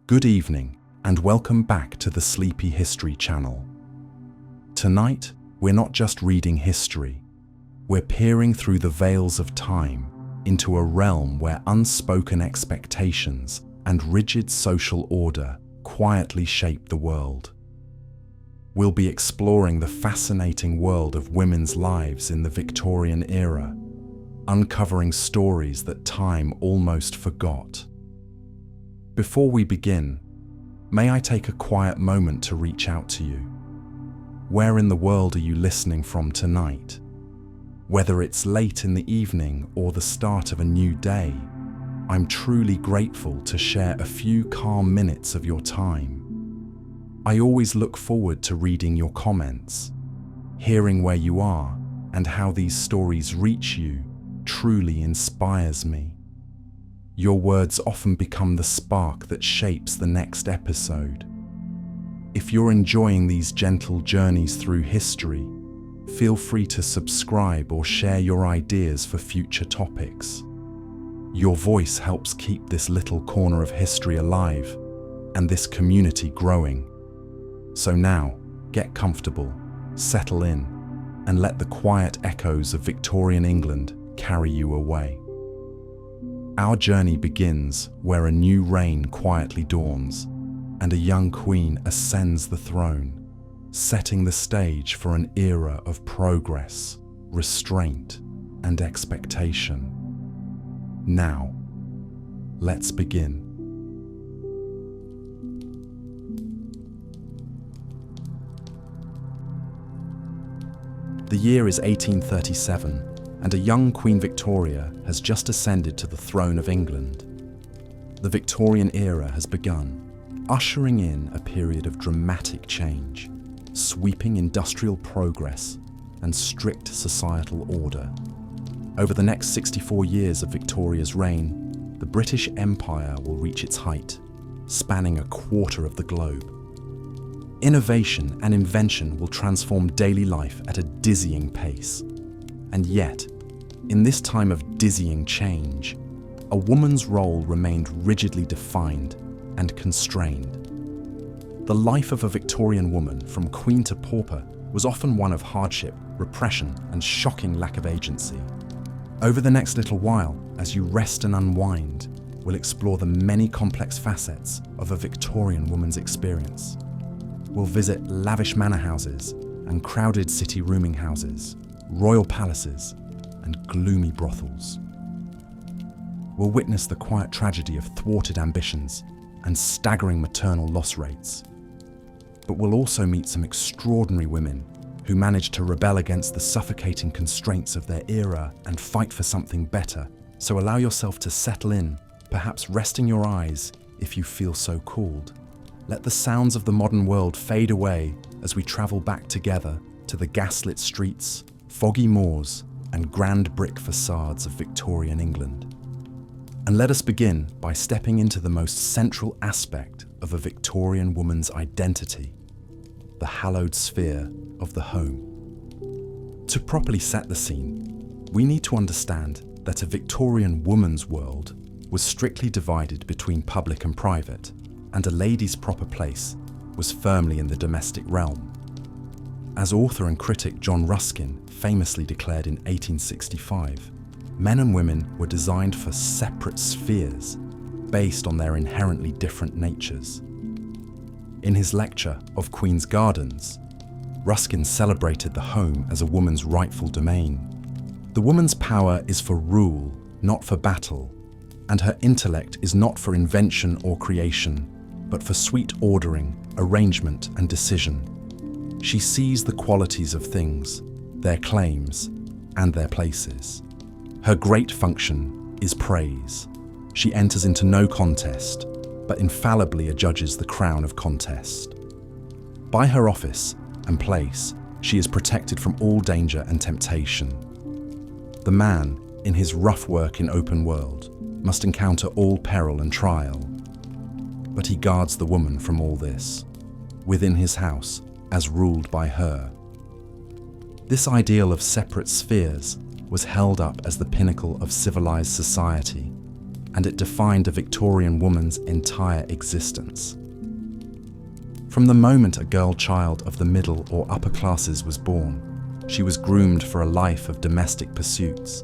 Good evening and welcome back to the Sleepy History channel. Tonight, we're not just reading history, we're peering through the veils of time into a realm where unspoken expectations and rigid social order quietly shape the world. We'll be exploring the fascinating world of women's lives in the Victorian era, uncovering stories that time almost forgot. Before we begin, may I take a quiet moment to reach out to you? Where in the world are you listening from tonight? Whether it's late in the evening or the start of a new day, I'm truly grateful to share a few calm minutes of your time. I always look forward to reading your comments. Hearing where you are and how these stories reach you truly inspires me. Your words often become the spark that shapes the next episode. If you're enjoying these gentle journeys through history, feel free to subscribe or share your ideas for future topics. Your voice helps keep this little corner of history alive and this community growing. So now, get comfortable, settle in, and let the quiet echoes of Victorian England carry you away. Our journey begins where a new reign quietly dawns and a young queen ascends the throne, setting the stage for an era of progress, restraint, and expectation. Now, let's begin. The year is 1837. And a young Queen Victoria has just ascended to the throne of England. The Victorian era has begun, ushering in a period of dramatic change, sweeping industrial progress and strict societal order. Over the next 64 years of Victoria's reign, the British Empire will reach its height, spanning a quarter of the globe. Innovation and invention will transform daily life at a dizzying pace. And yet, in this time of dizzying change, a woman's role remained rigidly defined and constrained. The life of a Victorian woman, from queen to pauper, was often one of hardship, repression, and shocking lack of agency. Over the next little while, as you rest and unwind, we'll explore the many complex facets of a Victorian woman's experience. We'll visit lavish manor houses and crowded city rooming houses, royal palaces, and gloomy brothels. We'll witness the quiet tragedy of thwarted ambitions and staggering maternal loss rates. But we'll also meet some extraordinary women who managed to rebel against the suffocating constraints of their era and fight for something better. So allow yourself to settle in, perhaps resting your eyes if you feel so called. Let the sounds of the modern world fade away as we travel back together to the gaslit streets, foggy moors, and grand brick facades of Victorian England. And let us begin by stepping into the most central aspect of a Victorian woman's identity, the hallowed sphere of the home. To properly set the scene, we need to understand that a Victorian woman's world was strictly divided between public and private, and a lady's proper place was firmly in the domestic realm. As author and critic John Ruskin famously declared in 1865, men and women were designed for separate spheres based on their inherently different natures. In his lecture of Queen's Gardens, Ruskin celebrated the home as a woman's rightful domain. The woman's power is for rule, not for battle, and her intellect is not for invention or creation, but for sweet ordering, arrangement, and decision. She sees the qualities of things, their claims, and their places. Her great function is praise. She enters into no contest, but infallibly adjudges the crown of contest. By her office and place, she is protected from all danger and temptation. The man, in his rough work in open world, must encounter all peril and trial. But he guards the woman from all this, within his house, as ruled by her. This ideal of separate spheres was held up as the pinnacle of civilized society and it defined a Victorian woman's entire existence. From the moment a girl child of the middle or upper classes was born, she was groomed for a life of domestic pursuits.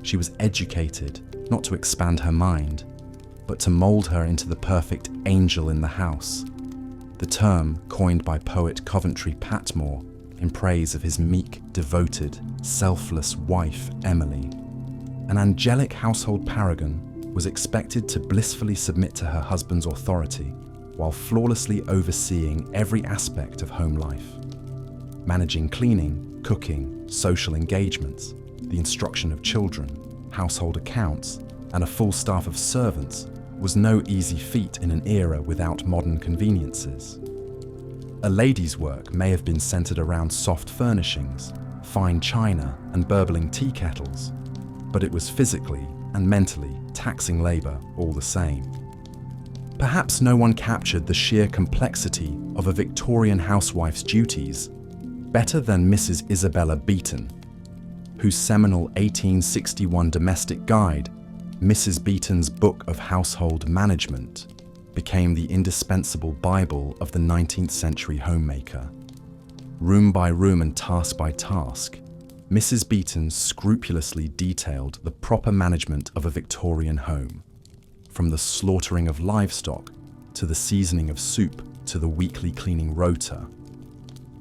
She was educated not to expand her mind, but to mold her into the perfect angel in the house, the term coined by poet Coventry Patmore in praise of his meek, devoted, selfless wife, Emily. An angelic household paragon was expected to blissfully submit to her husband's authority while flawlessly overseeing every aspect of home life. Managing cleaning, cooking, social engagements, the instruction of children, household accounts, and a full staff of servants was no easy feat in an era without modern conveniences. A lady's work may have been centered around soft furnishings, fine china, and burbling tea kettles, but it was physically and mentally taxing labor all the same. Perhaps no one captured the sheer complexity of a Victorian housewife's duties better than Mrs. Isabella Beeton, whose seminal 1861 domestic guide, Mrs. Beeton's Book of Household Management, became the indispensable Bible of the 19th century homemaker. Room by room and task by task, Mrs. Beeton scrupulously detailed the proper management of a Victorian home, from the slaughtering of livestock to the seasoning of soup to the weekly cleaning rota.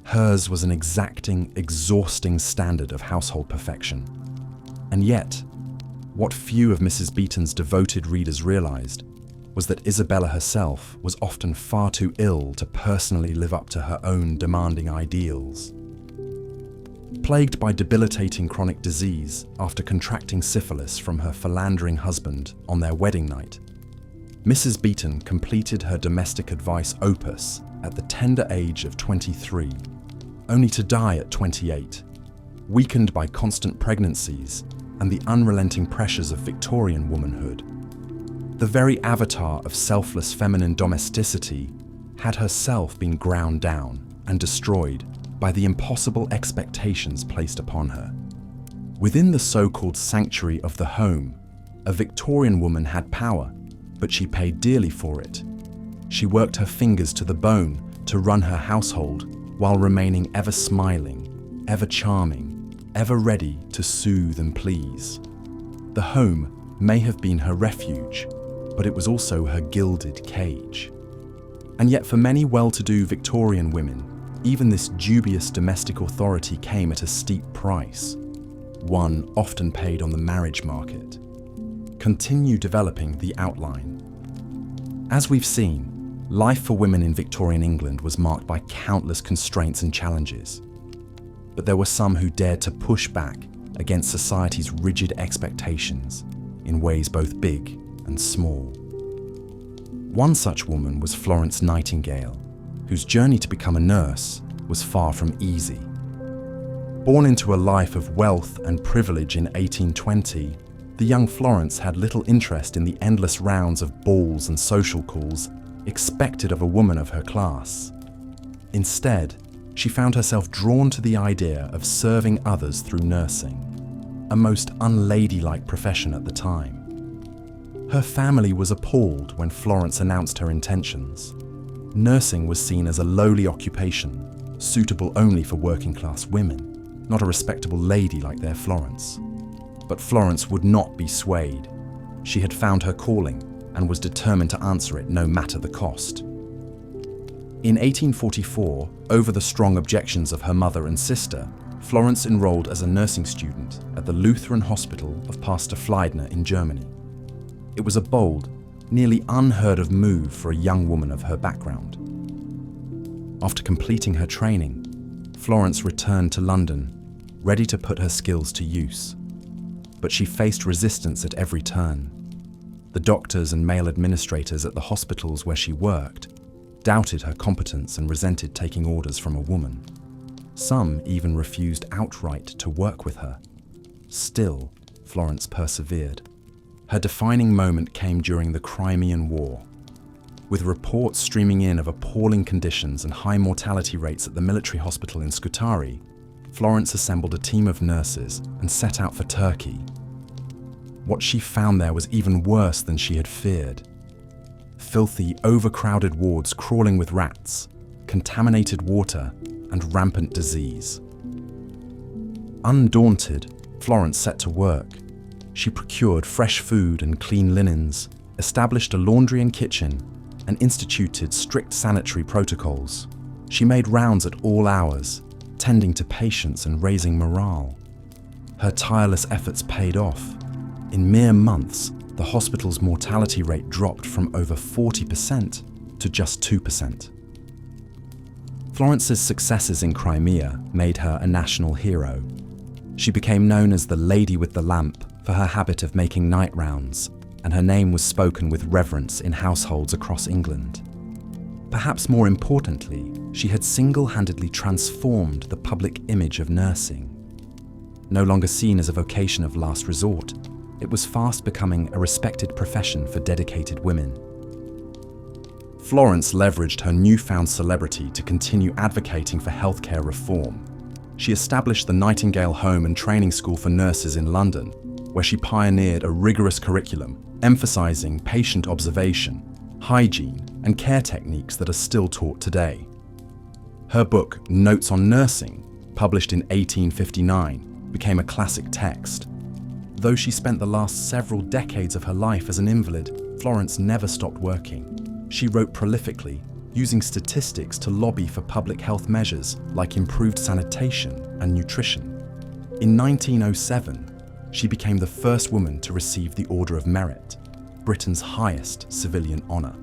Hers was an exacting, exhausting standard of household perfection. And yet, what few of Mrs. Beeton's devoted readers realized was that Isabella herself was often far too ill to personally live up to her own demanding ideals. Plagued by debilitating chronic disease after contracting syphilis from her philandering husband on their wedding night, Mrs. Beeton completed her domestic advice opus at the tender age of 23, only to die at 28, weakened by constant pregnancies and the unrelenting pressures of Victorian womanhood. The very avatar of selfless feminine domesticity had herself been ground down and destroyed by the impossible expectations placed upon her. Within the so-called sanctuary of the home, a Victorian woman had power, but she paid dearly for it. She worked her fingers to the bone to run her household while remaining ever smiling, ever charming, ever ready to soothe and please. The home may have been her refuge, but it was also her gilded cage. And yet for many well-to-do Victorian women, even this dubious domestic authority came at a steep price, one often paid on the marriage market. Continue developing the outline. As we've seen, life for women in Victorian England was marked by countless constraints and challenges. But there were some who dared to push back against society's rigid expectations in ways both big and small. One such woman was Florence Nightingale, whose journey to become a nurse was far from easy. Born into a life of wealth and privilege in 1820, the young Florence had little interest in the endless rounds of balls and social calls expected of a woman of her class. Instead, she found herself drawn to the idea of serving others through nursing, a most unladylike profession at the time. Her family was appalled when Florence announced her intentions. Nursing was seen as a lowly occupation, suitable only for working-class women, not a respectable lady like their Florence. But Florence would not be swayed. She had found her calling and was determined to answer it no matter the cost. In 1844, over the strong objections of her mother and sister, Florence enrolled as a nursing student at the Lutheran Hospital of Pastor Fleidner in Germany. It was a bold, nearly unheard of move for a young woman of her background. After completing her training, Florence returned to London, ready to put her skills to use. But she faced resistance at every turn. The doctors and male administrators at the hospitals where she worked doubted her competence and resented taking orders from a woman. Some even refused outright to work with her. Still, Florence persevered. Her defining moment came during the Crimean War. With reports streaming in of appalling conditions and high mortality rates at the military hospital in Scutari, Florence assembled a team of nurses and set out for Turkey. what she found there was even worse than she had feared. Filthy, overcrowded wards crawling with rats, contaminated water, and rampant disease. Undaunted, Florence set to work. She procured fresh food and clean linens, established a laundry and kitchen, and instituted strict sanitary protocols. She made rounds at all hours, tending to patients and raising morale. Her tireless efforts paid off. In mere months, the hospital's mortality rate dropped from over 40% to just 2%. Florence's successes in Crimea made her a national hero. She became known as the Lady with the Lamp for her habit of making night rounds, and her name was spoken with reverence in households across England. Perhaps more importantly, she had single-handedly transformed the public image of nursing. No longer seen as a vocation of last resort, it was fast becoming a respected profession for dedicated women. Florence leveraged her newfound celebrity to continue advocating for healthcare reform. She established the Nightingale Home and Training School for Nurses in London, where she pioneered a rigorous curriculum emphasizing patient observation, hygiene, and care techniques that are still taught today. Her book, Notes on Nursing, published in 1859, became a classic text. Though she spent the last several decades of her life as an invalid, Florence never stopped working. She wrote prolifically, using statistics to lobby for public health measures like improved sanitation and nutrition. In 1907, she became the first woman to receive the Order of Merit, Britain's highest civilian honour.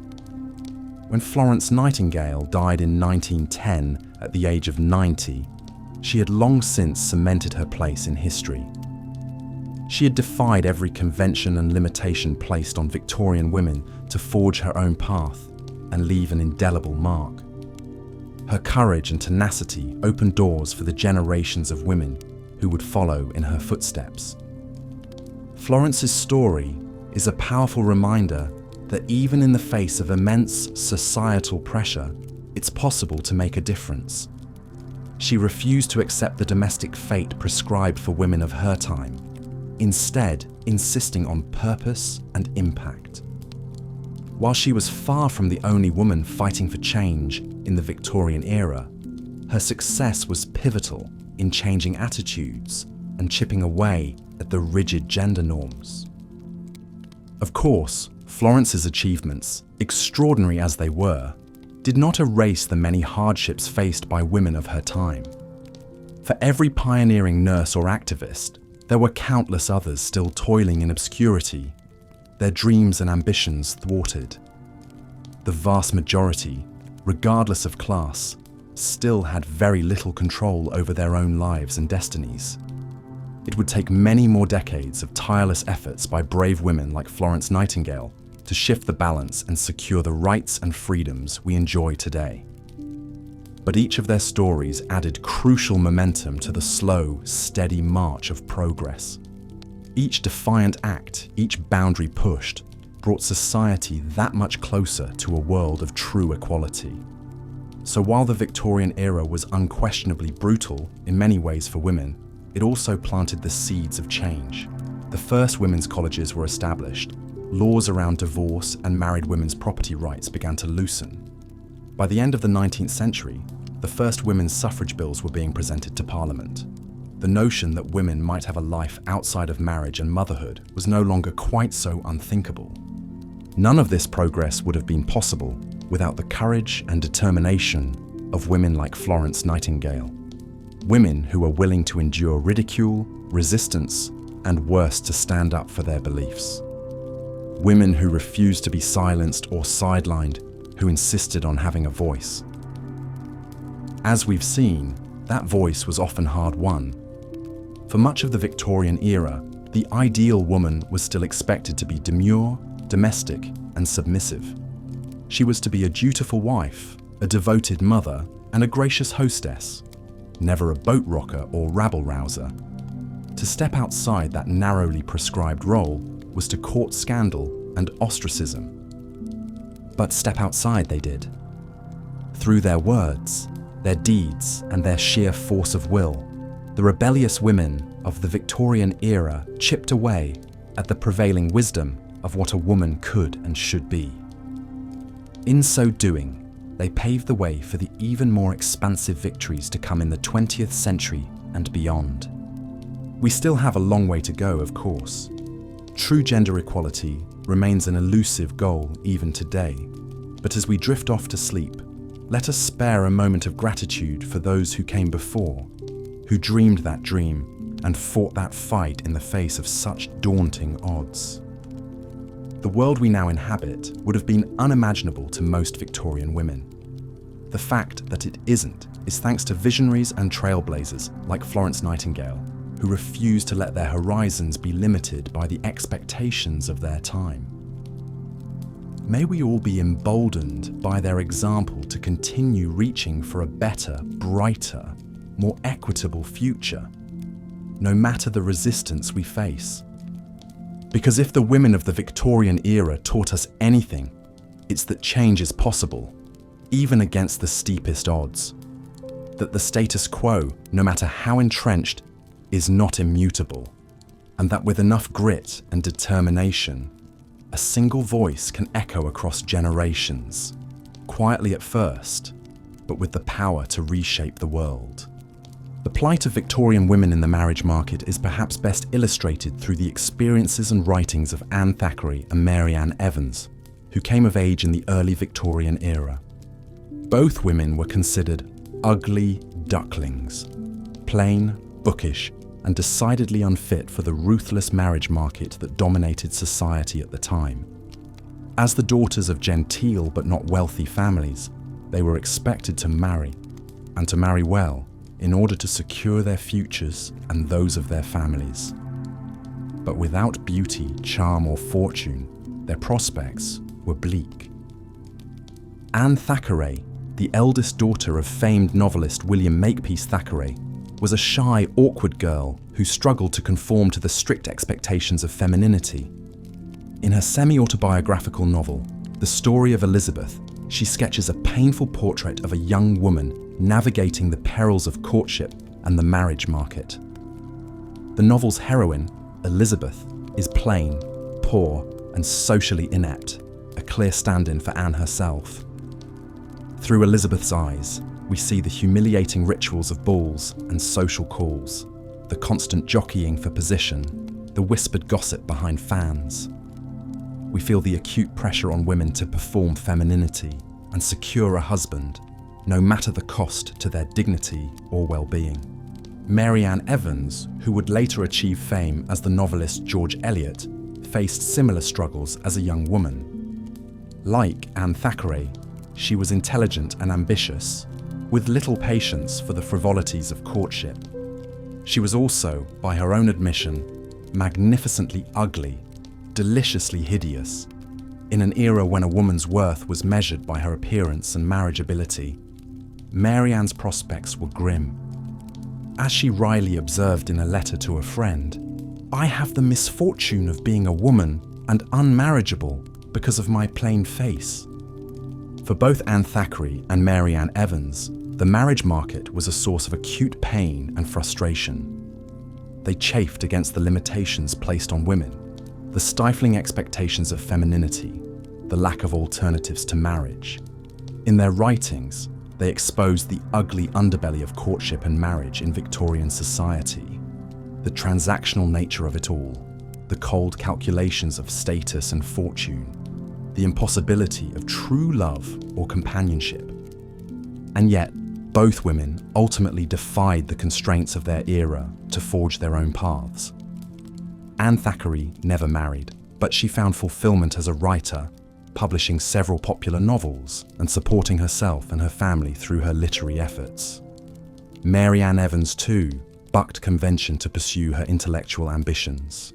When Florence Nightingale died in 1910 at the age of 90, she had long since cemented her place in history. She had defied every convention and limitation placed on Victorian women to forge her own path and leave an indelible mark. Her courage and tenacity opened doors for the generations of women who would follow in her footsteps. Florence's story is a powerful reminder that even in the face of immense societal pressure, it's possible to make a difference. She refused to accept the domestic fate prescribed for women of her time, instead insisting on purpose and impact. While she was far from the only woman fighting for change in the Victorian era, her success was pivotal in changing attitudes and chipping away at the rigid gender norms. Of course, Florence's achievements, extraordinary as they were, did not erase the many hardships faced by women of her time. For every pioneering nurse or activist, there were countless others still toiling in obscurity, their dreams and ambitions thwarted. The vast majority, regardless of class, still had very little control over their own lives and destinies. It would take many more decades of tireless efforts by brave women like Florence Nightingale to shift the balance and secure the rights and freedoms we enjoy today. But each of their stories added crucial momentum to the slow, steady march of progress. Each defiant act, each boundary pushed, brought society that much closer to a world of true equality. So while the Victorian era was unquestionably brutal in many ways for women, it also planted the seeds of change. The first women's colleges were established. Laws around divorce and married women's property rights began to loosen. By the end of the 19th century, the first women's suffrage bills were being presented to Parliament. The notion that women might have a life outside of marriage and motherhood was no longer quite so unthinkable. None of this progress would have been possible without the courage and determination of women like Florence Nightingale. Women who were willing to endure ridicule, resistance, and worse, to stand up for their beliefs. Women who refused to be silenced or sidelined, who insisted on having a voice. As we've seen, that voice was often hard-won. For much of the Victorian era, the ideal woman was still expected to be demure, domestic, and submissive. She was to be a dutiful wife, a devoted mother, and a gracious hostess, never a boat rocker or rabble-rouser. To step outside that narrowly prescribed role was to court scandal and ostracism. But step outside they did. Through their words, their deeds, and their sheer force of will, the rebellious women of the Victorian era chipped away, at the prevailing wisdom of what a woman could and should be. In so doing, they paved the way for the even more expansive victories to come in the 20th century and beyond. We still have a long way to go, of course. True gender equality remains an elusive goal even today, but as we drift off to sleep, let us spare a moment of gratitude for those who came before, who dreamed that dream and fought that fight in the face of such daunting odds. The world we now inhabit would have been unimaginable to most Victorian women. The fact that it isn't is thanks to visionaries and trailblazers like Florence Nightingale, who refused to let their horizons be limited by the expectations of their time. May we all be emboldened by their example to continue reaching for a better, brighter, more equitable future, no matter the resistance we face. Because if the women of the Victorian era taught us anything, it's that change is possible, even against the steepest odds. That the status quo, no matter how entrenched, is not immutable, and that with enough grit and determination, a single voice can echo across generations, quietly at first, but with the power to reshape the world. The plight of Victorian women in the marriage market is perhaps best illustrated through the experiences and writings of Anne Thackeray and Mary Ann Evans, who came of age in the early Victorian era. Both women were considered ugly ducklings, plain, bookish, and decidedly unfit for the ruthless marriage market that dominated society at the time. As the daughters of genteel but not wealthy families, they were expected to marry, and to marry well, in order to secure their futures and those of their families. But without beauty, charm, or fortune, their prospects were bleak. Anne Thackeray, the eldest daughter of famed novelist William Makepeace Thackeray, was a shy, awkward girl who struggled to conform to the strict expectations of femininity. In her semi-autobiographical novel, The Story of Elizabeth, she sketches a painful portrait of a young woman navigating the perils of courtship and the marriage market. The novel's heroine, Elizabeth, is plain, poor, and socially inept, a clear stand-in for Anne herself. Through Elizabeth's eyes, we see the humiliating rituals of balls and social calls, the constant jockeying for position, the whispered gossip behind fans. We feel the acute pressure on women to perform femininity and secure a husband, no matter the cost to their dignity or well-being. Mary Ann Evans, who would later achieve fame as the novelist George Eliot, faced similar struggles as a young woman. Like Anne Thackeray, she was intelligent and ambitious, with little patience for the frivolities of courtship. She was also, by her own admission, magnificently ugly, deliciously hideous, in an era when a woman's worth was measured by her appearance and marriageability. Mary Ann's prospects were grim. As she wryly observed in a letter to a friend, "I have the misfortune of being a woman and unmarriageable because of my plain face." For both Anne Thackeray and Mary Ann Evans, the marriage market was a source of acute pain and frustration. They chafed against the limitations placed on women, the stifling expectations of femininity, the lack of alternatives to marriage. In their writings, they exposed the ugly underbelly of courtship and marriage in Victorian society, the transactional nature of it all, the cold calculations of status and fortune, the impossibility of true love or companionship. And yet, both women ultimately defied the constraints of their era to forge their own paths. Anne Thackeray never married, but she found fulfillment as a writer, publishing several popular novels and supporting herself and her family through her literary efforts. Mary Ann Evans, too, bucked convention to pursue her intellectual ambitions.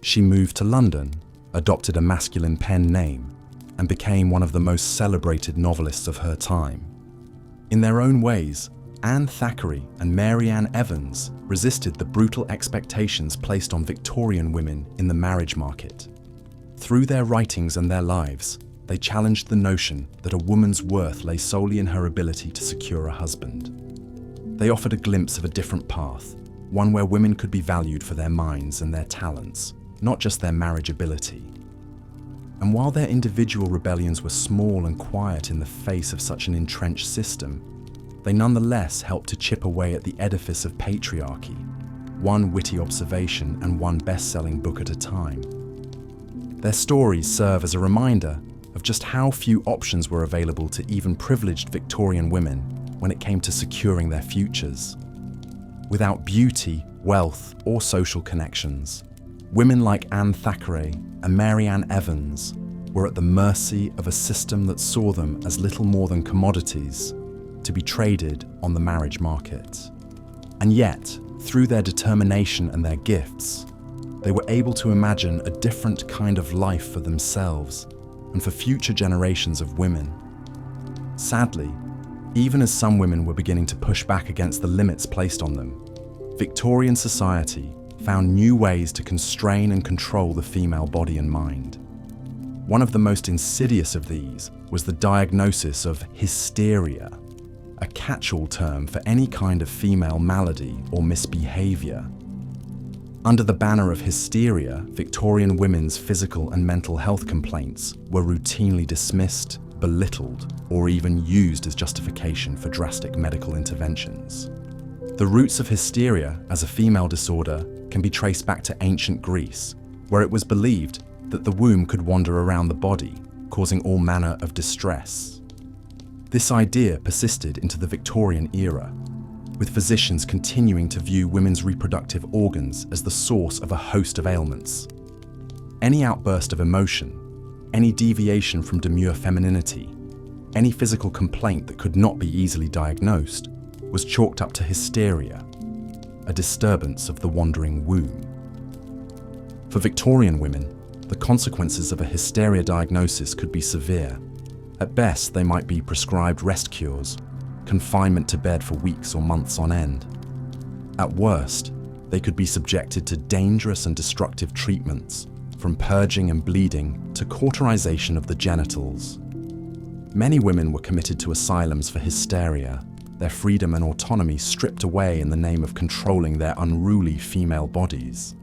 She moved to London, adopted a masculine pen name, and became one of the most celebrated novelists of her time. In their own ways, Anne Thackeray and Mary Ann Evans resisted the brutal expectations placed on Victorian women in the marriage market. Through their writings and their lives, they challenged the notion that a woman's worth lay solely in her ability to secure a husband. They offered a glimpse of a different path, one where women could be valued for their minds and their talents, not just their marriageability. And while their individual rebellions were small and quiet in the face of such an entrenched system, they nonetheless helped to chip away at the edifice of patriarchy, one witty observation and one best-selling book at a time. Their stories serve as a reminder of just how few options were available to even privileged Victorian women when it came to securing their futures. Without beauty, wealth, or social connections, women like Anne Thackeray and Mary Ann Evans were at the mercy of a system that saw them as little more than commodities to be traded on the marriage market. And yet, through their determination and their gifts, they were able to imagine a different kind of life for themselves and for future generations of women. Sadly, even as some women were beginning to push back against the limits placed on them, Victorian society found new ways to constrain and control the female body and mind. One of the most insidious of these was the diagnosis of hysteria, a catch-all term for any kind of female malady or misbehavior. Under the banner of hysteria, Victorian women's physical and mental health complaints were routinely dismissed, belittled, or even used as justification for drastic medical interventions. The roots of hysteria as a female disorder can be traced back to ancient Greece, where it was believed that the womb could wander around the body, causing all manner of distress. This idea persisted into the Victorian era, with physicians continuing to view women's reproductive organs as the source of a host of ailments. Any outburst of emotion, any deviation from demure femininity, any physical complaint that could not be easily diagnosed was chalked up to hysteria, a disturbance of the wandering womb. For Victorian women, the consequences of a hysteria diagnosis could be severe. At best, they might be prescribed rest cures, confinement to bed for weeks or months on end. At worst, they could be subjected to dangerous and destructive treatments, from purging and bleeding to cauterization of the genitals. Many women were committed to asylums for hysteria, their freedom and autonomy stripped away in the name of controlling their unruly female bodies.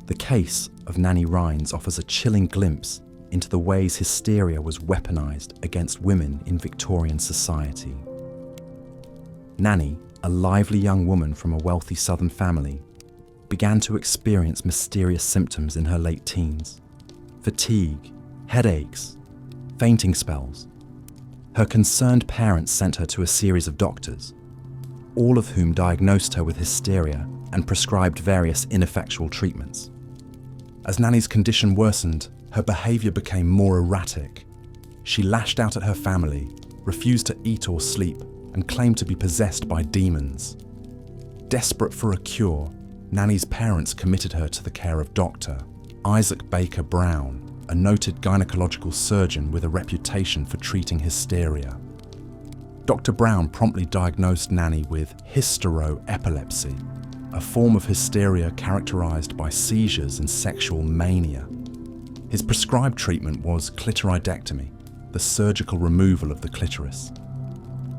The case of Nanny Rhines offers a chilling glimpse into the ways hysteria was weaponized against women in Victorian society. Nanny, a lively young woman from a wealthy southern family, began to experience mysterious symptoms in her late teens: fatigue, headaches, fainting spells. Her concerned parents sent her to a series of doctors, all of whom diagnosed her with hysteria and prescribed various ineffectual treatments. As Nanny's condition worsened, her behavior became more erratic. She lashed out at her family, refused to eat or sleep, and claimed to be possessed by demons. Desperate for a cure, Nanny's parents committed her to the care of Dr. Isaac Baker Brown, a noted gynecological surgeon with a reputation for treating hysteria. Dr. Brown promptly diagnosed Nanny with hysteroepilepsy, a form of hysteria characterized by seizures and sexual mania. His prescribed treatment was clitoridectomy, the surgical removal of the clitoris.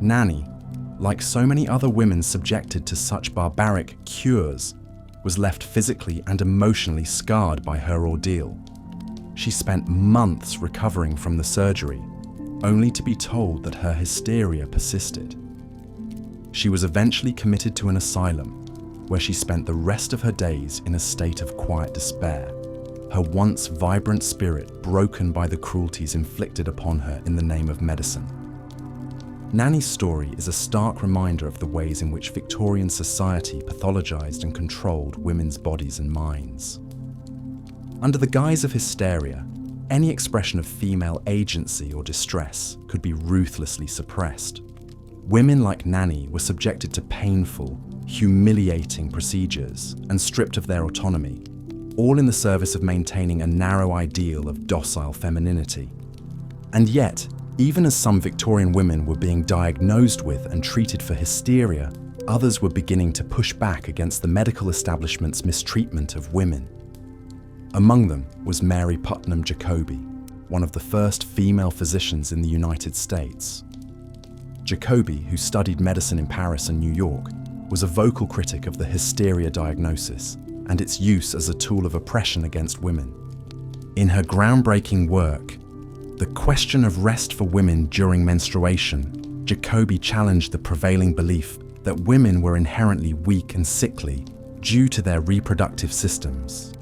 Nanny, like so many other women subjected to such barbaric cures, was left physically and emotionally scarred by her ordeal. She spent months recovering from the surgery, only to be told that her hysteria persisted. She was eventually committed to an asylum, where she spent the rest of her days in a state of quiet despair, her once vibrant spirit broken by the cruelties inflicted upon her in the name of medicine. Nanny's story is a stark reminder of the ways in which Victorian society pathologized and controlled women's bodies and minds. Under the guise of hysteria, any expression of female agency or distress could be ruthlessly suppressed. Women like Nanny were subjected to painful, humiliating procedures and stripped of their autonomy, all in the service of maintaining a narrow ideal of docile femininity. And yet, even as some Victorian women were being diagnosed with and treated for hysteria, others were beginning to push back against the medical establishment's mistreatment of women. Among them was Mary Putnam Jacobi, one of the first female physicians in the United States. Jacobi, who studied medicine in Paris and New York, was a vocal critic of the hysteria diagnosis and its use as a tool of oppression against women. In her groundbreaking work, The Question of Rest for Women During Menstruation, Jacobi challenged the prevailing belief that women were inherently weak and sickly due to their reproductive systems.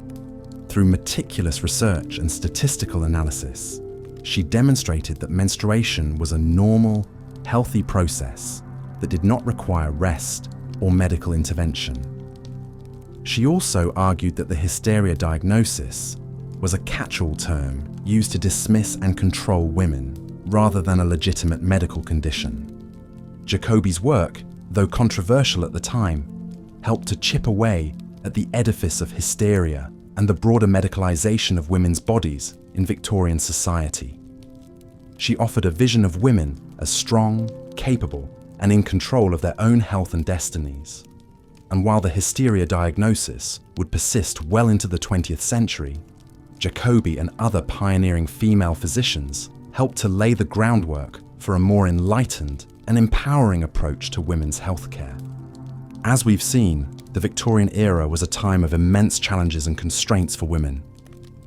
Through meticulous research and statistical analysis, she demonstrated that menstruation was a normal, healthy process that did not require rest or medical intervention. She also argued that the hysteria diagnosis was a catch-all term used to dismiss and control women rather than a legitimate medical condition. Jacobi's work, though controversial at the time, helped to chip away at the edifice of hysteria and the broader medicalization of women's bodies in Victorian society. She offered a vision of women as strong, capable, and in control of their own health and destinies. And while the hysteria diagnosis would persist well into the 20th century, Jacobi and other pioneering female physicians helped to lay the groundwork for a more enlightened and empowering approach to women's healthcare. As we've seen, the Victorian era was a time of immense challenges and constraints for women,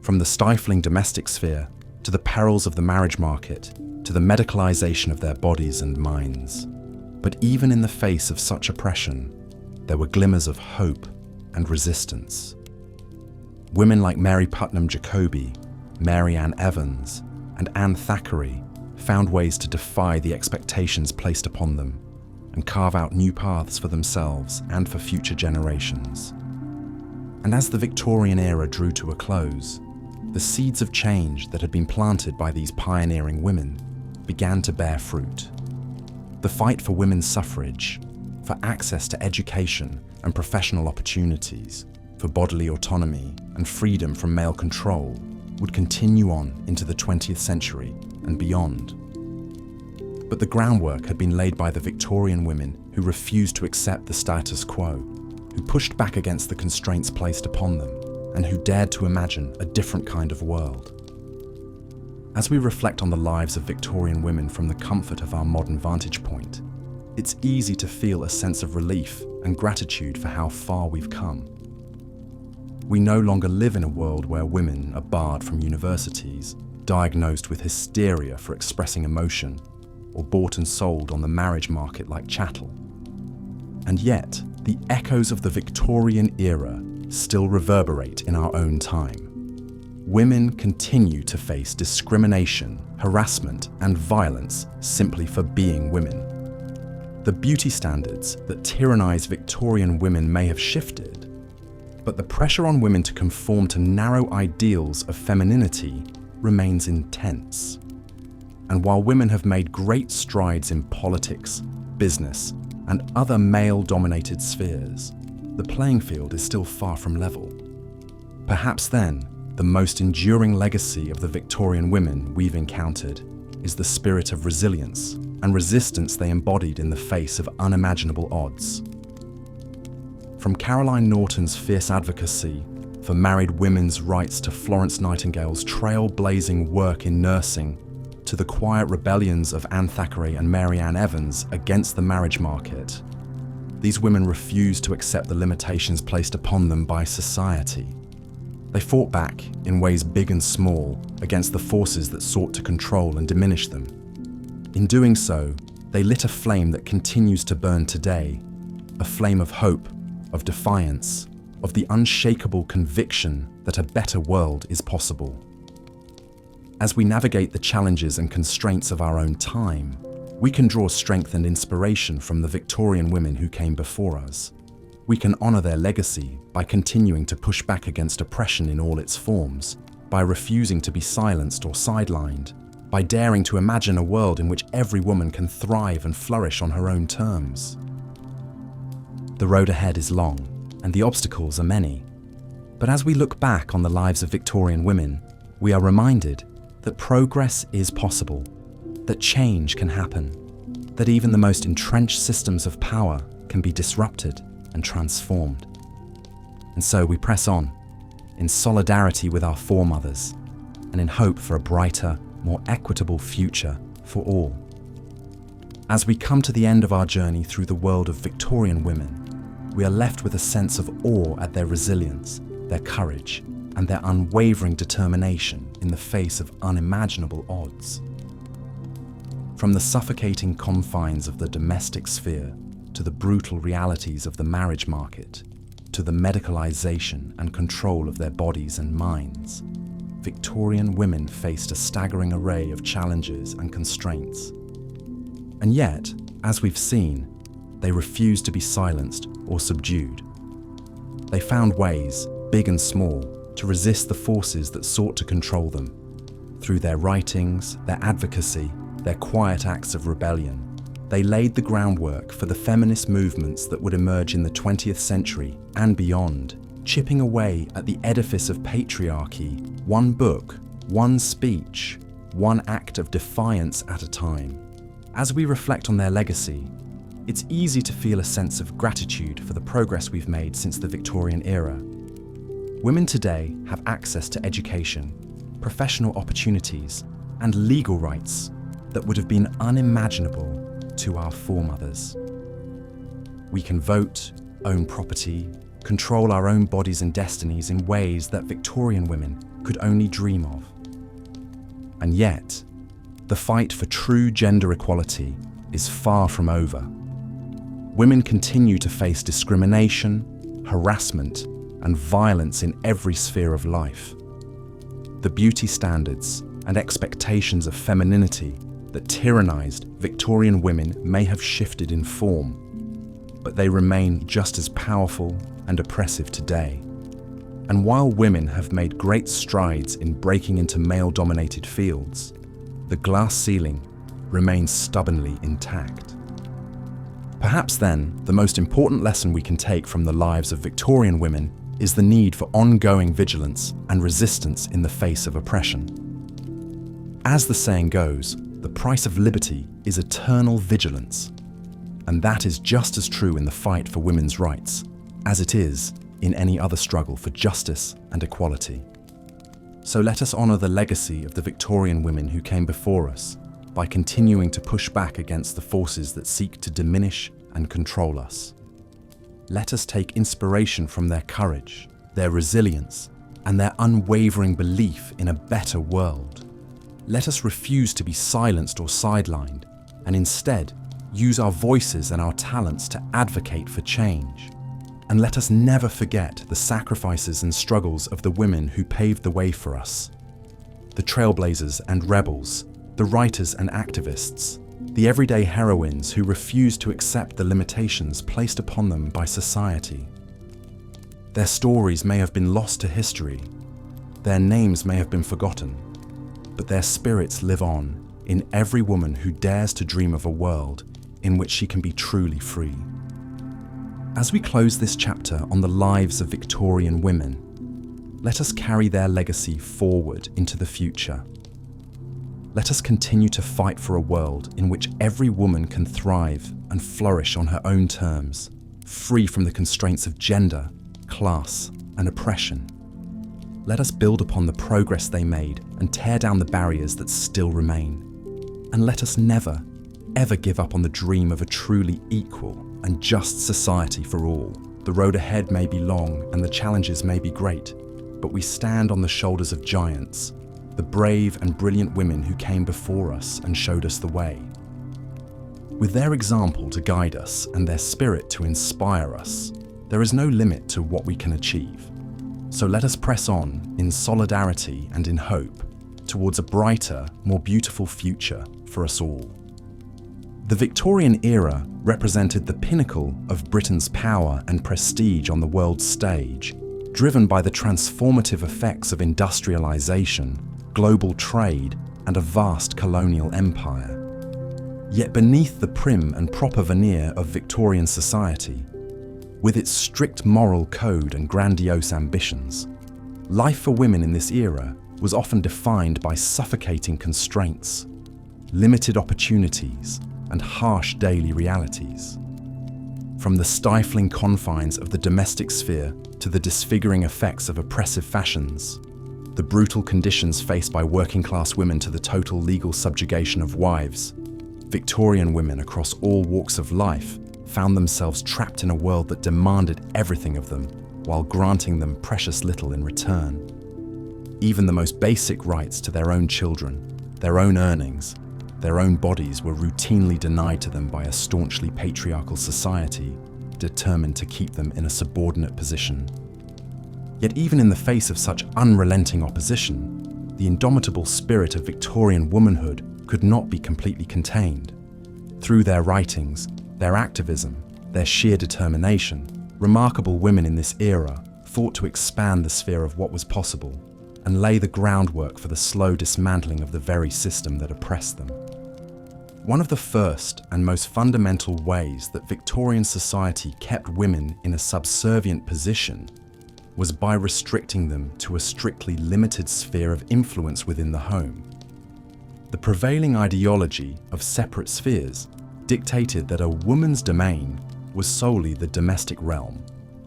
from the stifling domestic sphere to the perils of the marriage market to the medicalization of their bodies and minds. But even in the face of such oppression, there were glimmers of hope and resistance. Women like Mary Putnam Jacobi, Mary Ann Evans, and Anne Thackeray found ways to defy the expectations placed upon them and carve out new paths for themselves and for future generations. And as the Victorian era drew to a close, the seeds of change that had been planted by these pioneering women began to bear fruit. The fight for women's suffrage, for access to education and professional opportunities, for bodily autonomy and freedom from male control would continue on into the 20th century and beyond. But the groundwork had been laid by the Victorian women who refused to accept the status quo, who pushed back against the constraints placed upon them, and who dared to imagine a different kind of world. As we reflect on the lives of Victorian women from the comfort of our modern vantage point, it's easy to feel a sense of relief and gratitude for how far we've come. We no longer live in a world where women are barred from universities, diagnosed with hysteria for expressing emotion, or bought and sold on the marriage market like chattel. And yet, the echoes of the Victorian era still reverberate in our own time. Women continue to face discrimination, harassment, and violence simply for being women. The beauty standards that tyrannize Victorian women may have shifted, but the pressure on women to conform to narrow ideals of femininity remains intense. And while women have made great strides in politics, business, and other male-dominated spheres, the playing field is still far from level. Perhaps then, the most enduring legacy of the Victorian women we've encountered is the spirit of resilience and resistance they embodied in the face of unimaginable odds. From Caroline Norton's fierce advocacy for married women's rights to Florence Nightingale's trailblazing work in nursing, to the quiet rebellions of Anne Thackeray and Mary Ann Evans against the marriage market, these women refused to accept the limitations placed upon them by society. They fought back in ways big and small against the forces that sought to control and diminish them. In doing so, they lit a flame that continues to burn today, a flame of hope, of defiance, of the unshakable conviction that a better world is possible. As we navigate the challenges and constraints of our own time, we can draw strength and inspiration from the Victorian women who came before us. We can honor their legacy by continuing to push back against oppression in all its forms, by refusing to be silenced or sidelined, by daring to imagine a world in which every woman can thrive and flourish on her own terms. The road ahead is long, and the obstacles are many. But as we look back on the lives of Victorian women, we are reminded that progress is possible, that change can happen, that even the most entrenched systems of power can be disrupted and transformed. And so we press on, in solidarity with our foremothers, and in hope for a brighter, more equitable future for all. As we come to the end of our journey through the world of Victorian women, we are left with a sense of awe at their resilience, their courage, and their unwavering determination in the face of unimaginable odds. From the suffocating confines of the domestic sphere to the brutal realities of the marriage market, to the medicalization and control of their bodies and minds, Victorian women faced a staggering array of challenges and constraints. And yet, as we've seen, they refused to be silenced or subdued. They found ways, big and small, to resist the forces that sought to control them. Through their writings, their advocacy, their quiet acts of rebellion, they laid the groundwork for the feminist movements that would emerge in the 20th century and beyond, chipping away at the edifice of patriarchy, one book, one speech, one act of defiance at a time. As we reflect on their legacy, it's easy to feel a sense of gratitude for the progress we've made since the Victorian era. Women today have access to education, professional opportunities, and legal rights that would have been unimaginable to our foremothers. We can vote, own property, control our own bodies and destinies in ways that Victorian women could only dream of. And yet, the fight for true gender equality is far from over. Women continue to face discrimination, harassment, and violence in every sphere of life. The beauty standards and expectations of femininity that tyrannized Victorian women may have shifted in form, but they remain just as powerful and oppressive today. And while women have made great strides in breaking into male-dominated fields, the glass ceiling remains stubbornly intact. Perhaps then, the most important lesson we can take from the lives of Victorian women is the need for ongoing vigilance and resistance in the face of oppression. As the saying goes, the price of liberty is eternal vigilance. And that is just as true in the fight for women's rights as it is in any other struggle for justice and equality. So let us honor the legacy of the Victorian women who came before us by continuing to push back against the forces that seek to diminish and control us. Let us take inspiration from their courage, their resilience, and their unwavering belief in a better world. Let us refuse to be silenced or sidelined, and instead use our voices and our talents to advocate for change. And let us never forget the sacrifices and struggles of the women who paved the way for us. The trailblazers and rebels, the writers and activists, the everyday heroines who refused to accept the limitations placed upon them by society. Their stories may have been lost to history, their names may have been forgotten, but their spirits live on in every woman who dares to dream of a world in which she can be truly free. As we close this chapter on the lives of Victorian women, let us carry their legacy forward into the future. Let us continue to fight for a world in which every woman can thrive and flourish on her own terms, free from the constraints of gender, class, and oppression. Let us build upon the progress they made and tear down the barriers that still remain. And let us never, ever give up on the dream of a truly equal and just society for all. The road ahead may be long and the challenges may be great, but we stand on the shoulders of giants, the brave and brilliant women who came before us and showed us the way. With their example to guide us and their spirit to inspire us, there is no limit to what we can achieve. So let us press on in solidarity and in hope towards a brighter, more beautiful future for us all. The Victorian era represented the pinnacle of Britain's power and prestige on the world stage, driven by the transformative effects of industrialization, global trade, and a vast colonial empire. Yet beneath the prim and proper veneer of Victorian society, with its strict moral code and grandiose ambitions, life for women in this era was often defined by suffocating constraints, limited opportunities, and harsh daily realities. From the stifling confines of the domestic sphere to the disfiguring effects of oppressive fashions, the brutal conditions faced by working-class women to the total legal subjugation of wives, Victorian women across all walks of life found themselves trapped in a world that demanded everything of them while granting them precious little in return. Even the most basic rights to their own children, their own earnings, their own bodies were routinely denied to them by a staunchly patriarchal society determined to keep them in a subordinate position. Yet even in the face of such unrelenting opposition, the indomitable spirit of Victorian womanhood could not be completely contained. Through their writings, their activism, their sheer determination, remarkable women in this era fought to expand the sphere of what was possible and lay the groundwork for the slow dismantling of the very system that oppressed them. One of the first and most fundamental ways that Victorian society kept women in a subservient position was by restricting them to a strictly limited sphere of influence within the home. The prevailing ideology of separate spheres dictated that a woman's domain was solely the domestic realm,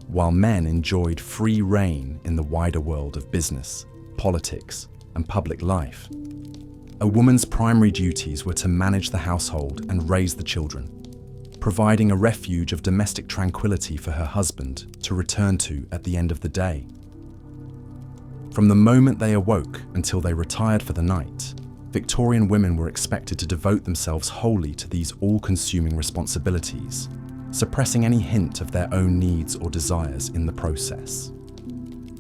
while men enjoyed free rein in the wider world of business, politics, and public life. A woman's primary duties were to manage the household and raise the children, providing a refuge of domestic tranquility for her husband to return to at the end of the day. From the moment they awoke until they retired for the night, Victorian women were expected to devote themselves wholly to these all-consuming responsibilities, suppressing any hint of their own needs or desires in the process.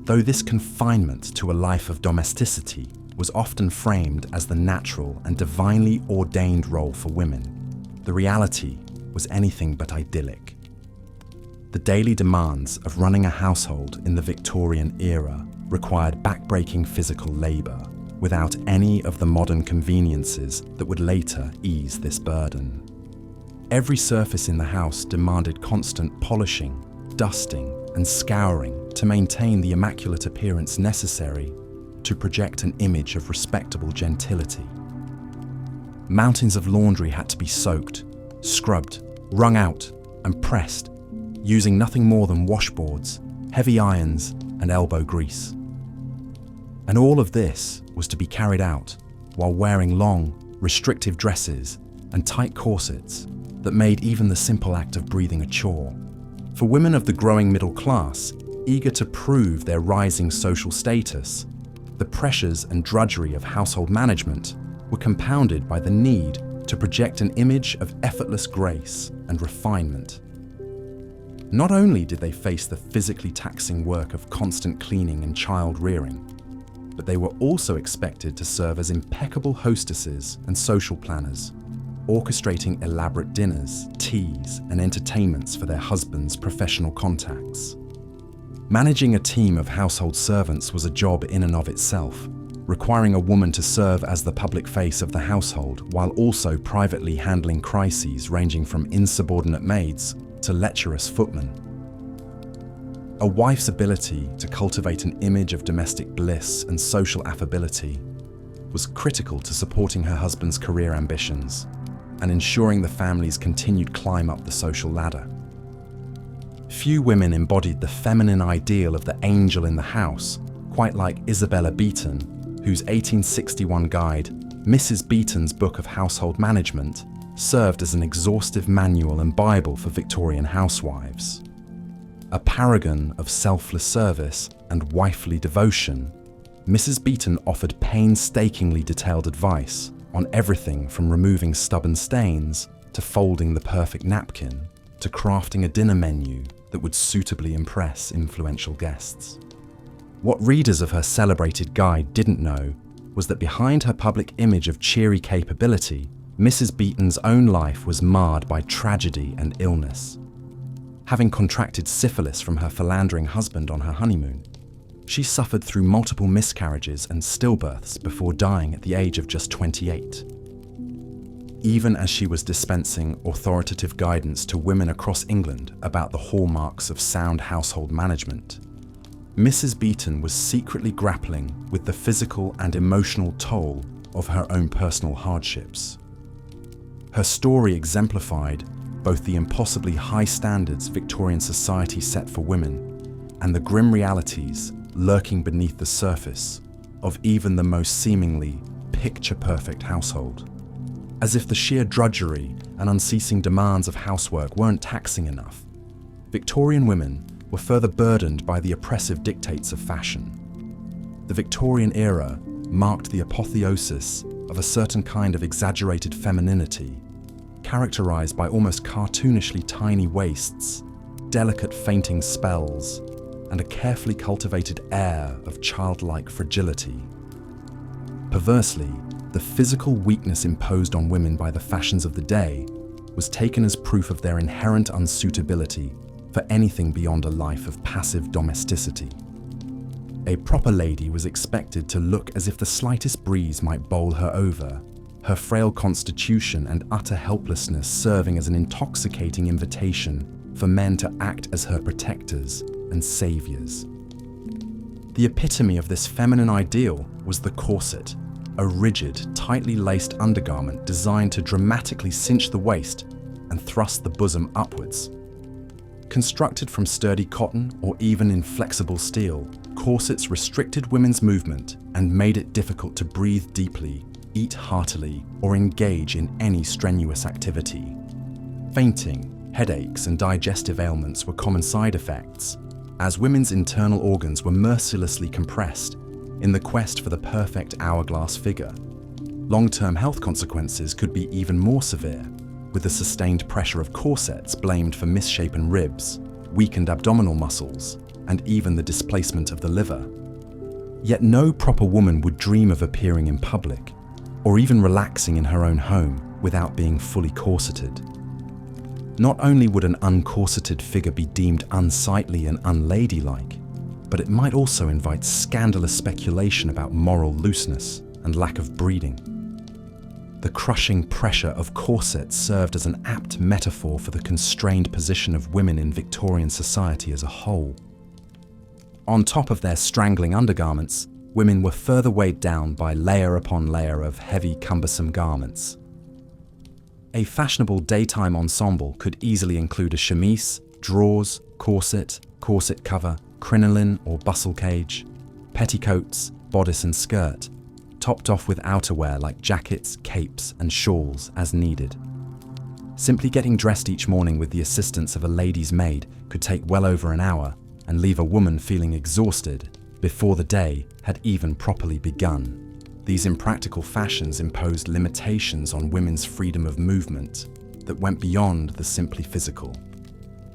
Though this confinement to a life of domesticity was often framed as the natural and divinely ordained role for women, the reality was anything but idyllic. The daily demands of running a household in the Victorian era required backbreaking physical labour, without any of the modern conveniences that would later ease this burden. Every surface in the house demanded constant polishing, dusting, and scouring to maintain the immaculate appearance necessary to project an image of respectable gentility. Mountains of laundry had to be soaked, scrubbed, wrung out, and pressed, using nothing more than washboards, heavy irons, and elbow grease. And all of this was to be carried out while wearing long, restrictive dresses and tight corsets that made even the simple act of breathing a chore. For women of the growing middle class, eager to prove their rising social status, the pressures and drudgery of household management were compounded by the need to project an image of effortless grace and refinement. Not only did they face the physically taxing work of constant cleaning and child rearing, but they were also expected to serve as impeccable hostesses and social planners, orchestrating elaborate dinners, teas, and entertainments for their husbands' professional contacts. Managing a team of household servants was a job in and of itself, requiring a woman to serve as the public face of the household while also privately handling crises ranging from insubordinate maids to lecherous footmen. A wife's ability to cultivate an image of domestic bliss and social affability was critical to supporting her husband's career ambitions and ensuring the family's continued climb up the social ladder. Few women embodied the feminine ideal of the angel in the house, quite like Isabella Beeton, whose 1861 guide, Mrs. Beeton's Book of Household Management, served as an exhaustive manual and Bible for Victorian housewives. A paragon of selfless service and wifely devotion, Mrs. Beeton offered painstakingly detailed advice on everything from removing stubborn stains to folding the perfect napkin to crafting a dinner menu that would suitably impress influential guests. What readers of her celebrated guide didn't know was that behind her public image of cheery capability, Mrs. Beeton's own life was marred by tragedy and illness. Having contracted syphilis from her philandering husband on her honeymoon, she suffered through multiple miscarriages and stillbirths before dying at the age of just 28. Even as she was dispensing authoritative guidance to women across England about the hallmarks of sound household management, Mrs. Beeton was secretly grappling with the physical and emotional toll of her own personal hardships. Her story exemplified both the impossibly high standards Victorian society set for women and the grim realities lurking beneath the surface of even the most seemingly picture-perfect household. As if the sheer drudgery and unceasing demands of housework weren't taxing enough, Victorian women were further burdened by the oppressive dictates of fashion. The Victorian era marked the apotheosis of a certain kind of exaggerated femininity, characterized by almost cartoonishly tiny waists, delicate fainting spells, and a carefully cultivated air of childlike fragility. Perversely, the physical weakness imposed on women by the fashions of the day was taken as proof of their inherent unsuitability for anything beyond a life of passive domesticity. A proper lady was expected to look as if the slightest breeze might bowl her over, her frail constitution and utter helplessness serving as an intoxicating invitation for men to act as her protectors and saviors. The epitome of this feminine ideal was the corset, a rigid, tightly laced undergarment designed to dramatically cinch the waist and thrust the bosom upwards. Constructed from sturdy cotton or even inflexible steel, corsets restricted women's movement and made it difficult to breathe deeply, eat heartily, or engage in any strenuous activity. Fainting, headaches, and digestive ailments were common side effects, as women's internal organs were mercilessly compressed in the quest for the perfect hourglass figure. Long-term health consequences could be even more severe, with the sustained pressure of corsets blamed for misshapen ribs, weakened abdominal muscles, and even the displacement of the liver. Yet no proper woman would dream of appearing in public, or even relaxing in her own home without being fully corseted. Not only would an uncorseted figure be deemed unsightly and unladylike, but it might also invite scandalous speculation about moral looseness and lack of breeding. The crushing pressure of corsets served as an apt metaphor for the constrained position of women in Victorian society as a whole. On top of their strangling undergarments, women were further weighed down by layer upon layer of heavy, cumbersome garments. A fashionable daytime ensemble could easily include a chemise, drawers, corset, corset cover, crinoline or bustle cage, petticoats, bodice and skirt, topped off with outerwear like jackets, capes, and shawls as needed. Simply getting dressed each morning with the assistance of a lady's maid could take well over an hour and leave a woman feeling exhausted before the day had even properly begun. These impractical fashions imposed limitations on women's freedom of movement that went beyond the simply physical.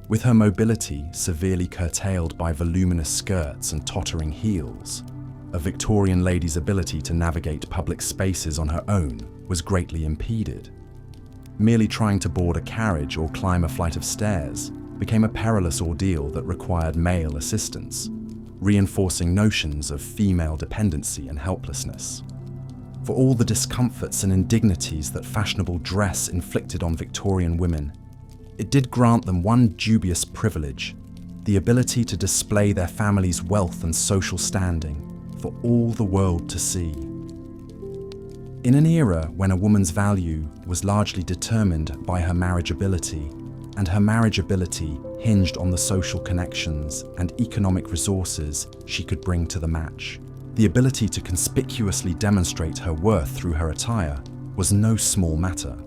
With her mobility severely curtailed by voluminous skirts and tottering heels, a Victorian lady's ability to navigate public spaces on her own was greatly impeded. Merely trying to board a carriage or climb a flight of stairs became a perilous ordeal that required male assistance, reinforcing notions of female dependency and helplessness. For all the discomforts and indignities that fashionable dress inflicted on Victorian women, it did grant them one dubious privilege: the ability to display their family's wealth and social standing for all the world to see. In an era when a woman's value was largely determined by her marriageability, and her marriageability hinged on the social connections and economic resources she could bring to the match, the ability to conspicuously demonstrate her worth through her attire was no small matter.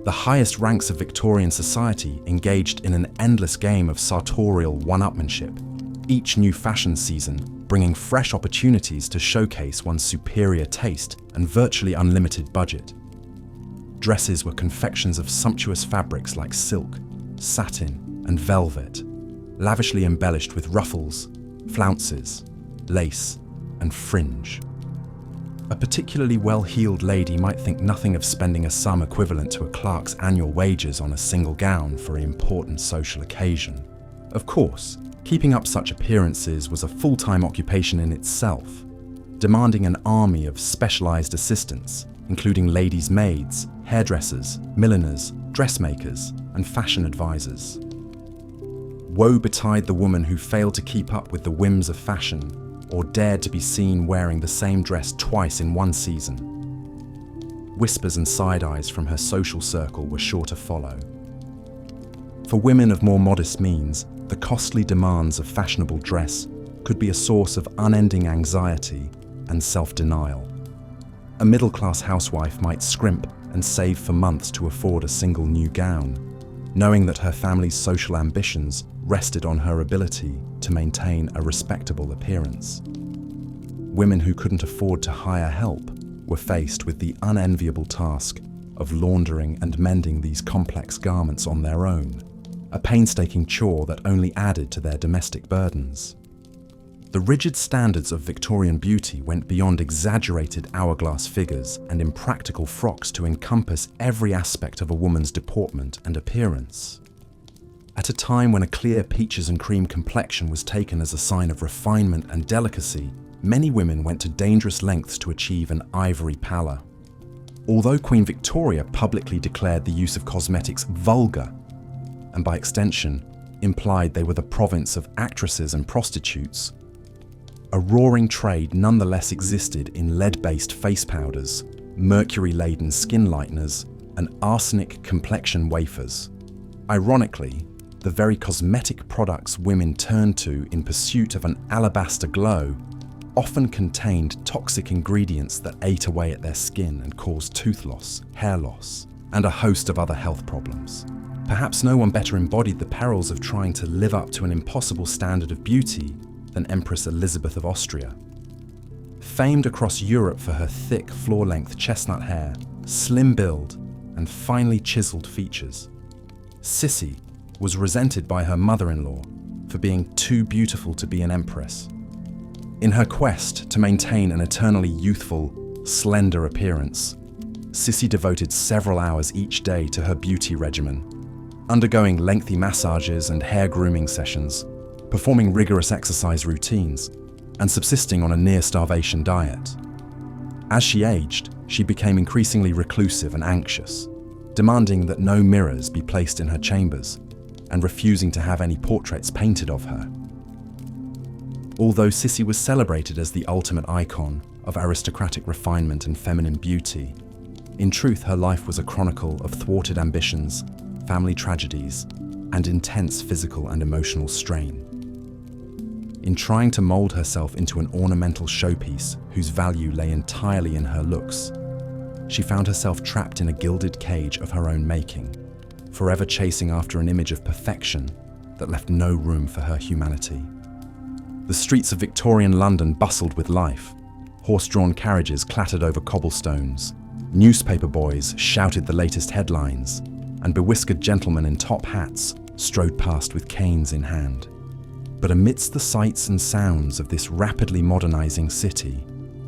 The highest ranks of Victorian society engaged in an endless game of sartorial one-upmanship, each new fashion season bringing fresh opportunities to showcase one's superior taste and virtually unlimited budget. Dresses were confections of sumptuous fabrics like silk, satin, and velvet, lavishly embellished with ruffles, flounces, lace, and fringe. A particularly well-heeled lady might think nothing of spending a sum equivalent to a clerk's annual wages on a single gown for an important social occasion. Of course, keeping up such appearances was a full-time occupation in itself, demanding an army of specialized assistants, including ladies' maids, hairdressers, milliners, dressmakers, and fashion advisors. Woe betide the woman who failed to keep up with the whims of fashion, or dared to be seen wearing the same dress twice in one season. Whispers and side-eyes from her social circle were sure to follow. For women of more modest means, the costly demands of fashionable dress could be a source of unending anxiety and self-denial. A middle-class housewife might scrimp and save for months to afford a single new gown, knowing that her family's social ambitions rested on her ability to maintain a respectable appearance. Women who couldn't afford to hire help were faced with the unenviable task of laundering and mending these complex garments on their own, a painstaking chore that only added to their domestic burdens. The rigid standards of Victorian beauty went beyond exaggerated hourglass figures and impractical frocks to encompass every aspect of a woman's deportment and appearance. At a time when a clear peaches and cream complexion was taken as a sign of refinement and delicacy, many women went to dangerous lengths to achieve an ivory pallor. Although Queen Victoria publicly declared the use of cosmetics vulgar, and by extension implied they were the province of actresses and prostitutes, a roaring trade nonetheless existed in lead-based face powders, mercury-laden skin lighteners, and arsenic complexion wafers. Ironically, the very cosmetic products women turned to in pursuit of an alabaster glow often contained toxic ingredients that ate away at their skin and caused tooth loss, hair loss, and a host of other health problems. Perhaps no one better embodied the perils of trying to live up to an impossible standard of beauty than Empress Elizabeth of Austria. Famed across Europe for her thick, floor-length chestnut hair, slim build, and finely chiseled features, Sissi was resented by her mother-in-law for being too beautiful to be an empress. In her quest to maintain an eternally youthful, slender appearance, Sissi devoted several hours each day to her beauty regimen, undergoing lengthy massages and hair grooming sessions, performing rigorous exercise routines, and subsisting on a near-starvation diet. As she aged, she became increasingly reclusive and anxious, demanding that no mirrors be placed in her chambers and refusing to have any portraits painted of her. Although Sissi was celebrated as the ultimate icon of aristocratic refinement and feminine beauty, in truth her life was a chronicle of thwarted ambitions, family tragedies, and intense physical and emotional strain. In trying to mold herself into an ornamental showpiece whose value lay entirely in her looks, she found herself trapped in a gilded cage of her own making, forever chasing after an image of perfection that left no room for her humanity. The streets of Victorian London bustled with life. Horse-drawn carriages clattered over cobblestones, newspaper boys shouted the latest headlines, and bewhiskered gentlemen in top hats strode past with canes in hand. But amidst the sights and sounds of this rapidly modernizing city,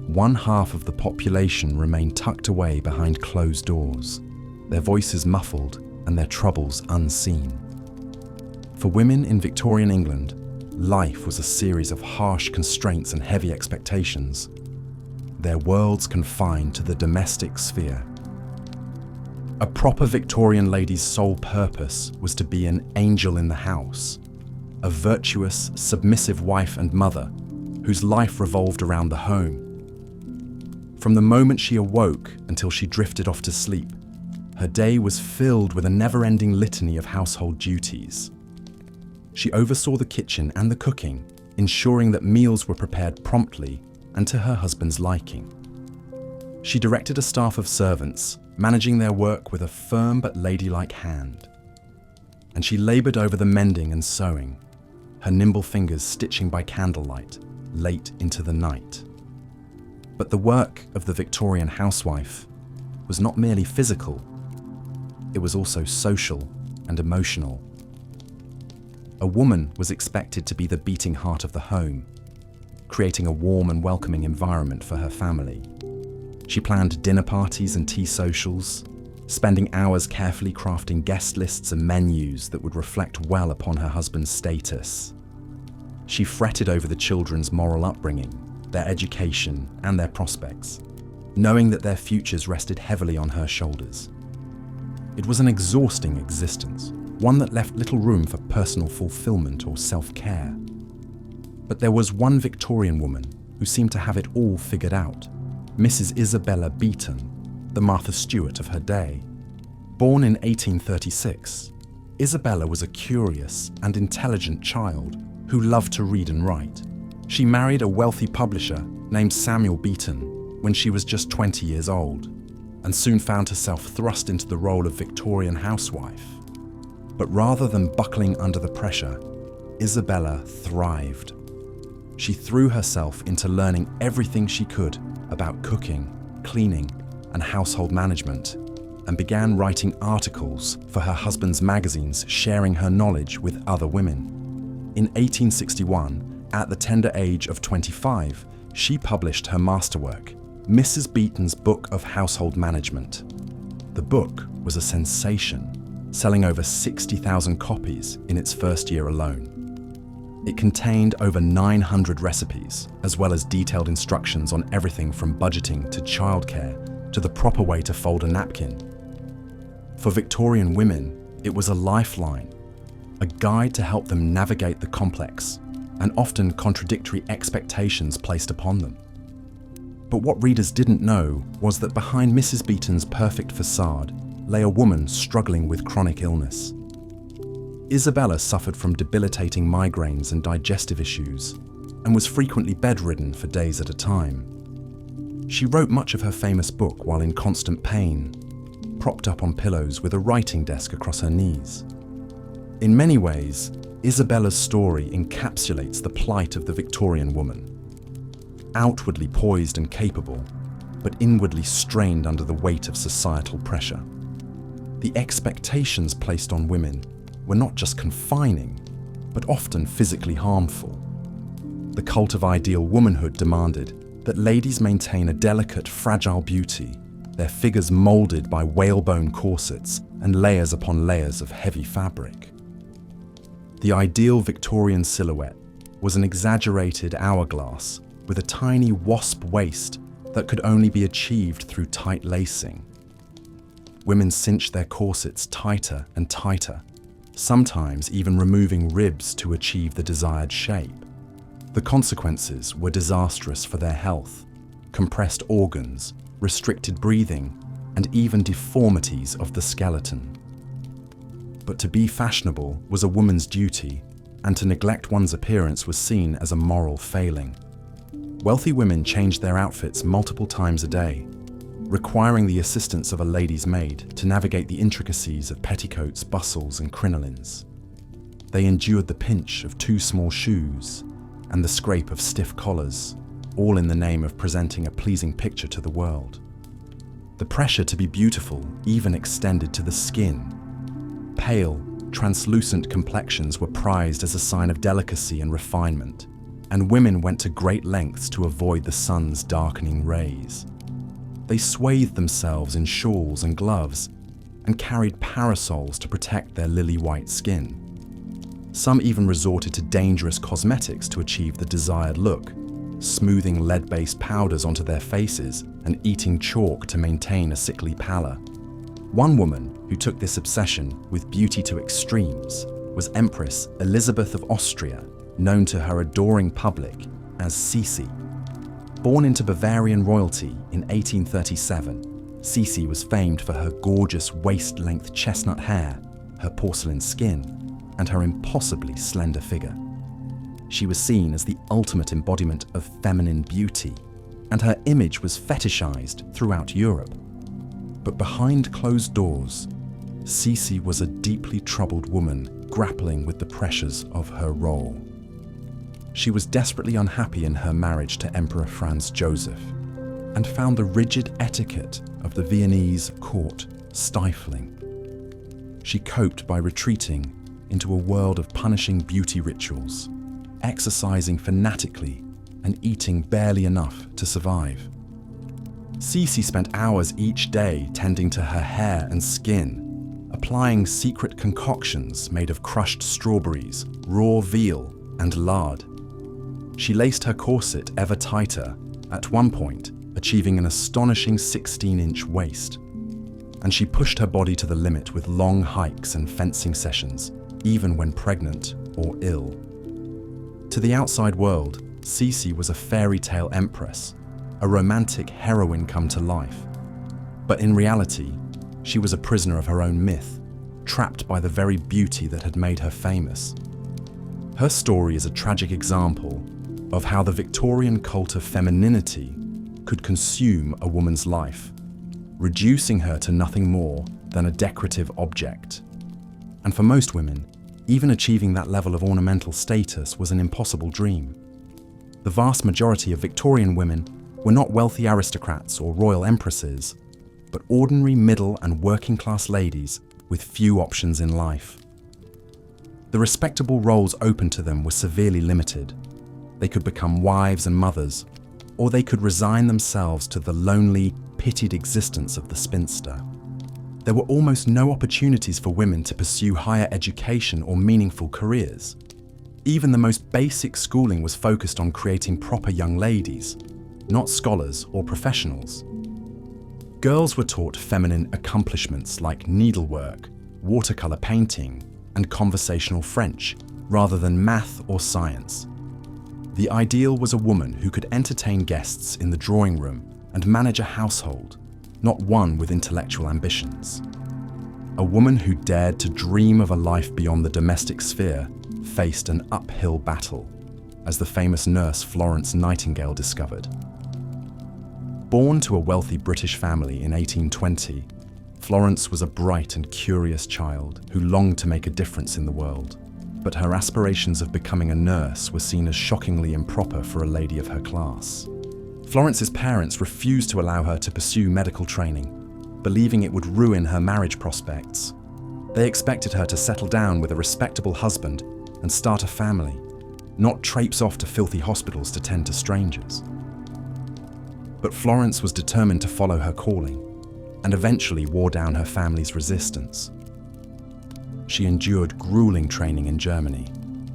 one half of the population remained tucked away behind closed doors, their voices muffled and their troubles unseen. For women in Victorian England, life was a series of harsh constraints and heavy expectations, their worlds confined to the domestic sphere. A proper Victorian lady's sole purpose was to be an angel in the house, a virtuous, submissive wife and mother whose life revolved around the home. From the moment she awoke until she drifted off to sleep, her day was filled with a never-ending litany of household duties. She oversaw the kitchen and the cooking, ensuring that meals were prepared promptly and to her husband's liking. She directed a staff of servants, managing their work with a firm but ladylike hand. And she laboured over the mending and sewing, her nimble fingers stitching by candlelight, late into the night. But the work of the Victorian housewife was not merely physical, it was also social and emotional. A woman was expected to be the beating heart of the home, creating a warm and welcoming environment for her family. She planned dinner parties and tea socials, spending hours carefully crafting guest lists and menus that would reflect well upon her husband's status. She fretted over the children's moral upbringing, their education, and their prospects, knowing that their futures rested heavily on her shoulders. It was an exhausting existence, one that left little room for personal fulfillment or self-care. But there was one Victorian woman who seemed to have it all figured out, Mrs. Isabella Beeton, the Martha Stewart of her day. Born in 1836, Isabella was a curious and intelligent child who loved to read and write. She married a wealthy publisher named Samuel Beeton when she was just 20 years old. and soon found herself thrust into the role of Victorian housewife. But rather than buckling under the pressure, Isabella thrived. She threw herself into learning everything she could about cooking, cleaning, and household management, and began writing articles for her husband's magazines, sharing her knowledge with other women. In 1861, at the tender age of 25, she published her masterwork, Mrs. Beeton's Book of Household Management. The book was a sensation, selling over 60,000 copies in its first year alone. It contained over 900 recipes, as well as detailed instructions on everything from budgeting to childcare to the proper way to fold a napkin. For Victorian women, it was a lifeline, a guide to help them navigate the complex and often contradictory expectations placed upon them. But what readers didn't know was that behind Mrs. Beeton's perfect facade lay a woman struggling with chronic illness. Isabella suffered from debilitating migraines and digestive issues and was frequently bedridden for days at a time. She wrote much of her famous book while in constant pain, propped up on pillows with a writing desk across her knees. In many ways, Isabella's story encapsulates the plight of the Victorian woman. Outwardly poised and capable, but inwardly strained under the weight of societal pressure. The expectations placed on women were not just confining, but often physically harmful. The cult of ideal womanhood demanded that ladies maintain a delicate, fragile beauty, their figures molded by whalebone corsets and layers upon layers of heavy fabric. The ideal Victorian silhouette was an exaggerated hourglass with a tiny wasp waist that could only be achieved through tight lacing. Women cinched their corsets tighter and tighter, sometimes even removing ribs to achieve the desired shape. The consequences were disastrous for their health: compressed organs, restricted breathing, and even deformities of the skeleton. But to be fashionable was a woman's duty, and to neglect one's appearance was seen as a moral failing. Wealthy women changed their outfits multiple times a day, requiring the assistance of a lady's maid to navigate the intricacies of petticoats, bustles, and crinolines. They endured the pinch of too small shoes and the scrape of stiff collars, all in the name of presenting a pleasing picture to the world. The pressure to be beautiful even extended to the skin. Pale, translucent complexions were prized as a sign of delicacy and refinement, and women went to great lengths to avoid the sun's darkening rays. They swathed themselves in shawls and gloves and carried parasols to protect their lily-white skin. Some even resorted to dangerous cosmetics to achieve the desired look, smoothing lead-based powders onto their faces and eating chalk to maintain a sickly pallor. One woman who took this obsession with beauty to extremes was Empress Elizabeth of Austria, known to her adoring public as 𝐶𝐶. Born into Bavarian royalty in 1837, 𝐶𝐶 was famed for her gorgeous waist-length chestnut hair, her porcelain skin, and her impossibly slender figure. She was seen as the ultimate embodiment of feminine beauty, and her image was fetishized throughout Europe. But behind closed doors, 𝐶𝐶 was a deeply troubled woman grappling with the pressures of her role. She was desperately unhappy in her marriage to Emperor Franz Joseph and found the rigid etiquette of the Viennese court stifling. She coped by retreating into a world of punishing beauty rituals, exercising fanatically and eating barely enough to survive. 𝐶𝐶 spent hours each day tending to her hair and skin, applying secret concoctions made of crushed strawberries, raw veal, and lard. She laced her corset ever tighter, at one point achieving an astonishing 16-inch waist. And she pushed her body to the limit with long hikes and fencing sessions, even when pregnant or ill. To the outside world, 𝐶𝐶 was a fairy tale empress, a romantic heroine come to life. But in reality, she was a prisoner of her own myth, trapped by the very beauty that had made her famous. Her story is a tragic example of how the Victorian cult of femininity could consume a woman's life, reducing her to nothing more than a decorative object. And for most women, even achieving that level of ornamental status was an impossible dream. The vast majority of Victorian women were not wealthy aristocrats or royal empresses, but ordinary middle and working class ladies with few options in life. The respectable roles open to them were severely limited. They could become wives and mothers, or they could resign themselves to the lonely, pitied existence of the spinster. There were almost no opportunities for women to pursue higher education or meaningful careers. Even the most basic schooling was focused on creating proper young ladies, not scholars or professionals. Girls were taught feminine accomplishments like needlework, watercolor painting, and conversational French, rather than math or science. The ideal was a woman who could entertain guests in the drawing room and manage a household, not one with intellectual ambitions. A woman who dared to dream of a life beyond the domestic sphere faced an uphill battle, as the famous nurse Florence Nightingale discovered. Born to a wealthy British family in 1820, Florence was a bright and curious child who longed to make a difference in the world, but her aspirations of becoming a nurse were seen as shockingly improper for a lady of her class. Florence's parents refused to allow her to pursue medical training, believing it would ruin her marriage prospects. They expected her to settle down with a respectable husband and start a family, not traipse off to filthy hospitals to tend to strangers. But Florence was determined to follow her calling, and eventually wore down her family's resistance. She endured grueling training in Germany,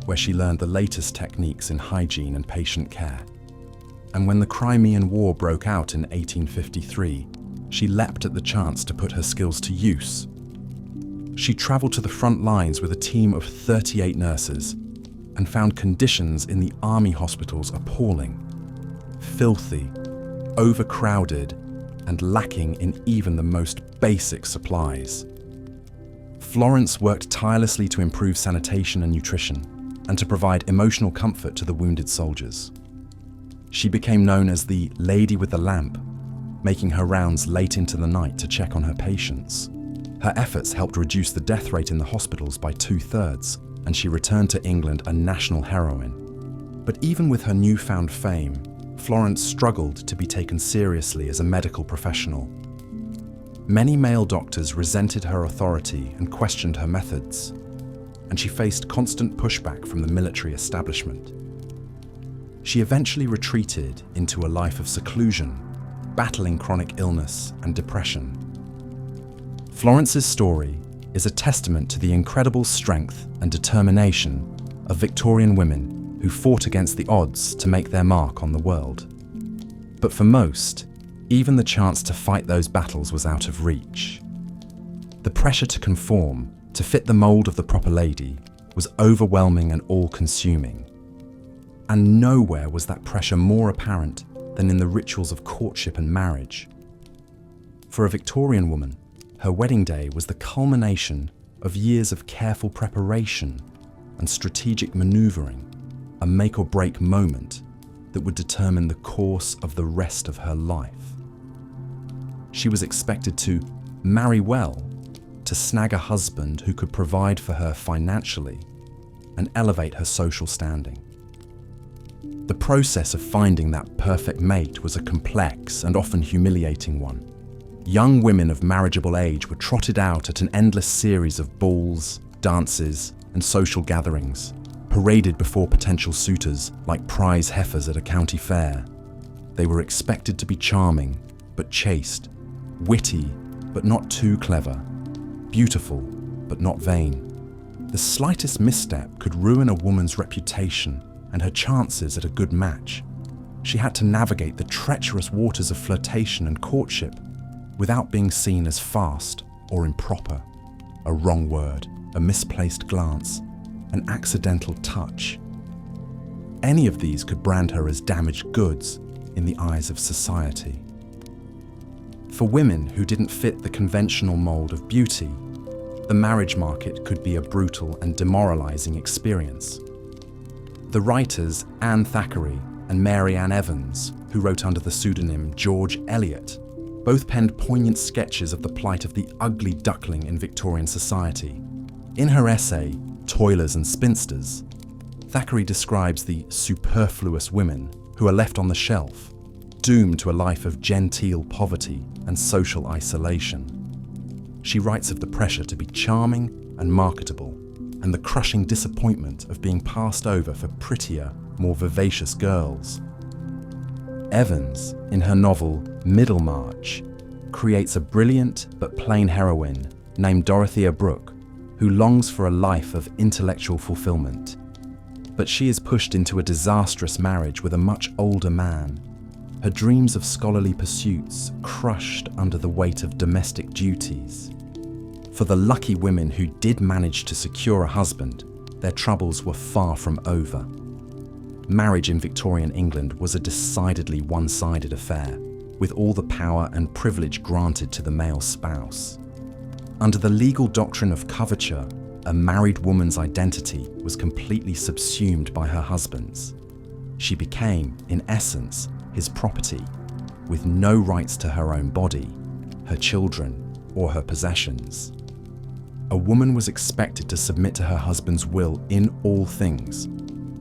where she learned the latest techniques in hygiene and patient care. And when the Crimean War broke out in 1853, she leapt at the chance to put her skills to use. She traveled to the front lines with a team of 38 nurses and found conditions in the army hospitals appalling, filthy, overcrowded, and lacking in even the most basic supplies. Florence worked tirelessly to improve sanitation and nutrition, and to provide emotional comfort to the wounded soldiers. She became known as the Lady with the Lamp, making her rounds late into the night to check on her patients. Her efforts helped reduce the death rate in the hospitals by 2/3, and she returned to England a national heroine. But even with her newfound fame, Florence struggled to be taken seriously as a medical professional. Many male doctors resented her authority and questioned her methods, and she faced constant pushback from the military establishment. She eventually retreated into a life of seclusion, battling chronic illness and depression. Florence's story is a testament to the incredible strength and determination of Victorian women who fought against the odds to make their mark on the world. But for most, even the chance to fight those battles was out of reach. The pressure to conform, to fit the mold of the proper lady, was overwhelming and all-consuming. And nowhere was that pressure more apparent than in the rituals of courtship and marriage. For a Victorian woman, her wedding day was the culmination of years of careful preparation and strategic maneuvering, a make-or-break moment that would determine the course of the rest of her life. She was expected to marry well, to snag a husband who could provide for her financially and elevate her social standing. The process of finding that perfect mate was a complex and often humiliating one. Young women of marriageable age were trotted out at an endless series of balls, dances, and social gatherings, paraded before potential suitors like prize heifers at a county fair. They were expected to be charming, but chaste, witty, but not too clever, beautiful, but not vain. The slightest misstep could ruin a woman's reputation and her chances at a good match. She had to navigate the treacherous waters of flirtation and courtship without being seen as fast or improper. A wrong word, a misplaced glance, an accidental touch. Any of these could brand her as damaged goods in the eyes of society. For women who didn't fit the conventional mold of beauty, the marriage market could be a brutal and demoralizing experience. The writers Anne Thackeray and Mary Ann Evans, who wrote under the pseudonym George Eliot, Both penned poignant sketches of the plight of the ugly duckling in Victorian society. In her essay, Toilers and Spinsters, Thackeray describes the superfluous women who are left on the shelf, doomed to a life of genteel poverty and social isolation. She writes of the pressure to be charming and marketable, and the crushing disappointment of being passed over for prettier, more vivacious girls. Evans, in her novel Middlemarch, creates a brilliant but plain heroine named Dorothea Brooke, who longs for a life of intellectual fulfillment. But she is pushed into a disastrous marriage with a much older man, her dreams of scholarly pursuits crushed under the weight of domestic duties. For the lucky women who did manage to secure a husband, their troubles were far from over. Marriage in Victorian England was a decidedly one-sided affair, with all the power and privilege granted to the male spouse. Under the legal doctrine of coverture, a married woman's identity was completely subsumed by her husband's. She became, in essence, his property, with no rights to her own body, her children, or her possessions. A woman was expected to submit to her husband's will in all things,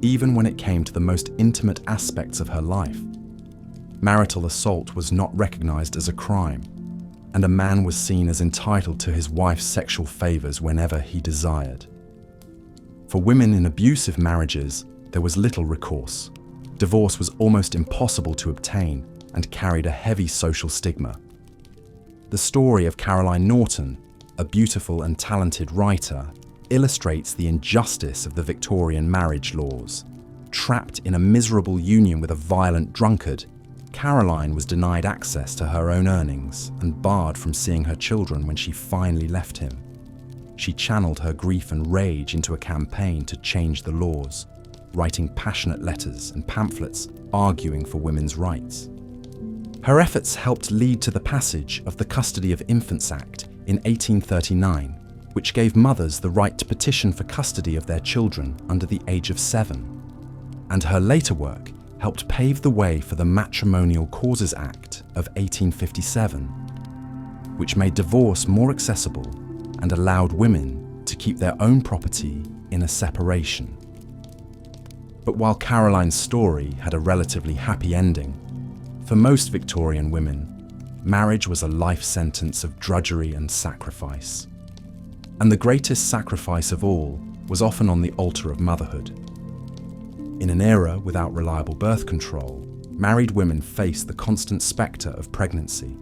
even when it came to the most intimate aspects of her life. Marital assault was not recognized as a crime, and a man was seen as entitled to his wife's sexual favors whenever he desired. For women in abusive marriages, there was little recourse. Divorce was almost impossible to obtain and carried a heavy social stigma. The story of Caroline Norton, a beautiful and talented writer, illustrates the injustice of the Victorian marriage laws. Trapped in a miserable union with a violent drunkard, Caroline was denied access to her own earnings and barred from seeing her children when she finally left him. She channeled her grief and rage into a campaign to change the laws, writing passionate letters and pamphlets arguing for women's rights. Her efforts helped lead to the passage of the Custody of Infants Act in 1839, which gave mothers the right to petition for custody of their children under the age of 7. And her later work helped pave the way for the Matrimonial Causes Act of 1857, which made divorce more accessible and allowed women to keep their own property in a separation. But while Caroline's story had a relatively happy ending, for most Victorian women, marriage was a life sentence of drudgery and sacrifice. And the greatest sacrifice of all was often on the altar of motherhood. In an era without reliable birth control, married women faced the constant spectre of pregnancy,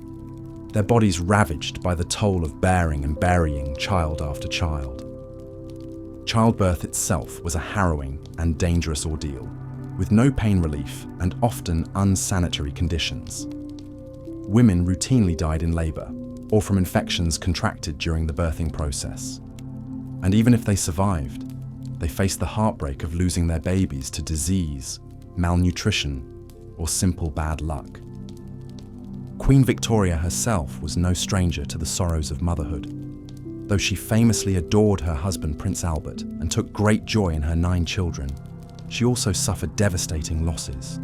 their bodies ravaged by the toll of bearing and burying child after child. Childbirth itself was a harrowing and dangerous ordeal, with no pain relief and often unsanitary conditions. Women routinely died in labour or from infections contracted during the birthing process. And even if they survived, they faced the heartbreak of losing their babies to disease, malnutrition, or simple bad luck. Queen Victoria herself was no stranger to the sorrows of motherhood. Though she famously adored her husband Prince Albert and took great joy in her 9 children, she also suffered devastating losses.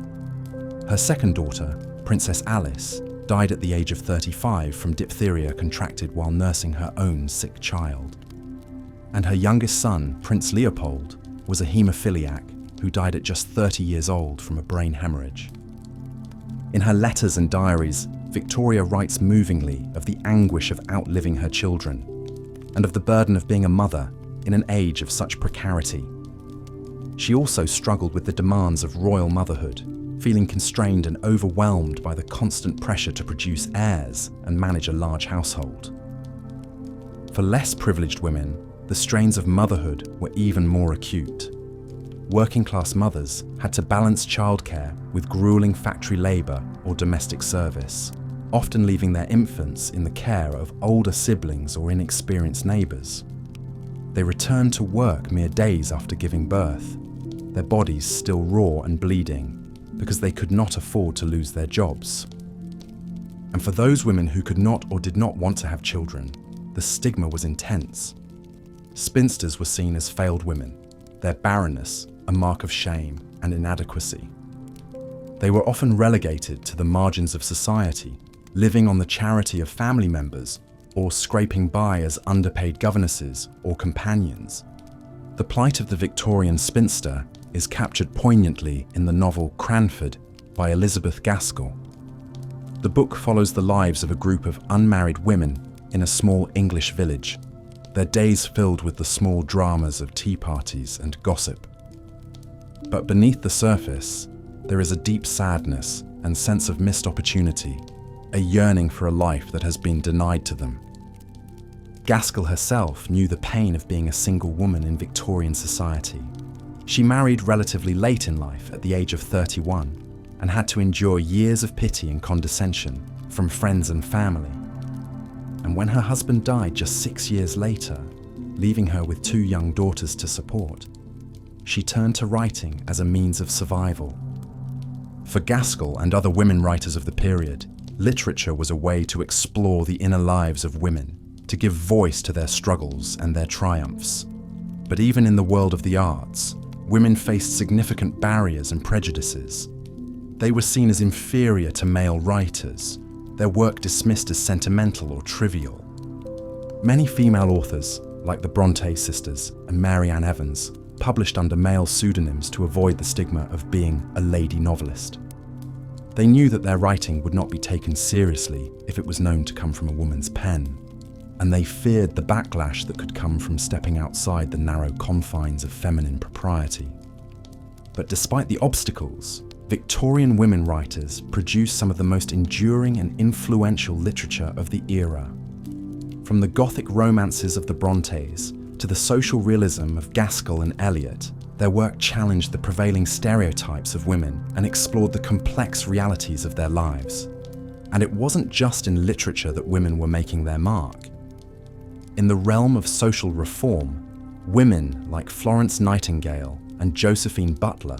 Her second daughter, Princess Alice, died at the age of 35 from diphtheria contracted while nursing her own sick child. And her youngest son, Prince Leopold, was a haemophiliac who died at just 30 years old from a brain hemorrhage. In her letters and diaries, Victoria writes movingly of the anguish of outliving her children and of the burden of being a mother in an age of such precarity. She also struggled with the demands of royal motherhood, feeling constrained and overwhelmed by the constant pressure to produce heirs and manage a large household. For less privileged women, the strains of motherhood were even more acute. Working-class mothers had to balance childcare with grueling factory labour or domestic service, often leaving their infants in the care of older siblings or inexperienced neighbours. They returned to work mere days after giving birth, their bodies still raw and bleeding, because they could not afford to lose their jobs. And for those women who could not or did not want to have children, the stigma was intense. Spinsters were seen as failed women, their barrenness a mark of shame and inadequacy. They were often relegated to the margins of society, living on the charity of family members, or scraping by as underpaid governesses or companions. The plight of the Victorian spinster is captured poignantly in the novel Cranford by Elizabeth Gaskell. The book follows the lives of a group of unmarried women in a small English village, their days filled with the small dramas of tea parties and gossip. But beneath the surface, there is a deep sadness and sense of missed opportunity, a yearning for a life that has been denied to them. Gaskell herself knew the pain of being a single woman in Victorian society. She married relatively late in life at the age of 31 and had to endure years of pity and condescension from friends and family. And when her husband died just 6 years later, leaving her with 2 young daughters to support, she turned to writing as a means of survival. For Gaskell and other women writers of the period, literature was a way to explore the inner lives of women, to give voice to their struggles and their triumphs. But even in the world of the arts, women faced significant barriers and prejudices. They were seen as inferior to male writers, their work dismissed as sentimental or trivial. Many female authors, like the Bronte sisters and Mary Ann Evans, published under male pseudonyms to avoid the stigma of being a lady novelist. They knew that their writing would not be taken seriously if it was known to come from a woman's pen, and they feared the backlash that could come from stepping outside the narrow confines of feminine propriety. But despite the obstacles, Victorian women writers produced some of the most enduring and influential literature of the era. From the Gothic romances of the Brontes to the social realism of Gaskell and Eliot, their work challenged the prevailing stereotypes of women and explored the complex realities of their lives. And it wasn't just in literature that women were making their mark. In the realm of social reform, women like Florence Nightingale and Josephine Butler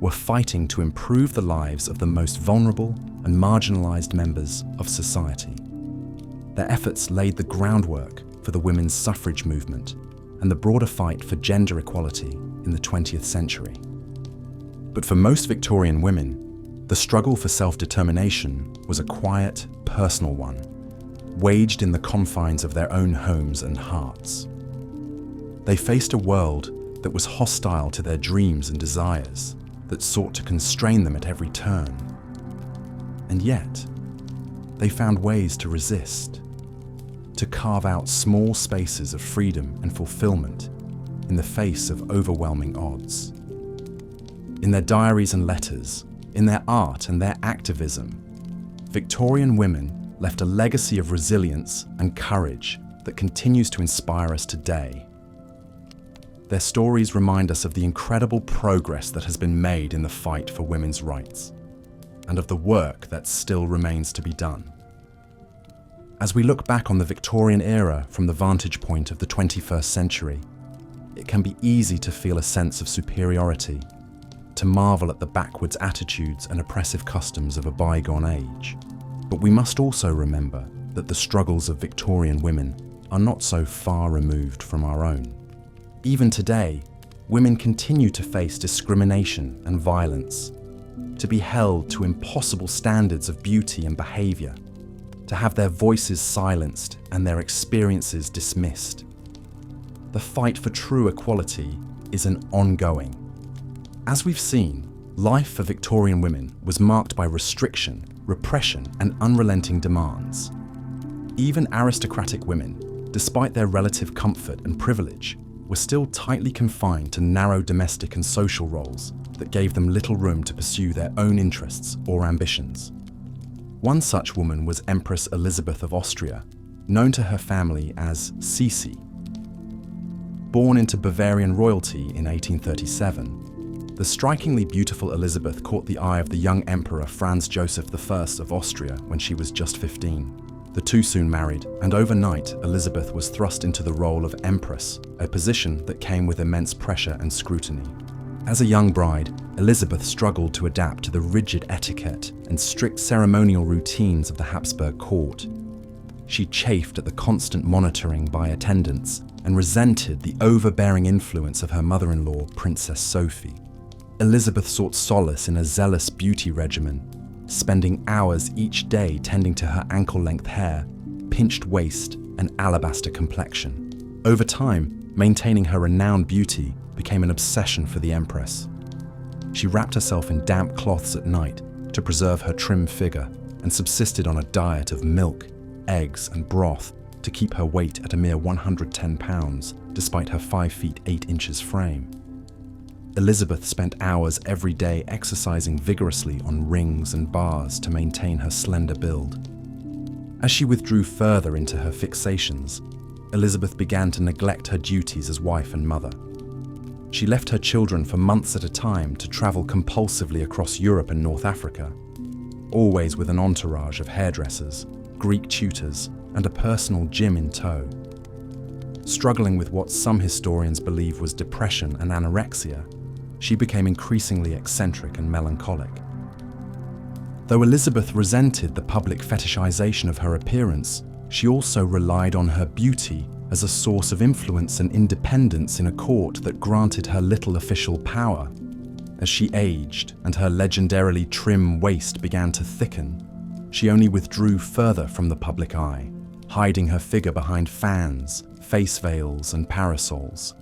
were fighting to improve the lives of the most vulnerable and marginalized members of society. Their efforts laid the groundwork for the women's suffrage movement and the broader fight for gender equality in the 20th century. But for most Victorian women, the struggle for self-determination was a quiet, personal one, waged in the confines of their own homes and hearts. They faced a world that was hostile to their dreams and desires, that sought to constrain them at every turn. And yet, they found ways to resist, to carve out small spaces of freedom and fulfillment in the face of overwhelming odds. In their diaries and letters, in their art and their activism, Victorian women left a legacy of resilience and courage that continues to inspire us today. Their stories remind us of the incredible progress that has been made in the fight for women's rights, and of the work that still remains to be done. As we look back on the Victorian era from the vantage point of the 21st century, it can be easy to feel a sense of superiority, to marvel at the backwards attitudes and oppressive customs of a bygone age. But we must also remember that the struggles of Victorian women are not so far removed from our own. Even today, women continue to face discrimination and violence, to be held to impossible standards of beauty and behaviour, to have their voices silenced and their experiences dismissed. The fight for true equality is an ongoing. As we've seen, life for Victorian women was marked by restriction, repression, and unrelenting demands. Even aristocratic women, despite their relative comfort and privilege, were still tightly confined to narrow domestic and social roles that gave them little room to pursue their own interests or ambitions. One such woman was Empress Elizabeth of Austria, known to her family as Sisi. Born into Bavarian royalty in 1837, the strikingly beautiful Elizabeth caught the eye of the young Emperor Franz Joseph I of Austria when she was just 15. The two soon married, and overnight Elizabeth was thrust into the role of Empress, a position that came with immense pressure and scrutiny. As a young bride, Elizabeth struggled to adapt to the rigid etiquette and strict ceremonial routines of the Habsburg court. She chafed at the constant monitoring by attendants and resented the overbearing influence of her mother-in-law, Princess Sophie. Elizabeth sought solace in a zealous beauty regimen, spending hours each day tending to her ankle-length hair, pinched waist, and alabaster complexion. Over time, maintaining her renowned beauty became an obsession for the empress. She wrapped herself in damp cloths at night to preserve her trim figure and subsisted on a diet of milk, eggs, and broth to keep her weight at a mere 110 pounds, despite her 5 feet 8 inches frame. Elizabeth spent hours every day exercising vigorously on rings and bars to maintain her slender build. As she withdrew further into her fixations, Elizabeth began to neglect her duties as wife and mother. She left her children for months at a time to travel compulsively across Europe and North Africa, always with an entourage of hairdressers, Greek tutors, and a personal gym in tow. Struggling with what some historians believe was depression and anorexia, she became increasingly eccentric and melancholic. Though Elizabeth resented the public fetishization of her appearance, she also relied on her beauty as a source of influence and independence in a court that granted her little official power. As she aged and her legendarily trim waist began to thicken, she only withdrew further from the public eye, hiding her figure behind fans, face veils, and parasols.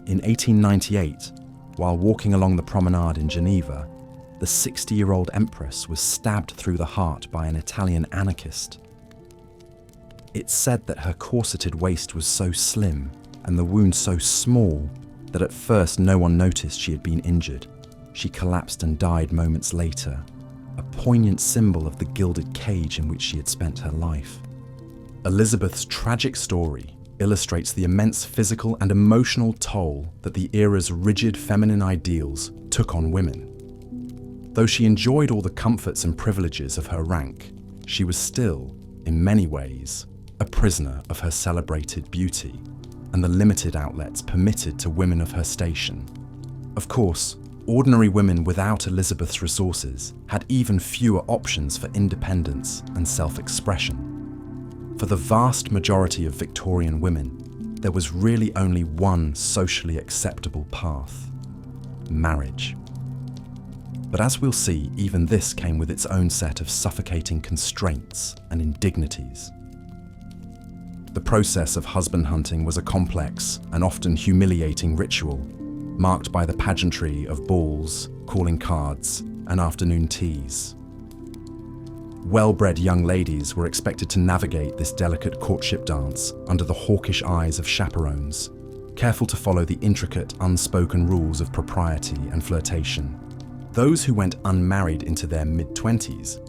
In 1898, while walking along the promenade in Geneva, the 60-year-old empress was stabbed through the heart by an Italian anarchist. It's said that her corseted waist was so slim and the wound so small that at first no one noticed she had been injured. She collapsed and died moments later, a poignant symbol of the gilded cage in which she had spent her life. Elizabeth's tragic story illustrates the immense physical and emotional toll that the era's rigid feminine ideals took on women. Though she enjoyed all the comforts and privileges of her rank, she was still, in many ways, a prisoner of her celebrated beauty and the limited outlets permitted to women of her station. Of course, ordinary women without Elizabeth's resources had even fewer options for independence and self-expression. For the vast majority of Victorian women, there was really only one socially acceptable path: marriage. But as we'll see, even this came with its own set of suffocating constraints and indignities. The process of husband hunting was a complex and often humiliating ritual, marked by the pageantry of balls, calling cards, and afternoon teas. Well-bred young ladies were expected to navigate this delicate courtship dance under the hawkish eyes of chaperones, careful to follow the intricate, unspoken rules of propriety and flirtation. Those who went unmarried into their mid-20s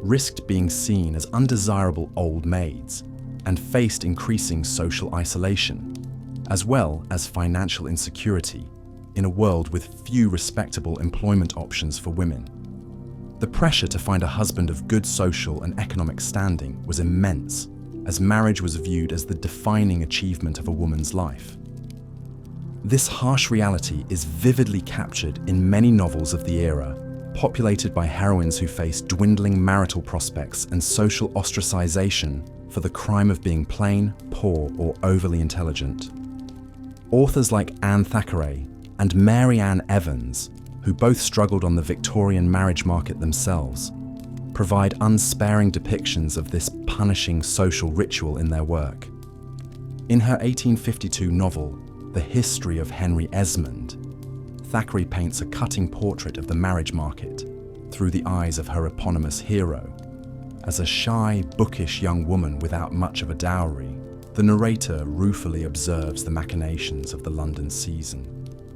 risked being seen as undesirable old maids and faced increasing social isolation, as well as financial insecurity in a world with few respectable employment options for women. The pressure to find a husband of good social and economic standing was immense, as marriage was viewed as the defining achievement of a woman's life. This harsh reality is vividly captured in many novels of the era, populated by heroines who face dwindling marital prospects and social ostracization for the crime of being plain, poor, or overly intelligent. Authors like Anne Thackeray and Mary Ann Evans, who both struggled on the Victorian marriage market themselves, provide unsparing depictions of this punishing social ritual in their work. In her 1852 novel, The History of Henry Esmond, Thackeray paints a cutting portrait of the marriage market through the eyes of her eponymous hero. As a shy, bookish young woman without much of a dowry, the narrator ruefully observes the machinations of the London season,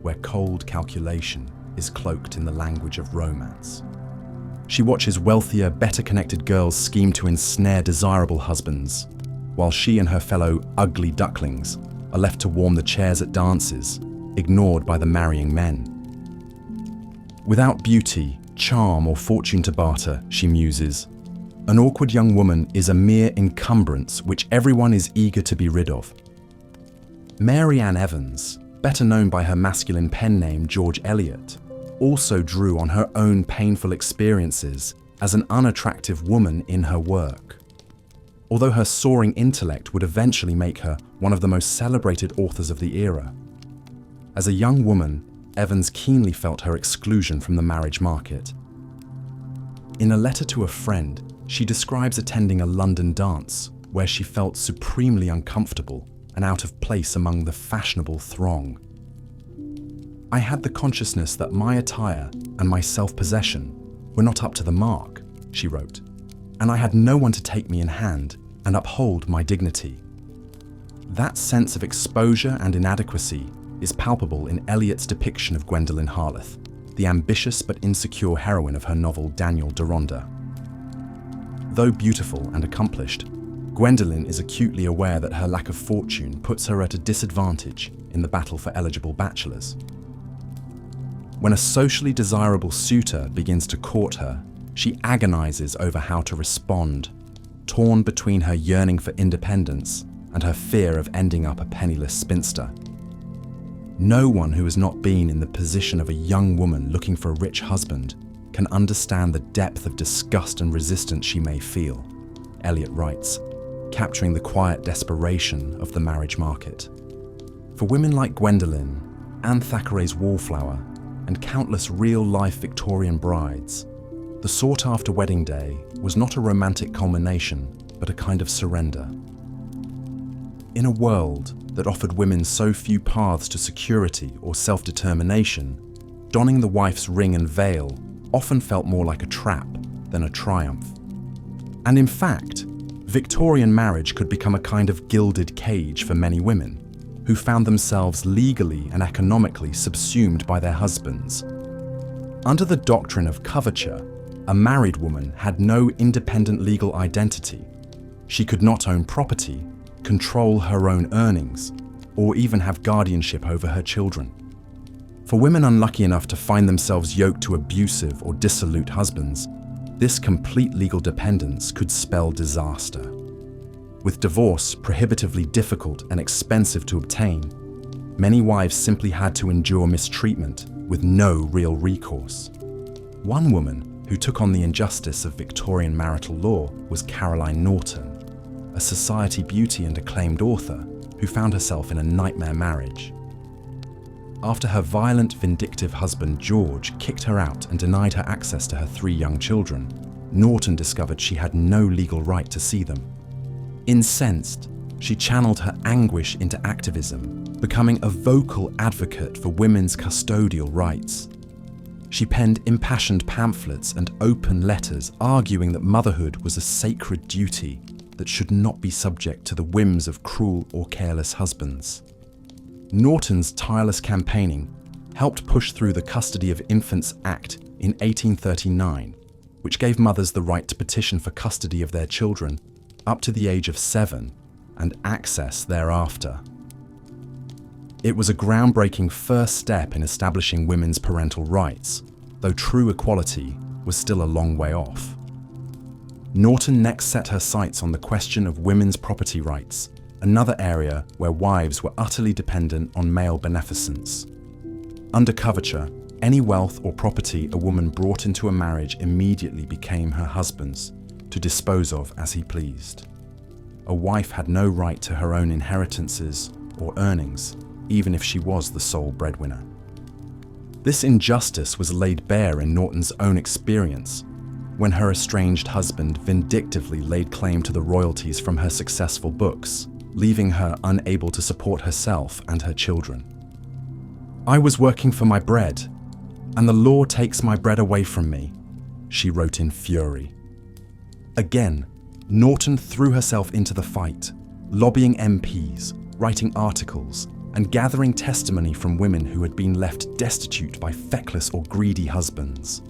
where cold calculation is cloaked in the language of romance. She watches wealthier, better-connected girls scheme to ensnare desirable husbands, while she and her fellow ugly ducklings are left to warm the chairs at dances, ignored by the marrying men. Without beauty, charm, or fortune to barter, she muses, an awkward young woman is a mere encumbrance which everyone is eager to be rid of. Mary Ann Evans, better known by her masculine pen name George Eliot, also drew on her own painful experiences as an unattractive woman in her work. Although her soaring intellect would eventually make her one of the most celebrated authors of the era. As a young woman, Evans keenly felt her exclusion from the marriage market. In a letter to a friend, she describes attending a London dance where she felt supremely uncomfortable and out of place among the fashionable throng. "I had the consciousness that my attire and my self-possession were not up to the mark," she wrote, "and I had no one to take me in hand and uphold my dignity." That sense of exposure and inadequacy is palpable in Eliot's depiction of Gwendolen Harleth, the ambitious but insecure heroine of her novel Daniel Deronda. Though beautiful and accomplished, Gwendolen is acutely aware that her lack of fortune puts her at a disadvantage in the battle for eligible bachelors. When a socially desirable suitor begins to court her, she agonizes over how to respond, torn between her yearning for independence and her fear of ending up a penniless spinster. No one who has not been in the position of a young woman looking for a rich husband can understand the depth of disgust and resistance she may feel, Eliot writes, capturing the quiet desperation of the marriage market. For women like Gwendolen, Anne Thackeray's Wallflower, and countless real-life Victorian brides, the sought-after wedding day was not a romantic culmination, but a kind of surrender. In a world that offered women so few paths to security or self-determination, donning the wife's ring and veil often felt more like a trap than a triumph. And in fact, Victorian marriage could become a kind of gilded cage for many women, who found themselves legally and economically subsumed by their husbands. Under the doctrine of coverture, a married woman had no independent legal identity. She could not own property, control her own earnings, or even have guardianship over her children. For women unlucky enough to find themselves yoked to abusive or dissolute husbands, this complete legal dependence could spell disaster. With divorce prohibitively difficult and expensive to obtain, many wives simply had to endure mistreatment with no real recourse. One woman who took on the injustice of Victorian marital law was Caroline Norton, a society beauty and acclaimed author who found herself in a nightmare marriage. After her violent, vindictive husband George kicked her out and denied her access to her 3 young children, Norton discovered she had no legal right to see them. Incensed, she channeled her anguish into activism, becoming a vocal advocate for women's custodial rights. She penned impassioned pamphlets and open letters arguing that motherhood was a sacred duty that should not be subject to the whims of cruel or careless husbands. Norton's tireless campaigning helped push through the Custody of Infants Act in 1839, which gave mothers the right to petition for custody of their children up to the age of 7 and access thereafter. It was a groundbreaking first step in establishing women's parental rights, though true equality was still a long way off. Norton next set her sights on the question of women's property rights, another area where wives were utterly dependent on male beneficence. Under coverture, any wealth or property a woman brought into a marriage immediately became her husband's, to dispose of as he pleased. A wife had no right to her own inheritances or earnings, even if she was the sole breadwinner. This injustice was laid bare in Norton's own experience, when her estranged husband vindictively laid claim to the royalties from her successful books, leaving her unable to support herself and her children. "I was working for my bread, and the law takes my bread away from me," she wrote in fury. Again, Norton threw herself into the fight, lobbying MPs, writing articles, and gathering testimony from women who had been left destitute by feckless or greedy husbands.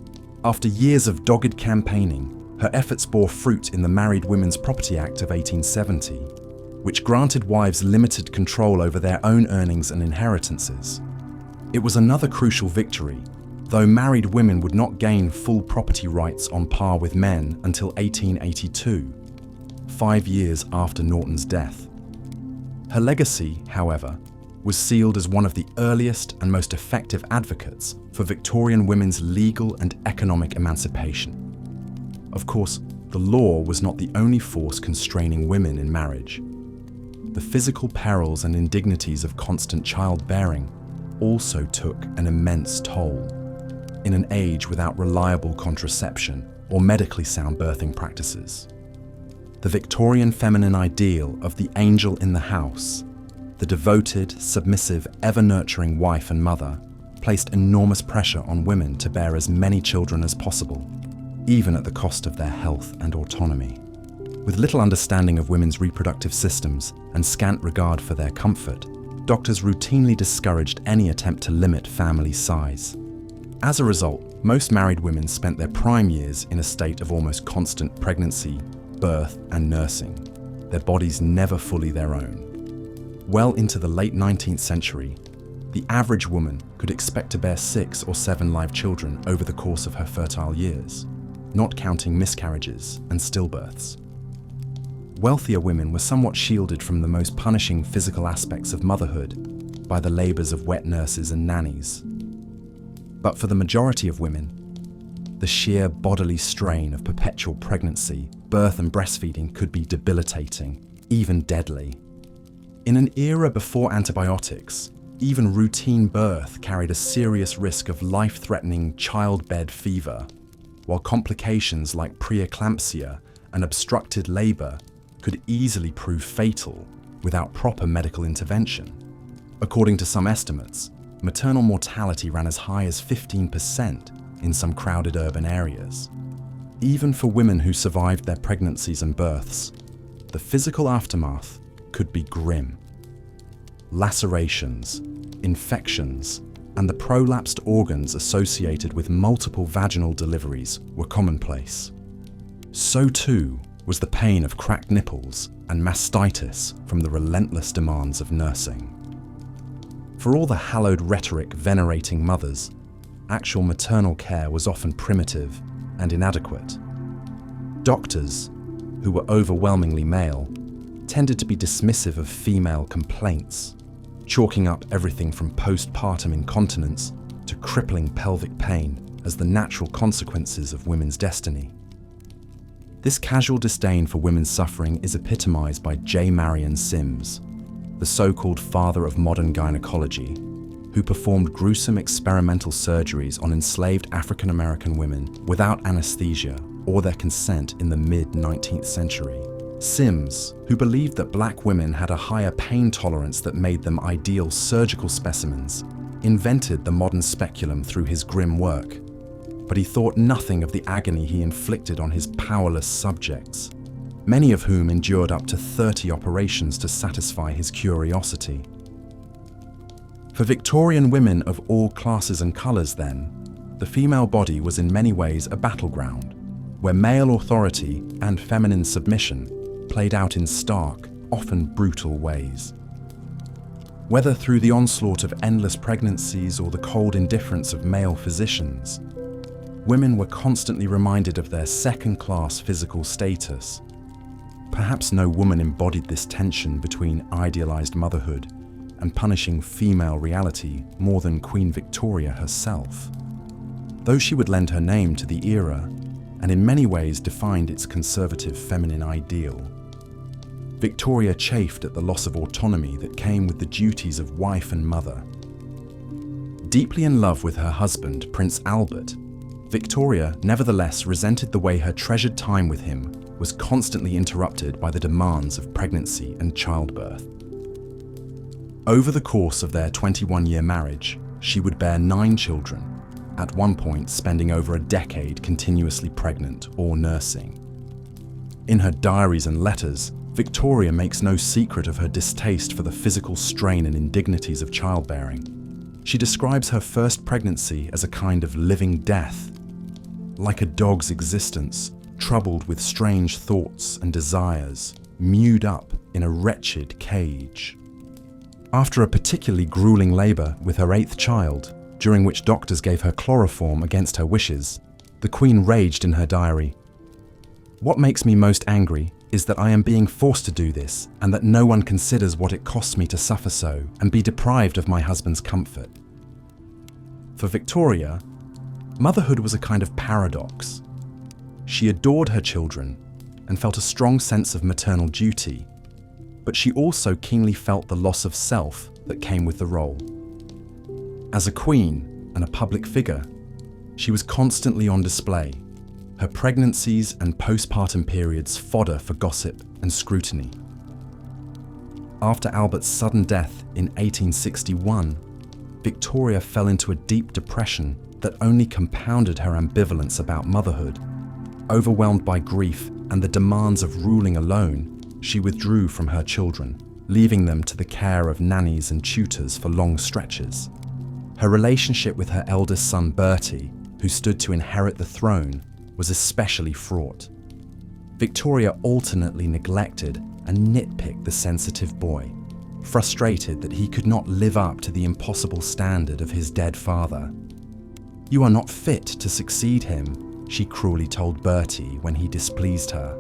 After years of dogged campaigning, her efforts bore fruit in the Married Women's Property Act of 1870, which granted wives limited control over their own earnings and inheritances. It was another crucial victory, though married women would not gain full property rights on par with men until 1882, 5 years after Norton's death. Her legacy, however, was sealed as one of the earliest and most effective advocates for Victorian women's legal and economic emancipation. Of course, the law was not the only force constraining women in marriage. The physical perils and indignities of constant childbearing also took an immense toll. in an age without reliable contraception or medically sound birthing practices. The Victorian feminine ideal of the angel in the house, the devoted, submissive, ever-nurturing wife and mother, placed enormous pressure on women to bear as many children as possible, even at the cost of their health and autonomy. With little understanding of women's reproductive systems and scant regard for their comfort, doctors routinely discouraged any attempt to limit family size. As a result, most married women spent their prime years in a state of almost constant pregnancy, birth, and nursing, their bodies never fully their own. Well into the late 19th century, the average woman could expect to bear 6 or 7 live children over the course of her fertile years, not counting miscarriages and stillbirths. Wealthier women were somewhat shielded from the most punishing physical aspects of motherhood by the labors of wet nurses and nannies. But for the majority of women, the sheer bodily strain of perpetual pregnancy, birth and breastfeeding could be debilitating, even deadly. In an era before antibiotics, even routine birth carried a serious risk of life-threatening childbed fever, while complications like preeclampsia and obstructed labor could easily prove fatal without proper medical intervention. According to some estimates, maternal mortality ran as high as 15% in some crowded urban areas. Even for women who survived their pregnancies and births, the physical aftermath could be grim. Lacerations, infections, and the prolapsed organs associated with multiple vaginal deliveries were commonplace. So too was the pain of cracked nipples and mastitis from the relentless demands of nursing. For all the hallowed rhetoric venerating mothers, actual maternal care was often primitive and inadequate. Doctors, who were overwhelmingly male, tended to be dismissive of female complaints, chalking up everything from postpartum incontinence to crippling pelvic pain as the natural consequences of women's destiny. This casual disdain for women's suffering is epitomized by J. Marion Sims, the so-called father of modern gynecology, who performed gruesome experimental surgeries on enslaved African American women without anesthesia or their consent in the mid-19th century. Sims, who believed that black women had a higher pain tolerance that made them ideal surgical specimens, invented the modern speculum through his grim work. But he thought nothing of the agony he inflicted on his powerless subjects, many of whom endured up to 30 operations to satisfy his curiosity. For Victorian women of all classes and colours then, the female body was in many ways a battleground, where male authority and feminine submission played out in stark, often brutal ways. Whether through the onslaught of endless pregnancies or the cold indifference of male physicians, women were constantly reminded of their second-class physical status. Perhaps no woman embodied this tension between idealized motherhood and punishing female reality more than Queen Victoria herself. Though she would lend her name to the era, and in many ways defined its conservative feminine ideal, Victoria chafed at the loss of autonomy that came with the duties of wife and mother. Deeply in love with her husband, Prince Albert, Victoria nevertheless resented the way her treasured time with him was constantly interrupted by the demands of pregnancy and childbirth. Over the course of their 21-year marriage, she would bear 9 children, at one point spending over a decade continuously pregnant or nursing. In her diaries and letters, Victoria makes no secret of her distaste for the physical strain and indignities of childbearing. She describes her first pregnancy as a kind of living death, like a dog's existence, troubled with strange thoughts and desires, mewed up in a wretched cage. After a particularly grueling labour with her 8th child, during which doctors gave her chloroform against her wishes, the Queen raged in her diary, "What makes me most angry is that I am being forced to do this and that no one considers what it costs me to suffer so and be deprived of my husband's comfort." For Victoria, motherhood was a kind of paradox. She adored her children and felt a strong sense of maternal duty, but she also keenly felt the loss of self that came with the role. As a queen and a public figure, She was constantly on display, her pregnancies and postpartum periods fodder for gossip and scrutiny. After Albert's sudden death in 1861, Victoria fell into a deep depression that only compounded her ambivalence about motherhood. Overwhelmed by grief and the demands of ruling alone, she withdrew from her children, leaving them to the care of nannies and tutors for long stretches. Her relationship with her eldest son Bertie, who stood to inherit the throne, was especially fraught. Victoria alternately neglected and nitpicked the sensitive boy, frustrated that he could not live up to the impossible standard of his dead father. "You are not fit to succeed him," she cruelly told Bertie when he displeased her.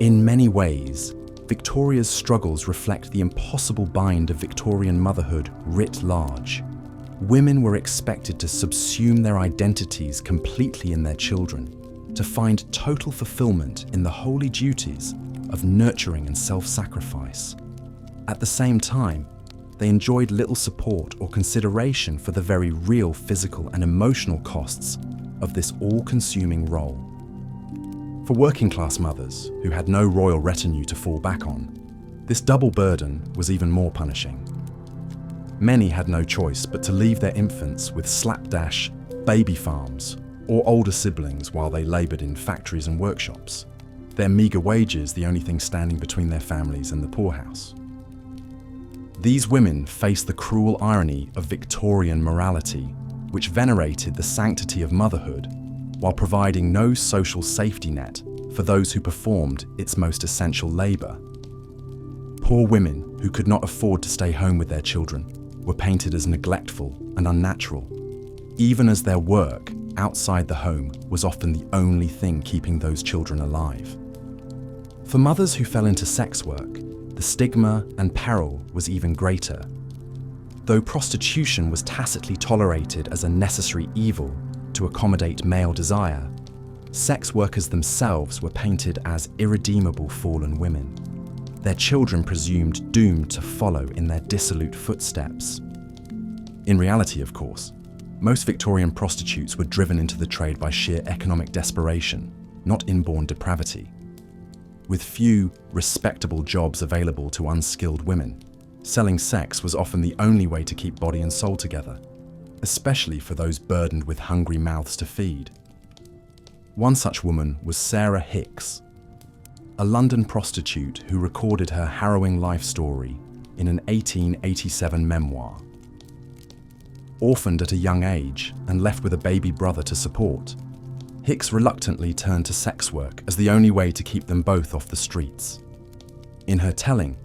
In many ways, Victoria's struggles reflect the impossible bind of Victorian motherhood writ large. Women were expected to subsume their identities completely in their children, to find total fulfillment in the holy duties of nurturing and self-sacrifice. At the same time, they enjoyed little support or consideration for the very real physical and emotional costs of this all-consuming role. For working-class mothers who had no royal retinue to fall back on, this double burden was even more punishing. Many had no choice but to leave their infants with slapdash, baby farms, or older siblings while they laboured in factories and workshops, their meagre wages the only thing standing between their families and the poorhouse. These women faced the cruel irony of Victorian morality, which venerated the sanctity of motherhood while providing no social safety net for those who performed its most essential labour. Poor women who could not afford to stay home with their children were painted as neglectful and unnatural, even as their work outside the home was often the only thing keeping those children alive. For mothers who fell into sex work, the stigma and peril was even greater. Though prostitution was tacitly tolerated as a necessary evil to accommodate male desire, sex workers themselves were painted as irredeemable fallen women, their children presumed doomed to follow in their dissolute footsteps. In reality, of course, most Victorian prostitutes were driven into the trade by sheer economic desperation, not inborn depravity. With few respectable jobs available to unskilled women, selling sex was often the only way to keep body and soul together, especially for those burdened with hungry mouths to feed. One such woman was Sarah Hicks, a London prostitute who recorded her harrowing life story in an 1887 memoir. Orphaned at a young age and left with a baby brother to support, Hicks reluctantly turned to sex work as the only way to keep them both off the streets. In her telling,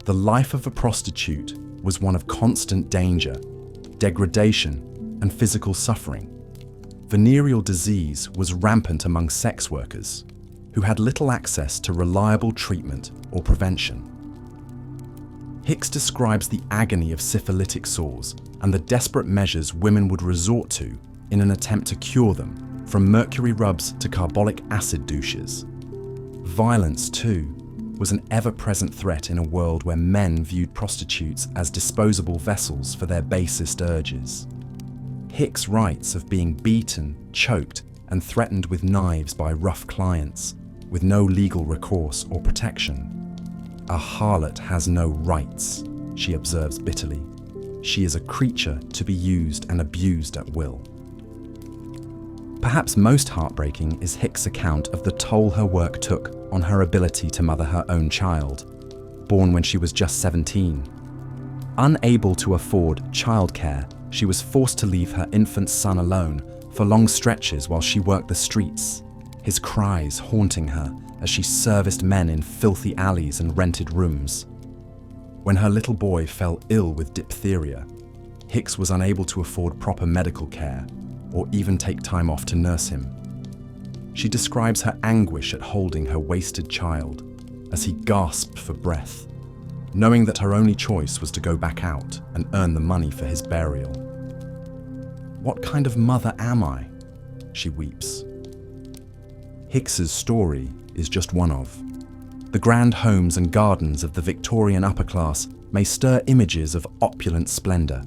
the life of a prostitute was one of constant danger, degradation, and physical suffering. Venereal disease was rampant among sex workers, who had little access to reliable treatment or prevention. Hicks describes the agony of syphilitic sores and the desperate measures women would resort to in an attempt to cure them, from mercury rubs to carbolic acid douches. Violence, too, was an ever-present threat in a world where men viewed prostitutes as disposable vessels for their basest urges. Hicks writes of being beaten, choked, and threatened with knives by rough clients, with no legal recourse or protection. "A harlot has no rights," she observes bitterly. "She is a creature to be used and abused at will." Perhaps most heartbreaking is Hicks' account of the toll her work took on her ability to mother her own child, born when she was just 17. Unable to afford childcare, she was forced to leave her infant son alone for long stretches while she worked the streets, his cries haunting her as she serviced men in filthy alleys and rented rooms. When her little boy fell ill with diphtheria, Hicks was unable to afford proper medical care or even take time off to nurse him. She describes her anguish at holding her wasted child as he gasped for breath, knowing that her only choice was to go back out and earn the money for his burial. "What kind of mother am I?" she weeps. Hicks's story is just one of. The grand homes and gardens of the Victorian upper class may stir images of opulent splendour,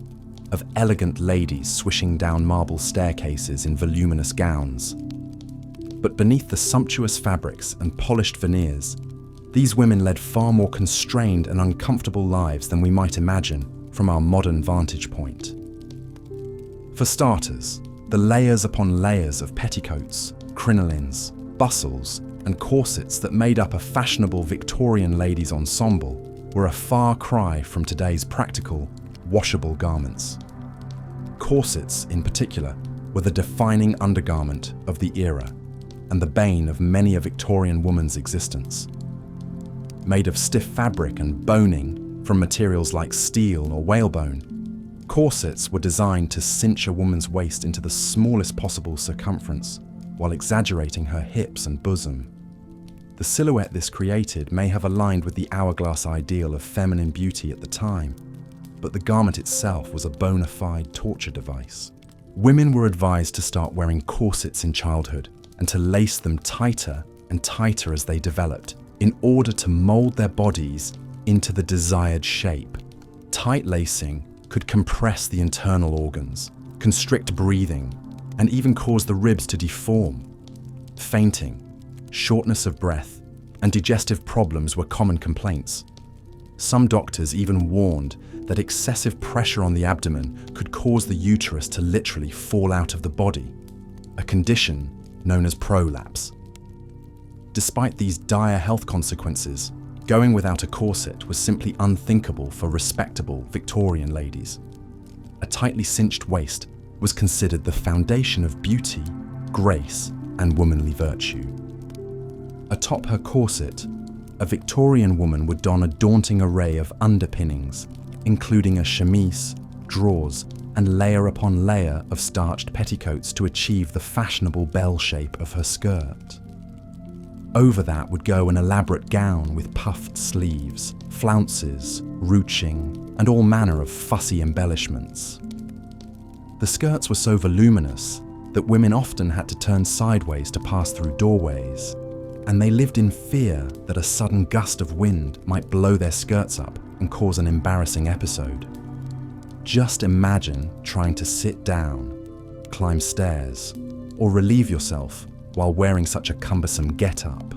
of elegant ladies swishing down marble staircases in voluminous gowns. But beneath the sumptuous fabrics and polished veneers, these women led far more constrained and uncomfortable lives than we might imagine from our modern vantage point. For starters, the layers upon layers of petticoats, crinolines, bustles, and corsets that made up a fashionable Victorian ladies' ensemble were a far cry from today's practical, washable garments. Corsets, in particular, were the defining undergarment of the era and the bane of many a Victorian woman's existence. Made of stiff fabric and boning from materials like steel or whalebone, corsets were designed to cinch a woman's waist into the smallest possible circumference while exaggerating her hips and bosom. The silhouette this created may have aligned with the hourglass ideal of feminine beauty at the time, but the garment itself was a bona fide torture device. Women were advised to start wearing corsets in childhood and to lace them tighter and tighter as they developed in order to mold their bodies into the desired shape. Tight lacing could compress the internal organs, constrict breathing, and even cause the ribs to deform. Fainting, shortness of breath, and digestive problems were common complaints. Some doctors even warned that excessive pressure on the abdomen could cause the uterus to literally fall out of the body, a condition known as prolapse. Despite these dire health consequences, going without a corset was simply unthinkable for respectable Victorian ladies. A tightly cinched waist was considered the foundation of beauty, grace, and womanly virtue. Atop her corset, a Victorian woman would don a daunting array of underpinnings, including a chemise, drawers, and layer upon layer of starched petticoats to achieve the fashionable bell shape of her skirt. Over that would go an elaborate gown with puffed sleeves, flounces, ruching, and all manner of fussy embellishments. The skirts were so voluminous that women often had to turn sideways to pass through doorways, and they lived in fear that a sudden gust of wind might blow their skirts up and cause an embarrassing episode. Just imagine trying to sit down, climb stairs, or relieve yourself while wearing such a cumbersome get-up.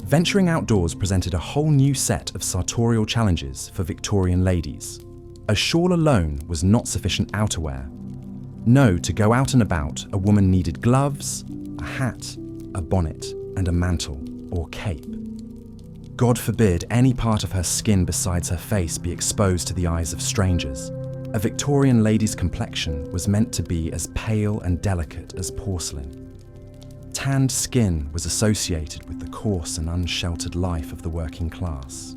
Venturing outdoors presented a whole new set of sartorial challenges for Victorian ladies. A shawl alone was not sufficient outerwear. No, to go out and about, a woman needed gloves, a hat, a bonnet, and a mantle or cape. God forbid any part of her skin besides her face be exposed to the eyes of strangers. A Victorian lady's complexion was meant to be as pale and delicate as porcelain. Tanned skin was associated with the coarse and unsheltered life of the working class.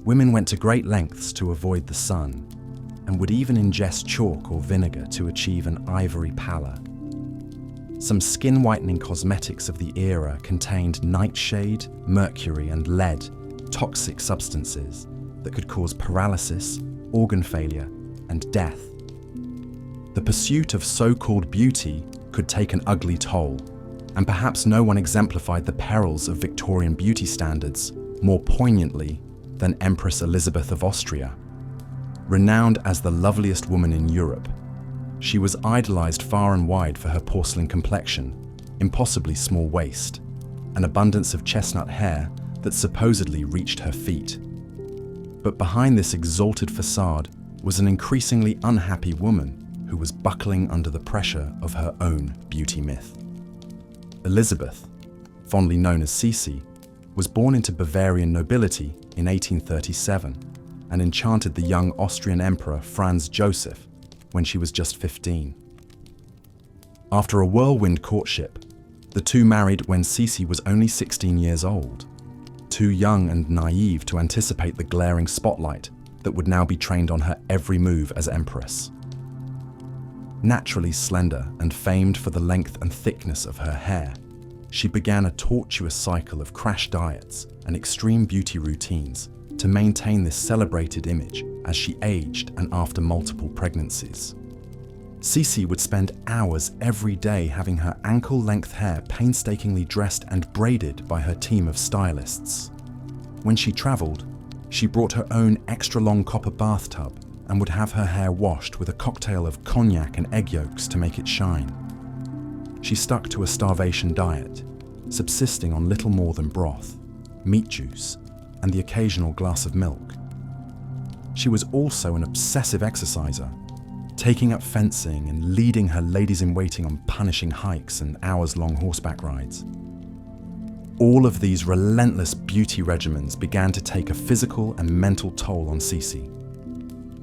Women went to great lengths to avoid the sun, and would even ingest chalk or vinegar to achieve an ivory pallor. Some skin-whitening cosmetics of the era contained nightshade, mercury, and lead, toxic substances that could cause paralysis, organ failure, and death. The pursuit of so-called beauty could take an ugly toll, and perhaps no one exemplified the perils of Victorian beauty standards more poignantly than Empress Elizabeth of Austria. Renowned as the loveliest woman in Europe, she was idolized far and wide for her porcelain complexion, impossibly small waist, an abundance of chestnut hair that supposedly reached her feet. But behind this exalted facade was an increasingly unhappy woman who was buckling under the pressure of her own beauty myth. Elizabeth, fondly known as 𝐶𝐶, was born into Bavarian nobility in 1837 and enchanted the young Austrian Emperor Franz Joseph when she was just 15. After a whirlwind courtship, the two married when 𝐶𝐶 was only 16 years old, too young and naive to anticipate the glaring spotlight that would now be trained on her every move as empress. Naturally slender and famed for the length and thickness of her hair, she began a tortuous cycle of crash diets and extreme beauty routines to maintain this celebrated image as she aged and after multiple pregnancies. 𝐶𝐶 would spend hours every day having her ankle-length hair painstakingly dressed and braided by her team of stylists. When she traveled, she brought her own extra-long copper bathtub and would have her hair washed with a cocktail of cognac and egg yolks to make it shine. She stuck to a starvation diet, subsisting on little more than broth, meat juice, and the occasional glass of milk. She was also an obsessive exerciser, taking up fencing and leading her ladies-in-waiting on punishing hikes and hours-long horseback rides. All of these relentless beauty regimens began to take a physical and mental toll on 𝐶𝐶.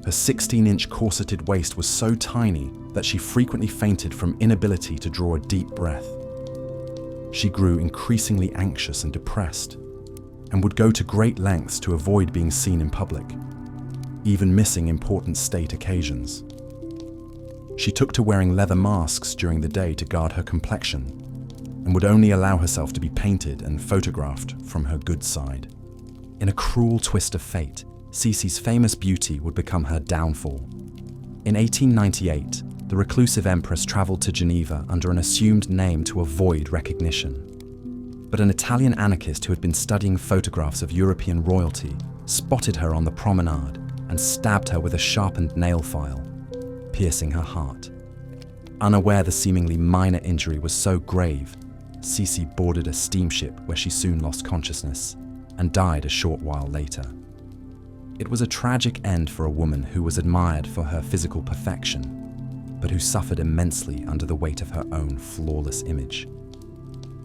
Her 16-inch corseted waist was so tiny that she frequently fainted from inability to draw a deep breath. She grew increasingly anxious and depressed, and would go to great lengths to avoid being seen in public, even missing important state occasions. She took to wearing leather masks during the day to guard her complexion, and would only allow herself to be painted and photographed from her good side. In a cruel twist of fate, 𝐶𝐶's famous beauty would become her downfall. In 1898, the reclusive empress traveled to Geneva under an assumed name to avoid recognition. But an Italian anarchist who had been studying photographs of European royalty spotted her on the promenade and stabbed her with a sharpened nail file, piercing her heart. Unaware the seemingly minor injury was so grave, 𝐶𝐶 boarded a steamship where she soon lost consciousness and died a short while later. It was a tragic end for a woman who was admired for her physical perfection, but who suffered immensely under the weight of her own flawless image.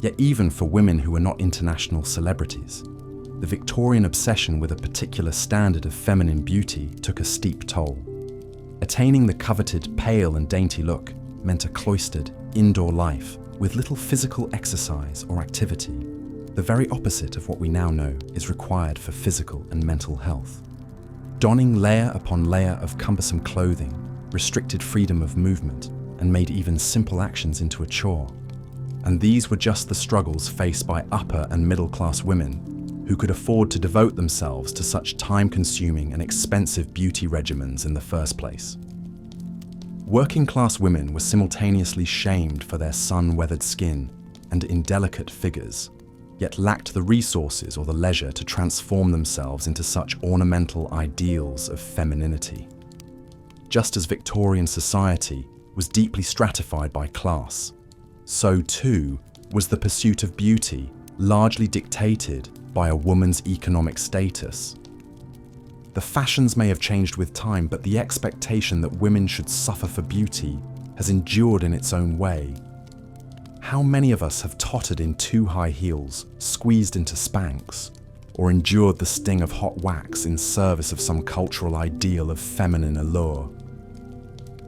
Yet even for women who were not international celebrities, the Victorian obsession with a particular standard of feminine beauty took a steep toll. Attaining the coveted pale and dainty look meant a cloistered, indoor life with little physical exercise or activity, the very opposite of what we now know is required for physical and mental health. Donning layer upon layer of cumbersome clothing restricted freedom of movement and made even simple actions into a chore. And these were just the struggles faced by upper and middle-class women who could afford to devote themselves to such time-consuming and expensive beauty regimens in the first place. Working-class women were simultaneously shamed for their sun-weathered skin and indelicate figures, yet lacked the resources or the leisure to transform themselves into such ornamental ideals of femininity. Just as Victorian society was deeply stratified by class, so too was the pursuit of beauty largely dictated by a woman's economic status. The fashions may have changed with time, but the expectation that women should suffer for beauty has endured in its own way. How many of us have tottered in too high heels, squeezed into Spanx, or endured the sting of hot wax in service of some cultural ideal of feminine allure?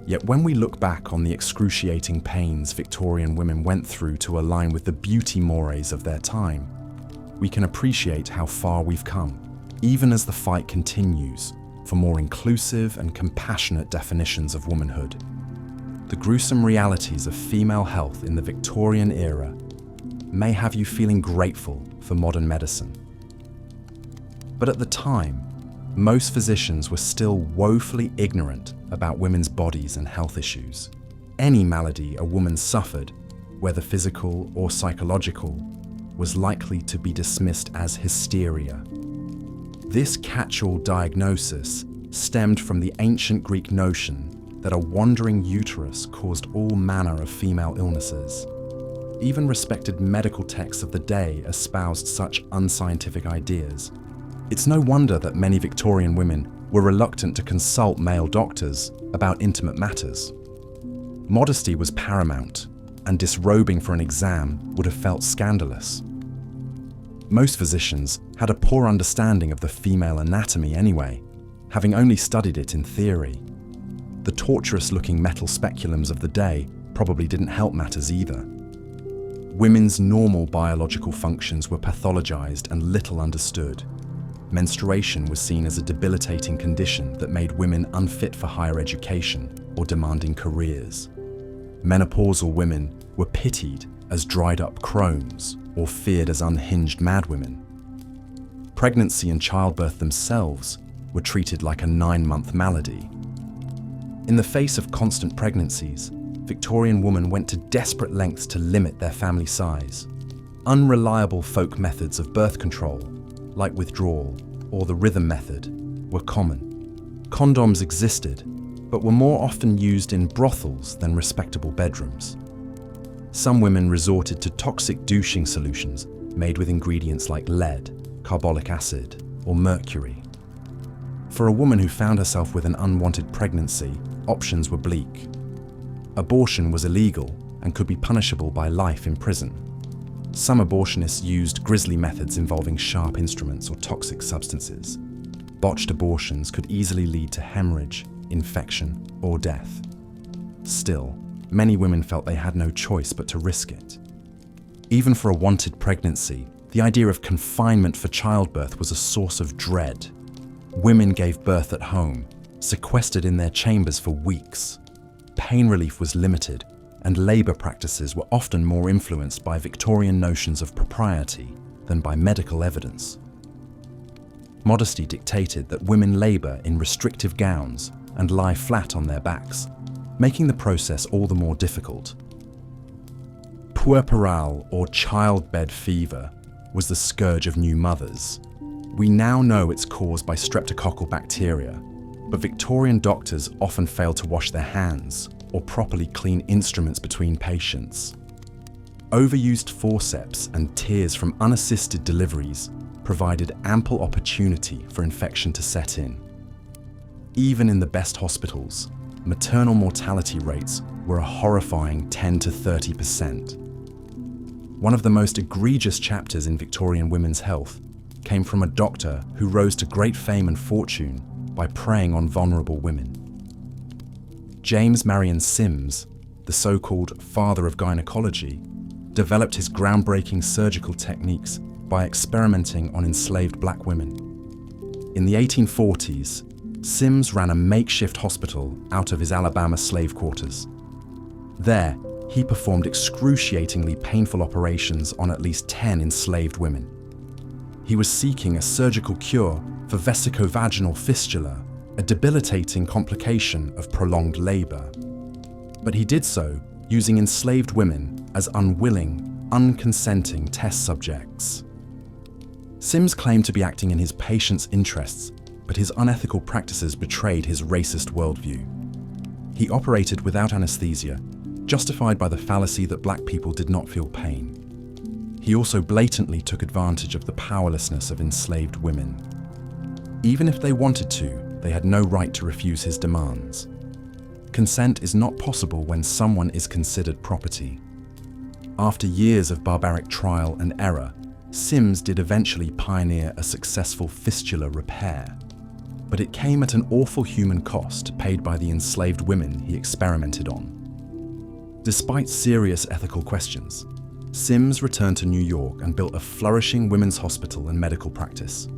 Yet when we look back on the excruciating pains Victorian women went through to align with the beauty mores of their time, we can appreciate how far we've come, even as the fight continues for more inclusive and compassionate definitions of womanhood. The gruesome realities of female health in the Victorian era may have you feeling grateful for modern medicine. But at the time, most physicians were still woefully ignorant about women's bodies and health issues. Any malady a woman suffered, whether physical or psychological, was likely to be dismissed as hysteria. This catch-all diagnosis stemmed from the ancient Greek notion that a wandering uterus caused all manner of female illnesses. Even respected medical texts of the day espoused such unscientific ideas. It's no wonder that many Victorian women were reluctant to consult male doctors about intimate matters. Modesty was paramount, and disrobing for an exam would have felt scandalous. Most physicians had a poor understanding of the female anatomy anyway, having only studied it in theory. The tortuous-looking metal speculums of the day probably didn't help matters either. Women's normal biological functions were pathologized and little understood. Menstruation was seen as a debilitating condition that made women unfit for higher education or demanding careers. Menopausal women were pitied as dried-up crones or feared as unhinged madwomen. Pregnancy and childbirth themselves were treated like a 9-month malady. In the face of constant pregnancies, Victorian women went to desperate lengths to limit their family size. Unreliable folk methods of birth control, like withdrawal or the rhythm method, were common. Condoms existed, but were more often used in brothels than respectable bedrooms. Some women resorted to toxic douching solutions made with ingredients like lead, carbolic acid, or mercury. For a woman who found herself with an unwanted pregnancy, options were bleak. Abortion was illegal and could be punishable by life in prison. Some abortionists used grisly methods involving sharp instruments or toxic substances. Botched abortions could easily lead to hemorrhage, infection, or death. Still, many women felt they had no choice but to risk it. Even for a wanted pregnancy, the idea of confinement for childbirth was a source of dread. Women gave birth at home, sequestered in their chambers for weeks. Pain relief was limited, and labour practices were often more influenced by Victorian notions of propriety than by medical evidence. Modesty dictated that women labour in restrictive gowns and lie flat on their backs, making the process all the more difficult. Puerperal or childbed fever was the scourge of new mothers. We now know it's caused by streptococcal bacteria, but Victorian doctors often failed to wash their hands or properly clean instruments between patients. Overused forceps and tears from unassisted deliveries provided ample opportunity for infection to set in. Even in the best hospitals, maternal mortality rates were a horrifying 10 to 30%. One of the most egregious chapters in Victorian women's health came from a doctor who rose to great fame and fortune by preying on vulnerable women. James Marion Sims, the so-called father of gynecology, developed his groundbreaking surgical techniques by experimenting on enslaved black women. In the 1840s, Sims ran a makeshift hospital out of his Alabama slave quarters. There, he performed excruciatingly painful operations on at least 10 enslaved women. He was seeking a surgical cure for vesicovaginal fistula, a debilitating complication of prolonged labor. But he did so using enslaved women as unwilling, unconsenting test subjects. Sims claimed to be acting in his patients' interests, but his unethical practices betrayed his racist worldview. He operated without anesthesia, justified by the fallacy that black people did not feel pain. He also blatantly took advantage of the powerlessness of enslaved women. Even if they wanted to, they had no right to refuse his demands. Consent is not possible when someone is considered property. After years of barbaric trial and error, Sims did eventually pioneer a successful fistula repair. But it came at an awful human cost paid by the enslaved women he experimented on. Despite serious ethical questions, Sims returned to New York and built a flourishing women's hospital and medical practice.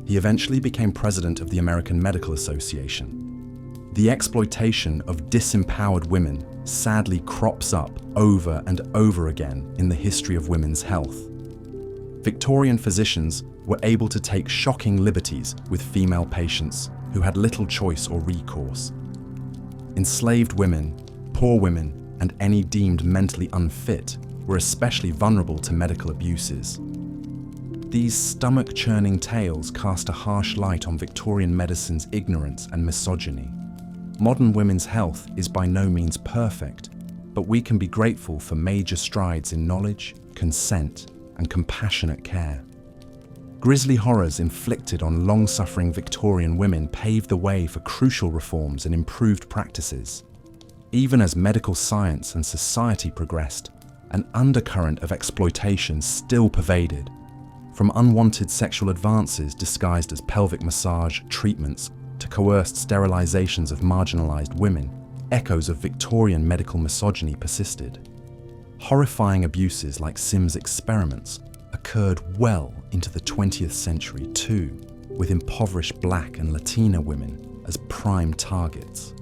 He eventually became president of the American Medical Association. The exploitation of disempowered women sadly crops up over and over again in the history of women's health. Victorian physicians were able to take shocking liberties with female patients who had little choice or recourse. Enslaved women, poor women, and any deemed mentally unfit were especially vulnerable to medical abuses. These stomach-churning tales cast a harsh light on Victorian medicine's ignorance and misogyny. Modern women's health is by no means perfect, but we can be grateful for major strides in knowledge, consent, and compassionate care. Grisly horrors inflicted on long-suffering Victorian women paved the way for crucial reforms and improved practices. Even as medical science and society progressed, an undercurrent of exploitation still pervaded. From unwanted sexual advances disguised as pelvic massage treatments to coerced sterilizations of marginalized women, echoes of Victorian medical misogyny persisted. Horrifying abuses like Sims' experiments occurred well into the 20th century too, with impoverished Black and Latina women as prime targets.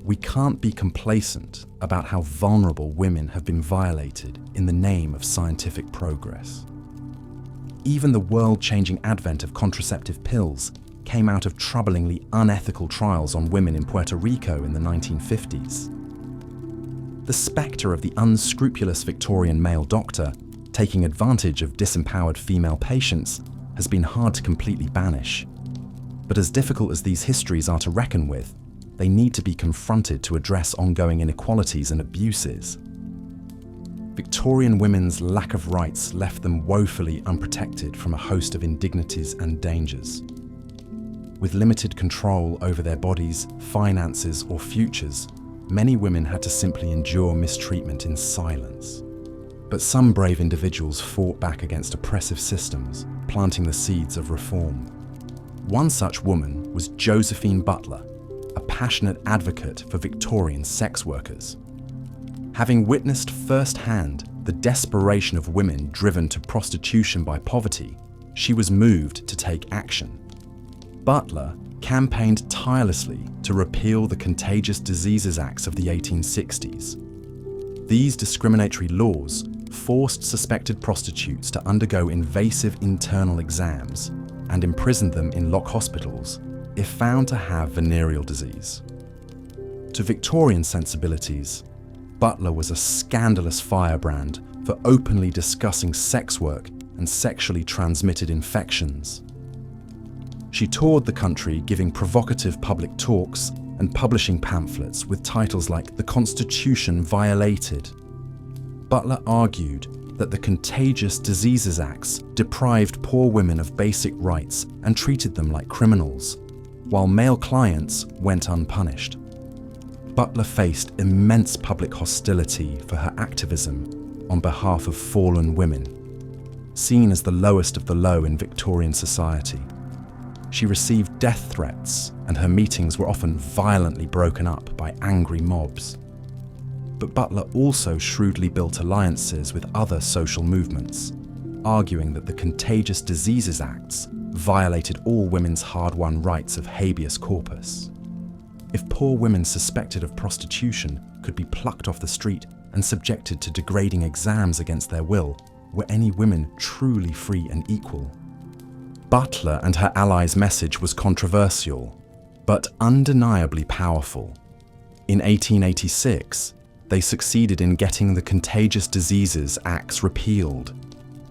We can't be complacent about how vulnerable women have been violated in the name of scientific progress. Even the world-changing advent of contraceptive pills came out of troublingly unethical trials on women in Puerto Rico in the 1950s. The spectre of the unscrupulous Victorian male doctor taking advantage of disempowered female patients has been hard to completely banish. But as difficult as these histories are to reckon with, they need to be confronted to address ongoing inequalities and abuses. Victorian women's lack of rights left them woefully unprotected from a host of indignities and dangers. With limited control over their bodies, finances, or futures, many women had to simply endure mistreatment in silence. But some brave individuals fought back against oppressive systems, planting the seeds of reform. One such woman was Josephine Butler, a passionate advocate for Victorian sex workers. Having witnessed firsthand the desperation of women driven to prostitution by poverty, she was moved to take action. Butler campaigned tirelessly to repeal the Contagious Diseases Acts of the 1860s. These discriminatory laws forced suspected prostitutes to undergo invasive internal exams and imprisoned them in lock hospitals if found to have venereal disease. To Victorian sensibilities, Butler was a scandalous firebrand for openly discussing sex work and sexually transmitted infections. She toured the country giving provocative public talks and publishing pamphlets with titles like "The Constitution Violated." Butler argued that the Contagious Diseases Acts deprived poor women of basic rights and treated them like criminals, while male clients went unpunished. Butler faced immense public hostility for her activism on behalf of fallen women, seen as the lowest of the low in Victorian society. She received death threats, and her meetings were often violently broken up by angry mobs. But Butler also shrewdly built alliances with other social movements, arguing that the Contagious Diseases Acts violated all women's hard-won rights of habeas corpus. If poor women suspected of prostitution could be plucked off the street and subjected to degrading exams against their will, were any women truly free and equal? Butler and her allies' message was controversial, but undeniably powerful. In 1886, they succeeded in getting the Contagious Diseases Acts repealed,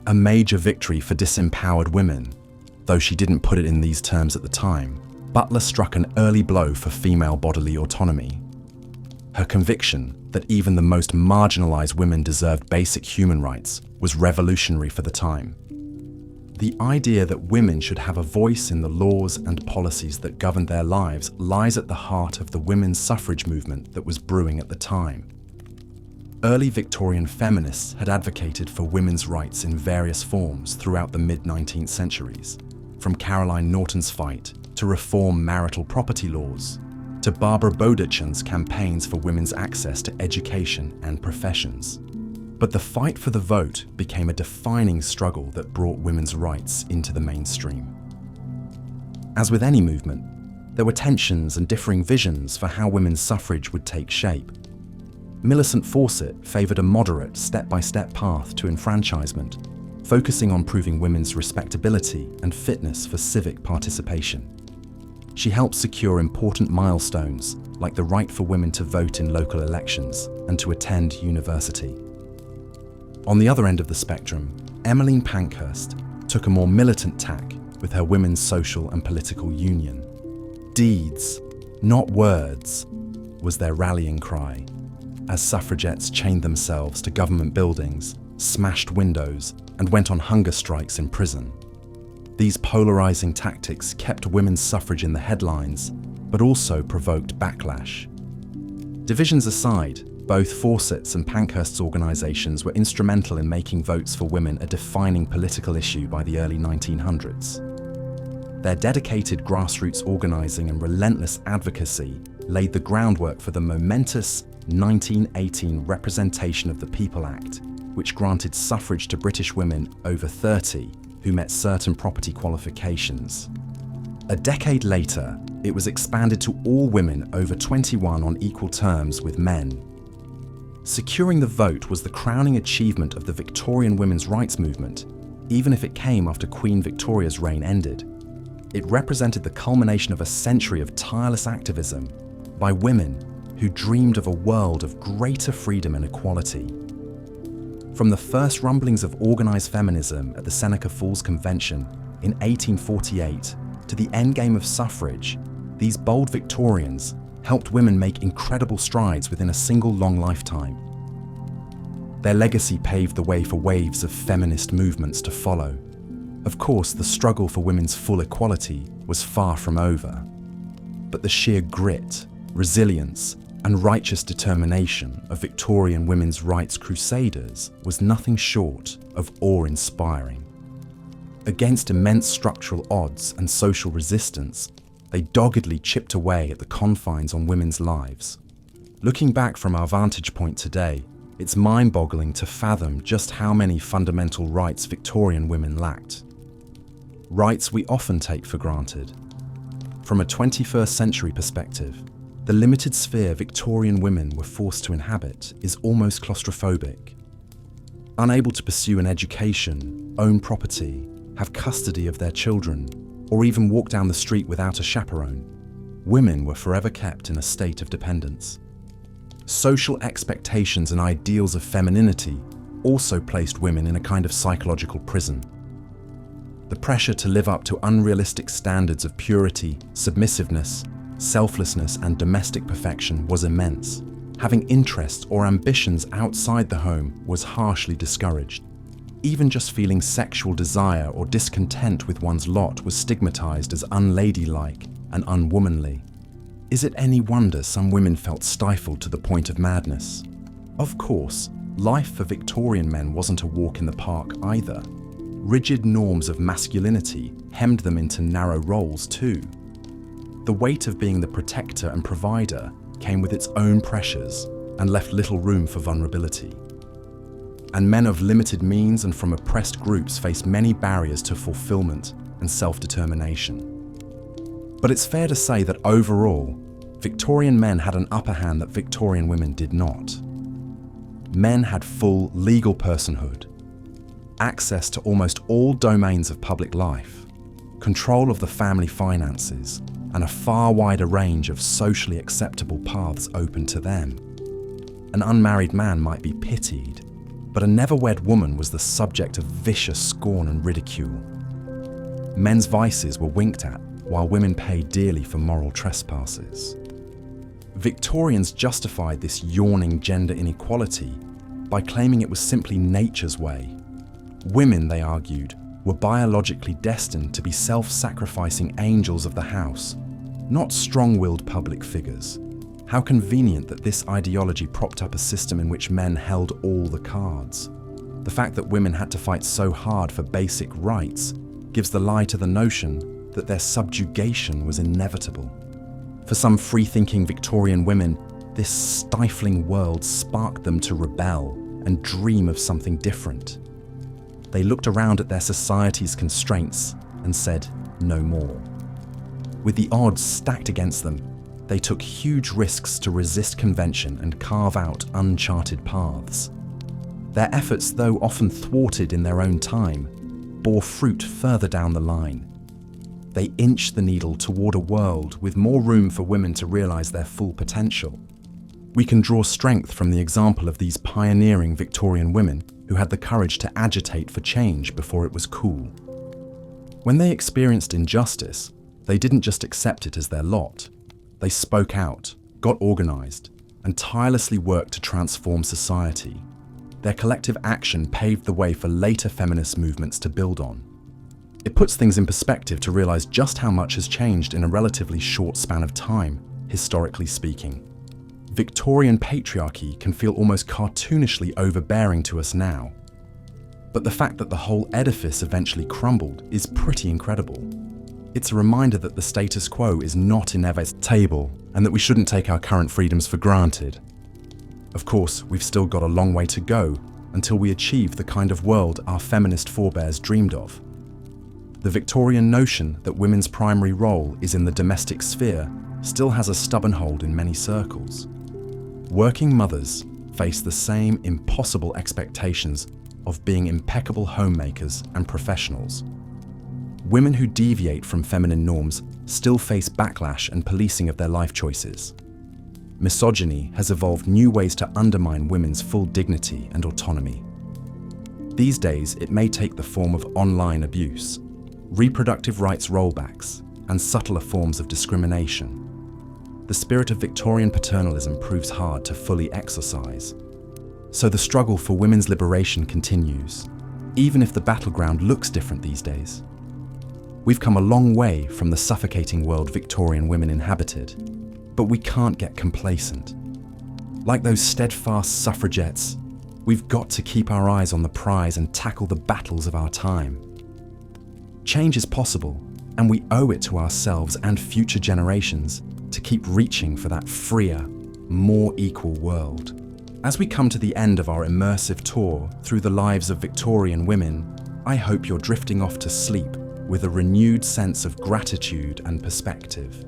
a major victory for disempowered women, though she didn't put it in these terms at the time. Butler struck an early blow for female bodily autonomy. Her conviction that even the most marginalized women deserved basic human rights was revolutionary for the time. The idea that women should have a voice in the laws and policies that govern their lives lies at the heart of the women's suffrage movement that was brewing at the time. Early Victorian feminists had advocated for women's rights in various forms throughout the mid-19th centuries, from Caroline Norton's fight to reform marital property laws, to Barbara Bowditchen's campaigns for women's access to education and professions. But the fight for the vote became a defining struggle that brought women's rights into the mainstream. As with any movement, there were tensions and differing visions for how women's suffrage would take shape. Millicent Fawcett favoured a moderate, step-by-step path to enfranchisement, focusing on proving women's respectability and fitness for civic participation. She helped secure important milestones like the right for women to vote in local elections and to attend university. On the other end of the spectrum, Emmeline Pankhurst took a more militant tack with her Women's Social and Political Union. Deeds, not words, was their rallying cry, as suffragettes chained themselves to government buildings, smashed windows, and went on hunger strikes in prison. These polarizing tactics kept women's suffrage in the headlines, but also provoked backlash. Divisions aside, both Fawcett's and Pankhurst's organizations were instrumental in making votes for women a defining political issue by the early 1900s. Their dedicated grassroots organizing and relentless advocacy laid the groundwork for the momentous 1918 Representation of the People Act, which granted suffrage to British women over 30 who met certain property qualifications. A decade later, it was expanded to all women over 21 on equal terms with men. Securing the vote was the crowning achievement of the Victorian women's rights movement, even if it came after Queen Victoria's reign ended. It represented the culmination of a century of tireless activism by women who dreamed of a world of greater freedom and equality. From the first rumblings of organized feminism at the Seneca Falls Convention in 1848 to the endgame of suffrage, these bold Victorians helped women make incredible strides within a single long lifetime. Their legacy paved the way for waves of feminist movements to follow. Of course, the struggle for women's full equality was far from over. But the sheer grit, resilience, and righteous determination of Victorian women's rights crusaders was nothing short of awe-inspiring. Against immense structural odds and social resistance, they doggedly chipped away at the confines on women's lives. Looking back from our vantage point today, it's mind-boggling to fathom just how many fundamental rights Victorian women lacked. Rights we often take for granted. From a 21st century perspective, the limited sphere Victorian women were forced to inhabit is almost claustrophobic. Unable to pursue an education, own property, have custody of their children, or even walk down the street without a chaperone, women were forever kept in a state of dependence. Social expectations and ideals of femininity also placed women in a kind of psychological prison. The pressure to live up to unrealistic standards of purity, submissiveness, selflessness, and domestic perfection was immense. Having interests or ambitions outside the home was harshly discouraged. Even just feeling sexual desire or discontent with one's lot was stigmatized as unladylike and unwomanly. Is it any wonder some women felt stifled to the point of madness? Of course, life for Victorian men wasn't a walk in the park either. Rigid norms of masculinity hemmed them into narrow roles too. The weight of being the protector and provider came with its own pressures and left little room for vulnerability. And men of limited means and from oppressed groups faced many barriers to fulfillment and self-determination. But it's fair to say that overall, Victorian men had an upper hand that Victorian women did not. Men had full legal personhood, access to almost all domains of public life, control of the family finances, and a far wider range of socially acceptable paths open to them. An unmarried man might be pitied, but a never-wed woman was the subject of vicious scorn and ridicule. Men's vices were winked at, while women paid dearly for moral trespasses. Victorians justified this yawning gender inequality by claiming it was simply nature's way. Women, they argued, were biologically destined to be self-sacrificing angels of the house, not strong-willed public figures. How convenient that this ideology propped up a system in which men held all the cards. The fact that women had to fight so hard for basic rights gives the lie to the notion that their subjugation was inevitable. For some free-thinking Victorian women, this stifling world sparked them to rebel and dream of something different. They looked around at their society's constraints and said, no more. With the odds stacked against them, they took huge risks to resist convention and carve out uncharted paths. Their efforts, though often thwarted in their own time, bore fruit further down the line. They inched the needle toward a world with more room for women to realize their full potential. We can draw strength from the example of these pioneering Victorian women who had the courage to agitate for change before it was cool. When they experienced injustice, they didn't just accept it as their lot. They spoke out, got organized, and tirelessly worked to transform society. Their collective action paved the way for later feminist movements to build on. It puts things in perspective to realize just how much has changed in a relatively short span of time, historically speaking. Victorian patriarchy can feel almost cartoonishly overbearing to us now. But the fact that the whole edifice eventually crumbled is pretty incredible. It's a reminder that the status quo is not inevitable and that we shouldn't take our current freedoms for granted. Of course, we've still got a long way to go until we achieve the kind of world our feminist forebears dreamed of. The Victorian notion that women's primary role is in the domestic sphere still has a stubborn hold in many circles. Working mothers face the same impossible expectations of being impeccable homemakers and professionals. Women who deviate from feminine norms still face backlash and policing of their life choices. Misogyny has evolved new ways to undermine women's full dignity and autonomy. These days, it may take the form of online abuse, reproductive rights rollbacks, and subtler forms of discrimination. The spirit of Victorian paternalism proves hard to fully exorcise. So the struggle for women's liberation continues, even if the battleground looks different these days. We've come a long way from the suffocating world Victorian women inhabited, but we can't get complacent. Like those steadfast suffragettes, we've got to keep our eyes on the prize and tackle the battles of our time. Change is possible, and we owe it to ourselves and future generations to keep reaching for that freer, more equal world. As we come to the end of our immersive tour through the lives of Victorian women, I hope you're drifting off to sleep with a renewed sense of gratitude and perspective.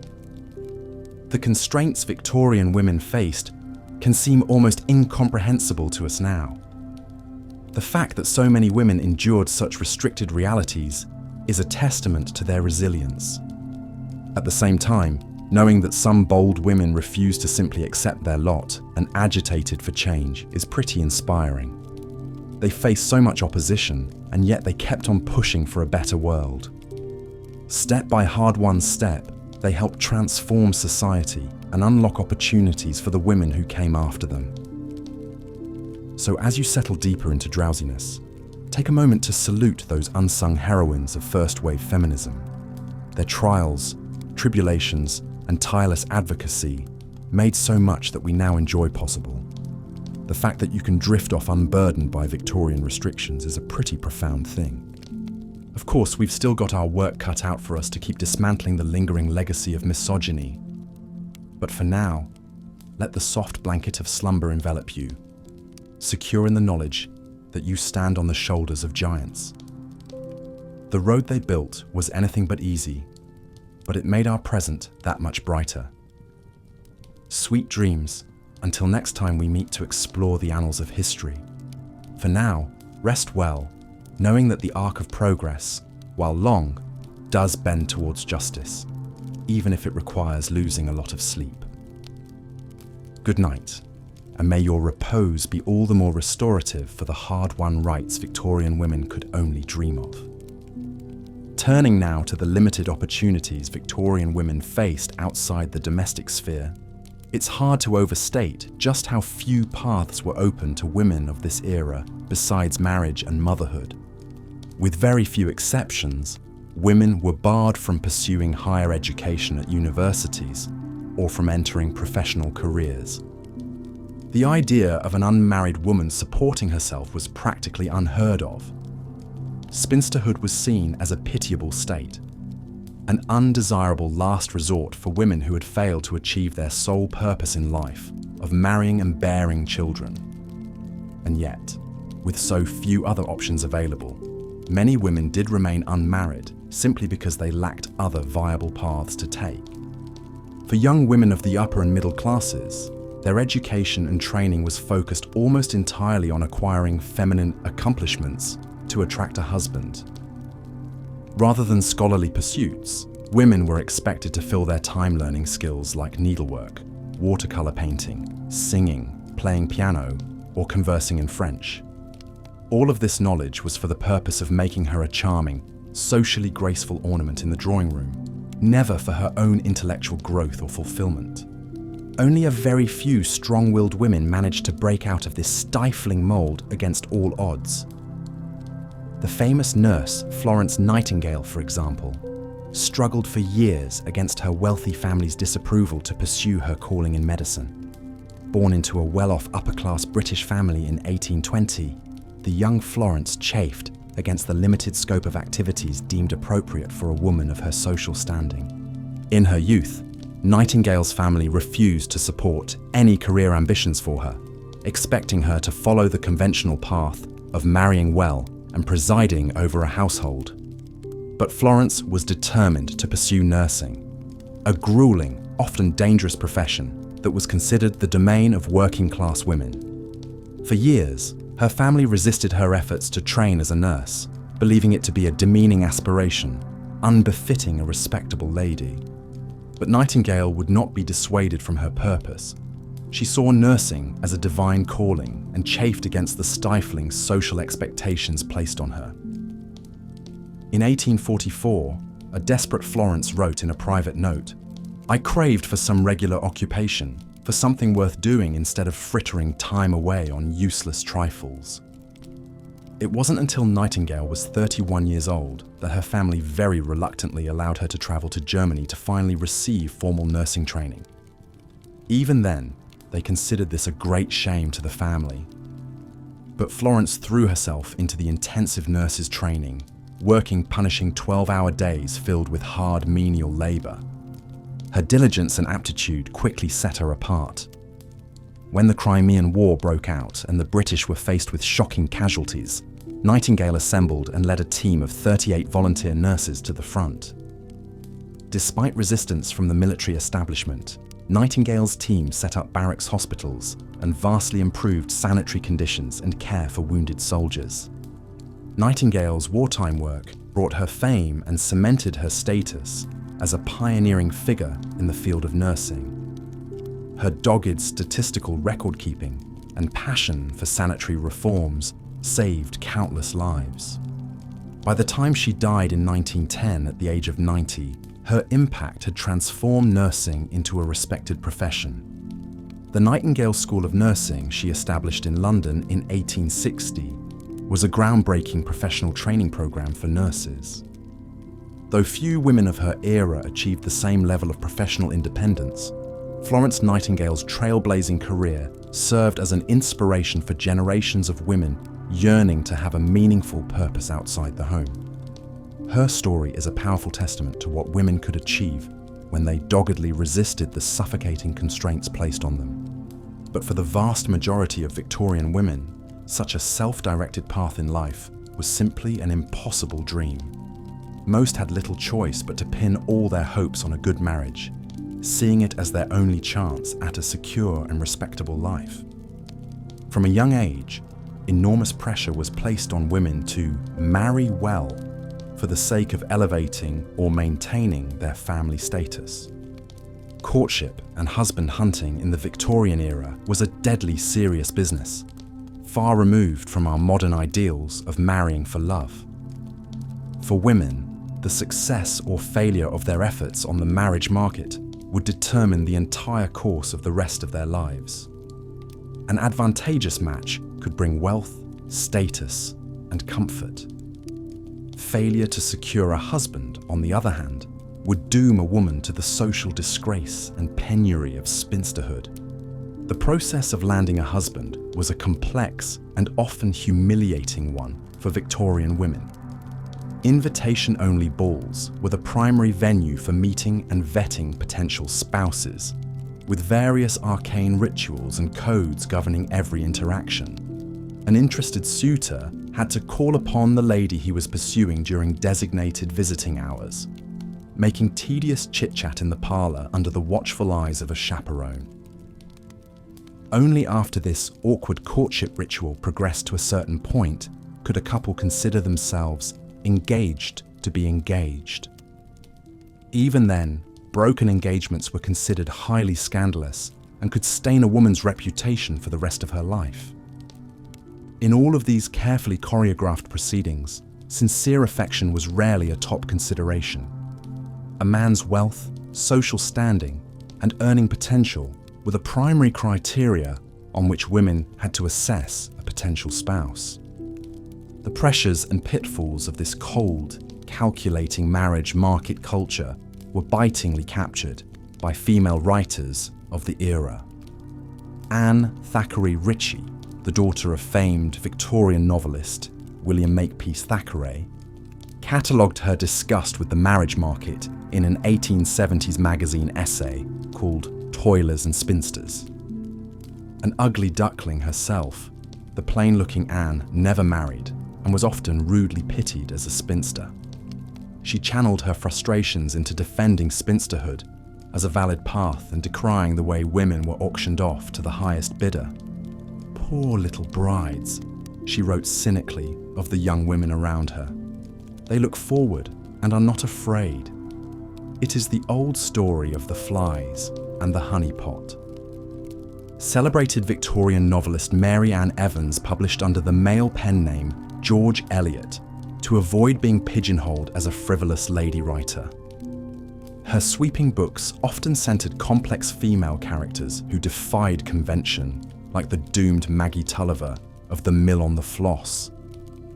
The constraints Victorian women faced can seem almost incomprehensible to us now. The fact that so many women endured such restricted realities is a testament to their resilience. At the same time, knowing that some bold women refused to simply accept their lot and agitated for change is pretty inspiring. They faced so much opposition, and yet they kept on pushing for a better world. Step by hard-won step, they helped transform society and unlock opportunities for the women who came after them. So as you settle deeper into drowsiness, take a moment to salute those unsung heroines of first-wave feminism. Their trials, tribulations, and tireless advocacy made so much that we now enjoy possible. The fact that you can drift off unburdened by Victorian restrictions is a pretty profound thing. Of course, we've still got our work cut out for us to keep dismantling the lingering legacy of misogyny. But for now, let the soft blanket of slumber envelop you, secure in the knowledge that you stand on the shoulders of giants. The road they built was anything but easy, but it made our present that much brighter. Sweet dreams, until next time we meet to explore the annals of history. For now, rest well, knowing that the arc of progress, while long, does bend towards justice, even if it requires losing a lot of sleep. Good night, and may your repose be all the more restorative for the hard-won rights Victorian women could only dream of. Turning now to the limited opportunities Victorian women faced outside the domestic sphere, it's hard to overstate just how few paths were open to women of this era besides marriage and motherhood. With very few exceptions, women were barred from pursuing higher education at universities or from entering professional careers. The idea of an unmarried woman supporting herself was practically unheard of. Spinsterhood was seen as a pitiable state, an undesirable last resort for women who had failed to achieve their sole purpose in life of marrying and bearing children. And yet, with so few other options available, many women did remain unmarried simply because they lacked other viable paths to take. For young women of the upper and middle classes, their education and training was focused almost entirely on acquiring feminine accomplishments to attract a husband. Rather than scholarly pursuits, women were expected to fill their time learning skills like needlework, watercolor painting, singing, playing piano, or conversing in French. All of this knowledge was for the purpose of making her a charming, socially graceful ornament in the drawing room, never for her own intellectual growth or fulfillment. Only a very few strong-willed women managed to break out of this stifling mold against all odds. The famous nurse Florence Nightingale, for example, struggled for years against her wealthy family's disapproval to pursue her calling in medicine. Born into a well-off upper-class British family in 1820, the young Florence chafed against the limited scope of activities deemed appropriate for a woman of her social standing. In her youth, Nightingale's family refused to support any career ambitions for her, expecting her to follow the conventional path of marrying well and presiding over a household. But Florence was determined to pursue nursing, a grueling, often dangerous profession that was considered the domain of working-class women. For years, her family resisted her efforts to train as a nurse, believing it to be a demeaning aspiration, unbefitting a respectable lady. But Nightingale would not be dissuaded from her purpose. She saw nursing as a divine calling and chafed against the stifling social expectations placed on her. In 1844, a desperate Florence wrote in a private note, "I craved for some regular occupation, for something worth doing instead of frittering time away on useless trifles." It wasn't until Nightingale was 31 years old that her family very reluctantly allowed her to travel to Germany to finally receive formal nursing training. Even then, they considered this a great shame to the family. But Florence threw herself into the intensive nurses' training, working punishing 12-hour days filled with hard menial labor. Her diligence and aptitude quickly set her apart. When the Crimean War broke out and the British were faced with shocking casualties, Nightingale assembled and led a team of 38 volunteer nurses to the front. Despite resistance from the military establishment, Nightingale's team set up barracks hospitals and vastly improved sanitary conditions and care for wounded soldiers. Nightingale's wartime work brought her fame and cemented her status as a pioneering figure in the field of nursing. Her dogged statistical record-keeping and passion for sanitary reforms saved countless lives. By the time she died in 1910 at the age of 90, her impact had transformed nursing into a respected profession. The Nightingale School of Nursing she established in London in 1860 was a groundbreaking professional training program for nurses. Though few women of her era achieved the same level of professional independence, Florence Nightingale's trailblazing career served as an inspiration for generations of women yearning to have a meaningful purpose outside the home. Her story is a powerful testament to what women could achieve when they doggedly resisted the suffocating constraints placed on them. But for the vast majority of Victorian women, such a self-directed path in life was simply an impossible dream. Most had little choice but to pin all their hopes on a good marriage, seeing it as their only chance at a secure and respectable life. From a young age, enormous pressure was placed on women to marry well for the sake of elevating or maintaining their family status. Courtship and husband hunting in the Victorian era was a deadly serious business, far removed from our modern ideals of marrying for love. For women, the success or failure of their efforts on the marriage market would determine the entire course of the rest of their lives. An advantageous match could bring wealth, status, and comfort. Failure to secure a husband, on the other hand, would doom a woman to the social disgrace and penury of spinsterhood. The process of landing a husband was a complex and often humiliating one for Victorian women. Invitation-only balls were the primary venue for meeting and vetting potential spouses, with various arcane rituals and codes governing every interaction. An interested suitor had to call upon the lady he was pursuing during designated visiting hours, making tedious chit-chat in the parlor under the watchful eyes of a chaperone. Only after this awkward courtship ritual progressed to a certain point could a couple consider themselves engaged to be engaged. Even then, broken engagements were considered highly scandalous and could stain a woman's reputation for the rest of her life. In all of these carefully choreographed proceedings, sincere affection was rarely a top consideration. A man's wealth, social standing, and earning potential were the primary criteria on which women had to assess a potential spouse. The pressures and pitfalls of this cold, calculating marriage market culture were bitingly captured by female writers of the era. Anne Thackeray Ritchie, the daughter of famed Victorian novelist William Makepeace Thackeray, catalogued her disgust with the marriage market in an 1870s magazine essay called Toilers and Spinsters. An ugly duckling herself, the plain-looking Anne never married and was often rudely pitied as a spinster. She channeled her frustrations into defending spinsterhood as a valid path and decrying the way women were auctioned off to the highest bidder. Poor little brides, she wrote cynically of the young women around her. They look forward and are not afraid. It is the old story of the flies and the honey pot. Celebrated Victorian novelist Mary Ann Evans published under the male pen name George Eliot to avoid being pigeonholed as a frivolous lady writer. Her sweeping books often centered complex female characters who defied convention, like the doomed Maggie Tulliver of The Mill on the Floss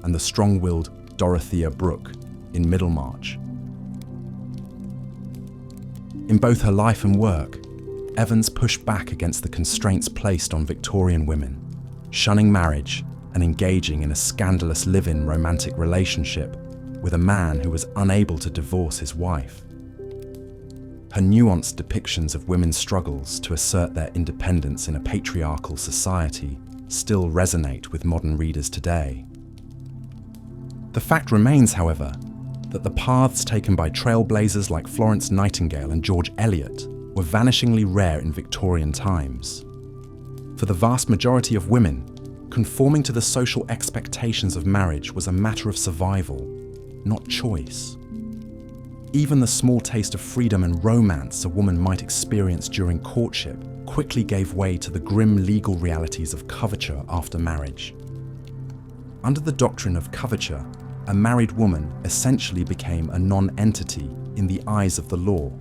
and the strong-willed Dorothea Brooke in Middlemarch. In both her life and work, Evans pushed back against the constraints placed on Victorian women, shunning marriage and engaging in a scandalous live-in romantic relationship with a man who was unable to divorce his wife. Her nuanced depictions of women's struggles to assert their independence in a patriarchal society still resonate with modern readers today. The fact remains, however, that the paths taken by trailblazers like Florence Nightingale and George Eliot were vanishingly rare in Victorian times. For the vast majority of women, conforming to the social expectations of marriage was a matter of survival, not choice. Even the small taste of freedom and romance a woman might experience during courtship quickly gave way to the grim legal realities of coverture after marriage. Under the doctrine of coverture, a married woman essentially became a non-entity in the eyes of the law.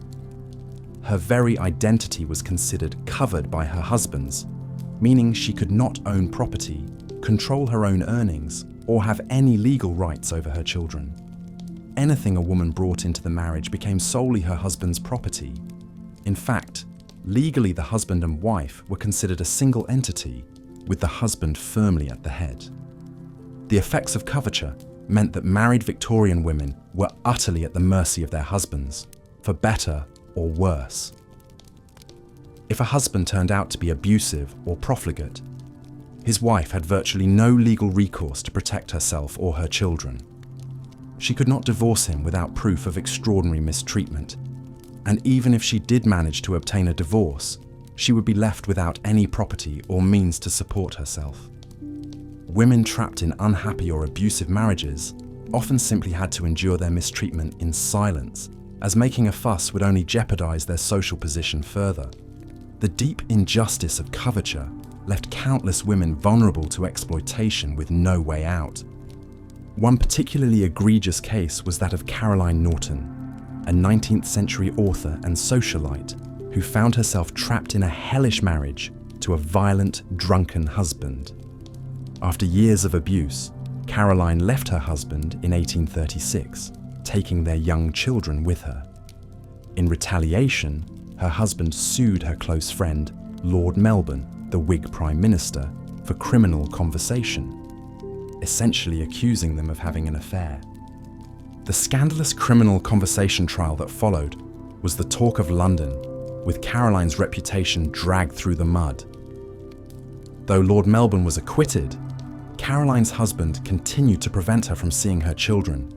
Her very identity was considered covered by her husband's, meaning she could not own property, control her own earnings, or have any legal rights over her children. Anything a woman brought into the marriage became solely her husband's property. In fact, legally the husband and wife were considered a single entity, with the husband firmly at the head. The effects of coverture meant that married Victorian women were utterly at the mercy of their husbands, for better or worse. If a husband turned out to be abusive or profligate, his wife had virtually no legal recourse to protect herself or her children. She could not divorce him without proof of extraordinary mistreatment, and even if she did manage to obtain a divorce, she would be left without any property or means to support herself. Women trapped in unhappy or abusive marriages often simply had to endure their mistreatment in silence, as making a fuss would only jeopardize their social position further. The deep injustice of coverture left countless women vulnerable to exploitation with no way out. One particularly egregious case was that of Caroline Norton, a 19th century author and socialite who found herself trapped in a hellish marriage to a violent, drunken husband. After years of abuse, Caroline left her husband in 1836, taking their young children with her. In retaliation, her husband sued her close friend, Lord Melbourne, the Whig Prime Minister, for criminal conversation, essentially accusing them of having an affair. The scandalous criminal conversation trial that followed was the talk of London, with Caroline's reputation dragged through the mud. Though Lord Melbourne was acquitted, Caroline's husband continued to prevent her from seeing her children,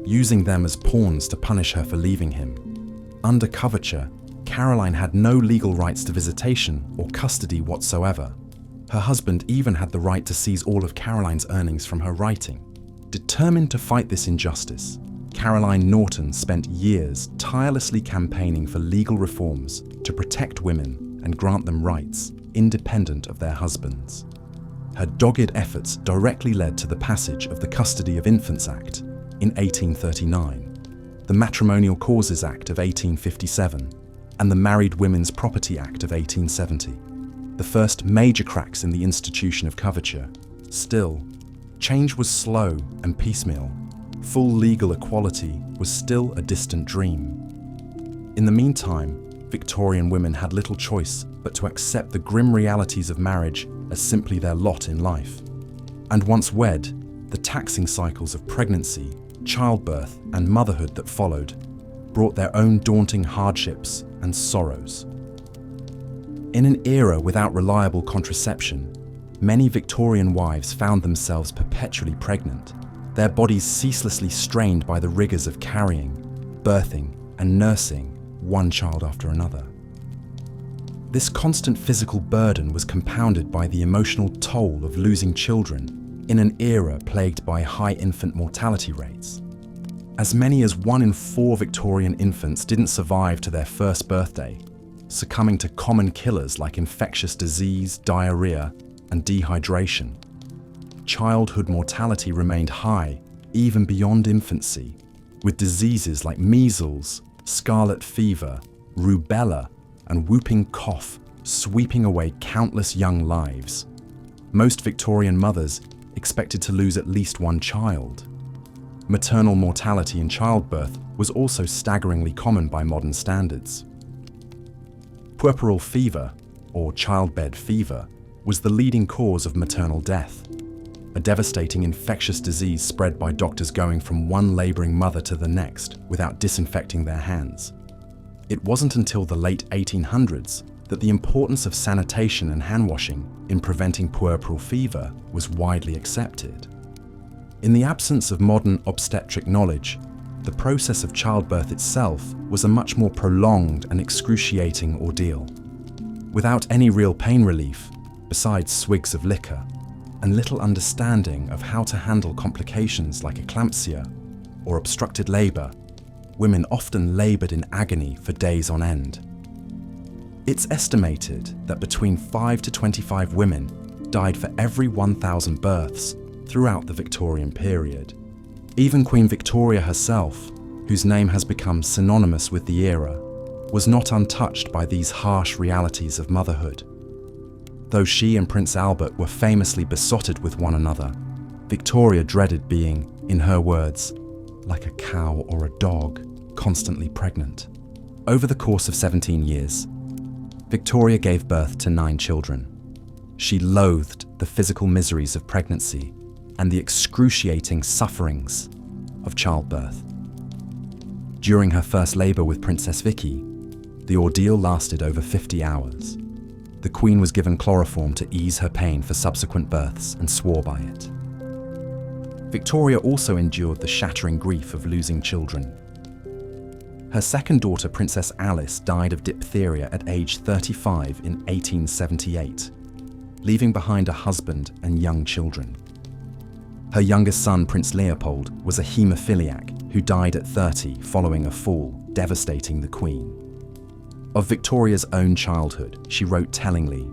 using them as pawns to punish her for leaving him. Under coverture, Caroline had no legal rights to visitation or custody whatsoever. Her husband even had the right to seize all of Caroline's earnings from her writing. Determined to fight this injustice, Caroline Norton spent years tirelessly campaigning for legal reforms to protect women and grant them rights independent of their husbands. Her dogged efforts directly led to the passage of the Custody of Infants Act in 1839, the Matrimonial Causes Act of 1857, and the Married Women's Property Act of 1870, the first major cracks in the institution of coverture. Still, change was slow and piecemeal. Full legal equality was still a distant dream. In the meantime, Victorian women had little choice but to accept the grim realities of marriage as simply their lot in life. And once wed, the taxing cycles of pregnancy, childbirth, and motherhood that followed brought their own daunting hardships and sorrows. In an era without reliable contraception, many Victorian wives found themselves perpetually pregnant, their bodies ceaselessly strained by the rigors of carrying, birthing, and nursing one child after another. This constant physical burden was compounded by the emotional toll of losing children in an era plagued by high infant mortality rates. As many as 1 in 4 Victorian infants didn't survive to their first birthday, succumbing to common killers like infectious disease, diarrhea, and dehydration. Childhood mortality remained high even beyond infancy, with diseases like measles, scarlet fever, rubella, and whooping cough sweeping away countless young lives. Most Victorian mothers expected to lose at least one child. Maternal mortality in childbirth was also staggeringly common by modern standards. Puerperal fever, or childbed fever, was the leading cause of maternal death, a devastating infectious disease spread by doctors going from one labouring mother to the next without disinfecting their hands. It wasn't until the late 1800s that the importance of sanitation and hand-washing in preventing puerperal fever was widely accepted. In the absence of modern obstetric knowledge, the process of childbirth itself was a much more prolonged and excruciating ordeal. Without any real pain relief, besides swigs of liquor, and little understanding of how to handle complications like eclampsia or obstructed labour, women often laboured in agony for days on end. It's estimated that between 5 to 25 women died for every 1,000 births throughout the Victorian period. Even Queen Victoria herself, whose name has become synonymous with the era, was not untouched by these harsh realities of motherhood. Though she and Prince Albert were famously besotted with one another, Victoria dreaded being, in her words, like a cow or a dog, constantly pregnant. Over the course of 17 years, Victoria gave birth to 9 children. She loathed the physical miseries of pregnancy and the excruciating sufferings of childbirth. During her first labour with Princess Vicky, the ordeal lasted over 50 hours. The Queen was given chloroform to ease her pain for subsequent births and swore by it. Victoria also endured the shattering grief of losing children. Her second daughter, Princess Alice, died of diphtheria at age 35 in 1878, leaving behind a husband and young children. Her youngest son, Prince Leopold, was a haemophiliac who died at 30 following a fall, devastating the Queen. Of Victoria's own childhood, she wrote tellingly,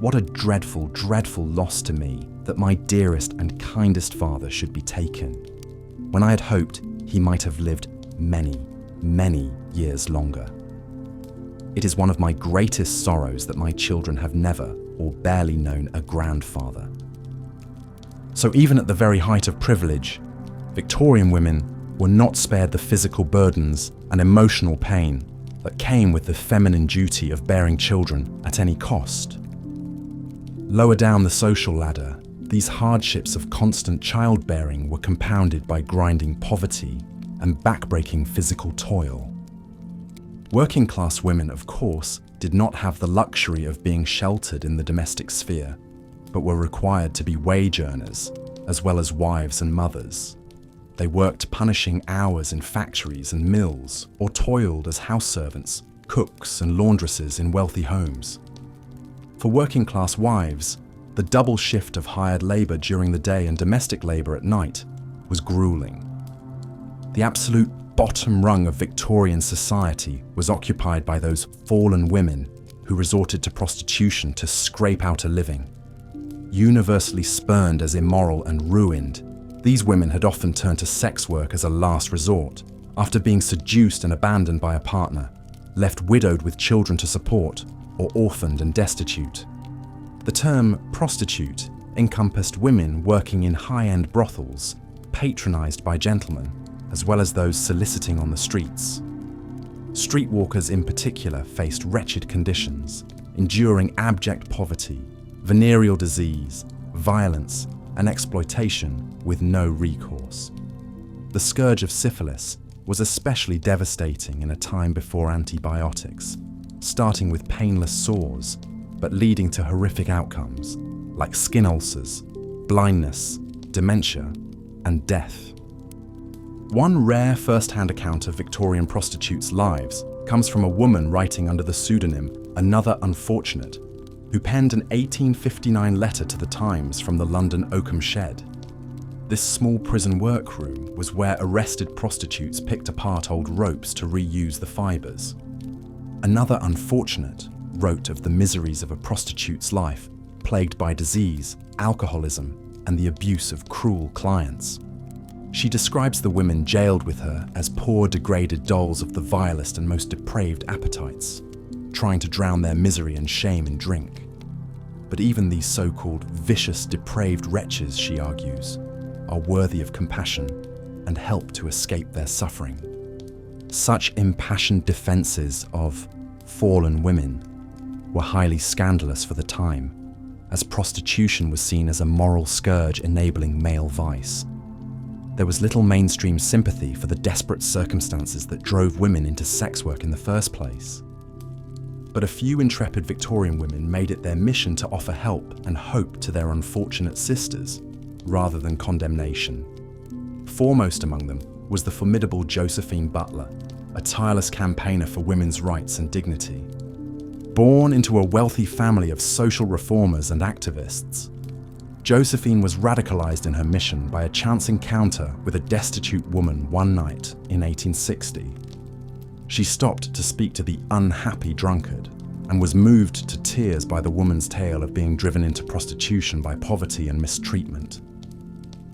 "What a dreadful, dreadful loss to me that my dearest and kindest father should be taken, when I had hoped he might have lived many, many years longer. It is one of my greatest sorrows that my children have never or barely known a grandfather." So even at the very height of privilege, Victorian women were not spared the physical burdens and emotional pain that came with the feminine duty of bearing children at any cost. Lower down the social ladder, these hardships of constant childbearing were compounded by grinding poverty and backbreaking physical toil. Working-class women, of course, did not have the luxury of being sheltered in the domestic sphere, but were required to be wage earners, as well as wives and mothers. They worked punishing hours in factories and mills, or toiled as house servants, cooks and laundresses in wealthy homes. For working-class wives, the double shift of hired labour during the day and domestic labour at night was grueling. The absolute bottom rung of Victorian society was occupied by those fallen women who resorted to prostitution to scrape out a living. Universally spurned as immoral and ruined, these women had often turned to sex work as a last resort, after being seduced and abandoned by a partner, left widowed with children to support, or orphaned and destitute. The term prostitute encompassed women working in high-end brothels, patronised by gentlemen, as well as those soliciting on the streets. Streetwalkers in particular faced wretched conditions, enduring abject poverty, venereal disease, violence, and exploitation with no recourse. The scourge of syphilis was especially devastating in a time before antibiotics, starting with painless sores, but leading to horrific outcomes like skin ulcers, blindness, dementia, and death. One rare first-hand account of Victorian prostitutes' lives comes from a woman writing under the pseudonym Another Unfortunate, who penned an 1859 letter to the Times from the London Oakham Shed. This small prison workroom was where arrested prostitutes picked apart old ropes to reuse the fibres. Another Unfortunate wrote of the miseries of a prostitute's life, plagued by disease, alcoholism, and the abuse of cruel clients. She describes the women jailed with her as poor, degraded dolls of the vilest and most depraved appetites, trying to drown their misery and shame in drink. But even these so-called vicious, depraved wretches, she argues, are worthy of compassion and help to escape their suffering. Such impassioned defenses of fallen women were highly scandalous for the time, as prostitution was seen as a moral scourge enabling male vice. There was little mainstream sympathy for the desperate circumstances that drove women into sex work in the first place. But a few intrepid Victorian women made it their mission to offer help and hope to their unfortunate sisters, rather than condemnation. Foremost among them was the formidable Josephine Butler, a tireless campaigner for women's rights and dignity. Born into a wealthy family of social reformers and activists, Josephine was radicalized in her mission by a chance encounter with a destitute woman one night in 1860. She stopped to speak to the unhappy drunkard and was moved to tears by the woman's tale of being driven into prostitution by poverty and mistreatment.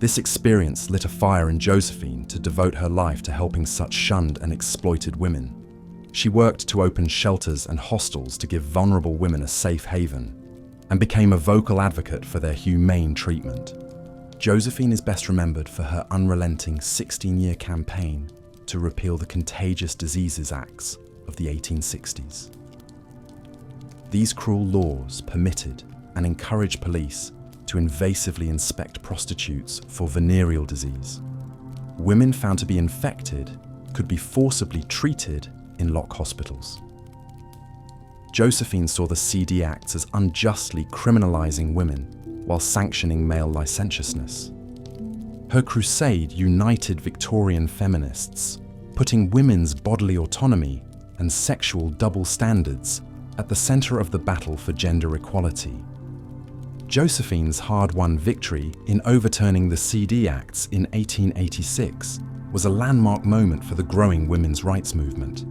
This experience lit a fire in Josephine to devote her life to helping such shunned and exploited women. She worked to open shelters and hostels to give vulnerable women a safe haven, and became a vocal advocate for their humane treatment. Josephine is best remembered for her unrelenting 16-year campaign to repeal the Contagious Diseases Acts of the 1860s. These cruel laws permitted and encouraged police to invasively inspect prostitutes for venereal disease. Women found to be infected could be forcibly treated in lock hospitals. Josephine saw the CD Acts as unjustly criminalizing women while sanctioning male licentiousness. Her crusade united Victorian feminists, putting women's bodily autonomy and sexual double standards at the center of the battle for gender equality. Josephine's hard-won victory in overturning the CD Acts in 1886 was a landmark moment for the growing women's rights movement.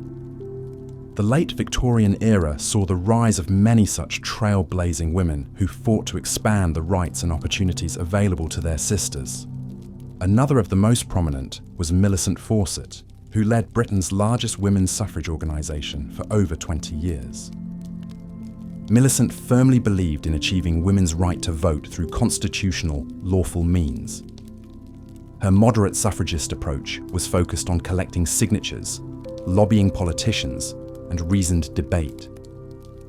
The late Victorian era saw the rise of many such trailblazing women who fought to expand the rights and opportunities available to their sisters. Another of the most prominent was Millicent Fawcett, who led Britain's largest women's suffrage organisation for over 20 years. Millicent firmly believed in achieving women's right to vote through constitutional, lawful means. Her moderate suffragist approach was focused on collecting signatures, lobbying politicians, and reasoned debate.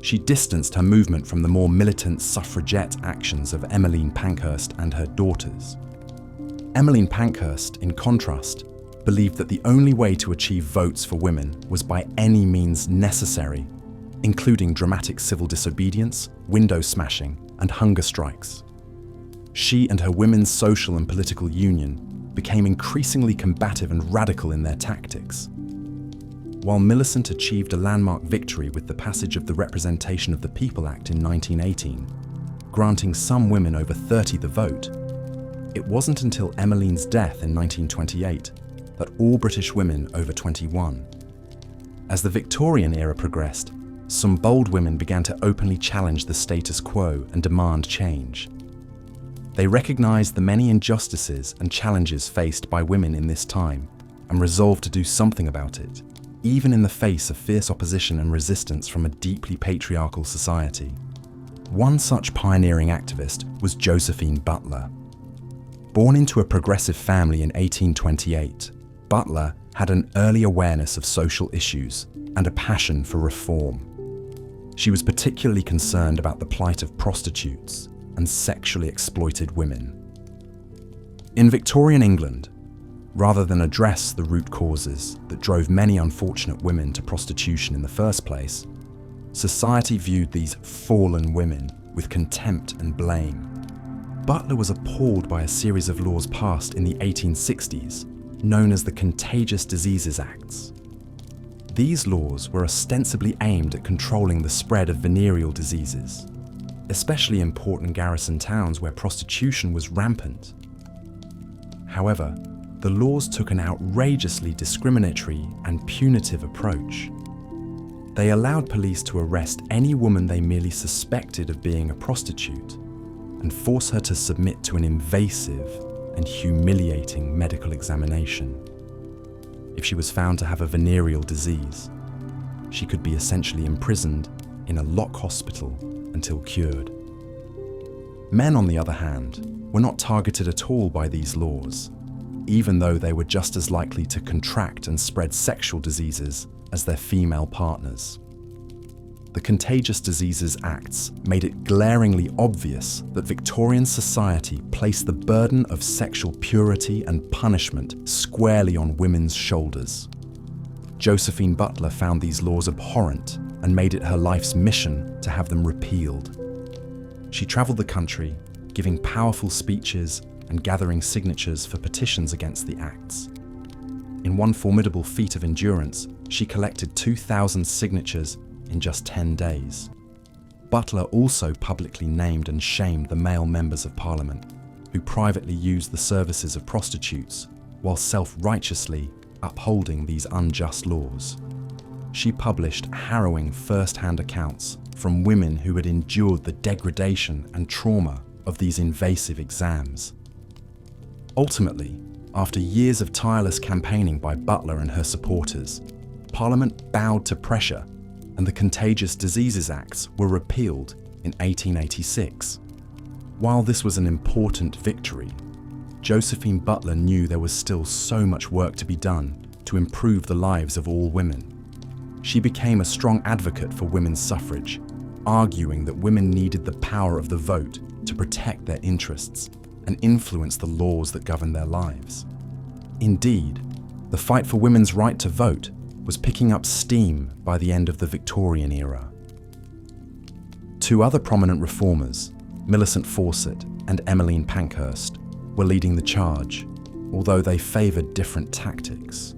She distanced her movement from the more militant suffragette actions of Emmeline Pankhurst and her daughters. Emmeline Pankhurst, in contrast, believed that the only way to achieve votes for women was by any means necessary, including dramatic civil disobedience, window smashing, and hunger strikes. She and her Women's Social and Political Union became increasingly combative and radical in their tactics. While Millicent achieved a landmark victory with the passage of the Representation of the People Act in 1918, granting some women over 30 the vote, it wasn't until Emmeline's death in 1928 that all British women over 21. As the Victorian era progressed, some bold women began to openly challenge the status quo and demand change. They recognized the many injustices and challenges faced by women in this time and resolved to do something about it, even in the face of fierce opposition and resistance from a deeply patriarchal society. One such pioneering activist was Josephine Butler. Born into a progressive family in 1828, Butler had an early awareness of social issues and a passion for reform. She was particularly concerned about the plight of prostitutes and sexually exploited women. In Victorian England, rather than address the root causes that drove many unfortunate women to prostitution in the first place, society viewed these fallen women with contempt and blame. Butler was appalled by a series of laws passed in the 1860s, known as the Contagious Diseases Acts. These laws were ostensibly aimed at controlling the spread of venereal diseases, especially in port and garrison towns where prostitution was rampant. However, the laws took an outrageously discriminatory and punitive approach. They allowed police to arrest any woman they merely suspected of being a prostitute and force her to submit to an invasive and humiliating medical examination. If she was found to have a venereal disease, she could be essentially imprisoned in a lock hospital until cured. Men, on the other hand, were not targeted at all by these laws, even though they were just as likely to contract and spread sexual diseases as their female partners. The Contagious Diseases Acts made it glaringly obvious that Victorian society placed the burden of sexual purity and punishment squarely on women's shoulders. Josephine Butler found these laws abhorrent and made it her life's mission to have them repealed. She traveled the country, giving powerful speeches and gathering signatures for petitions against the acts. In one formidable feat of endurance, she collected 2,000 signatures in just 10 days. Butler also publicly named and shamed the male members of Parliament, who privately used the services of prostitutes while self-righteously upholding these unjust laws. She published harrowing first-hand accounts from women who had endured the degradation and trauma of these invasive exams. Ultimately, after years of tireless campaigning by Butler and her supporters, Parliament bowed to pressure and the Contagious Diseases Acts were repealed in 1886. While this was an important victory, Josephine Butler knew there was still so much work to be done to improve the lives of all women. She became a strong advocate for women's suffrage, arguing that women needed the power of the vote to protect their interests and influence the laws that govern their lives. Indeed, the fight for women's right to vote was picking up steam by the end of the Victorian era. Two other prominent reformers, Millicent Fawcett and Emmeline Pankhurst, were leading the charge, although they favoured different tactics.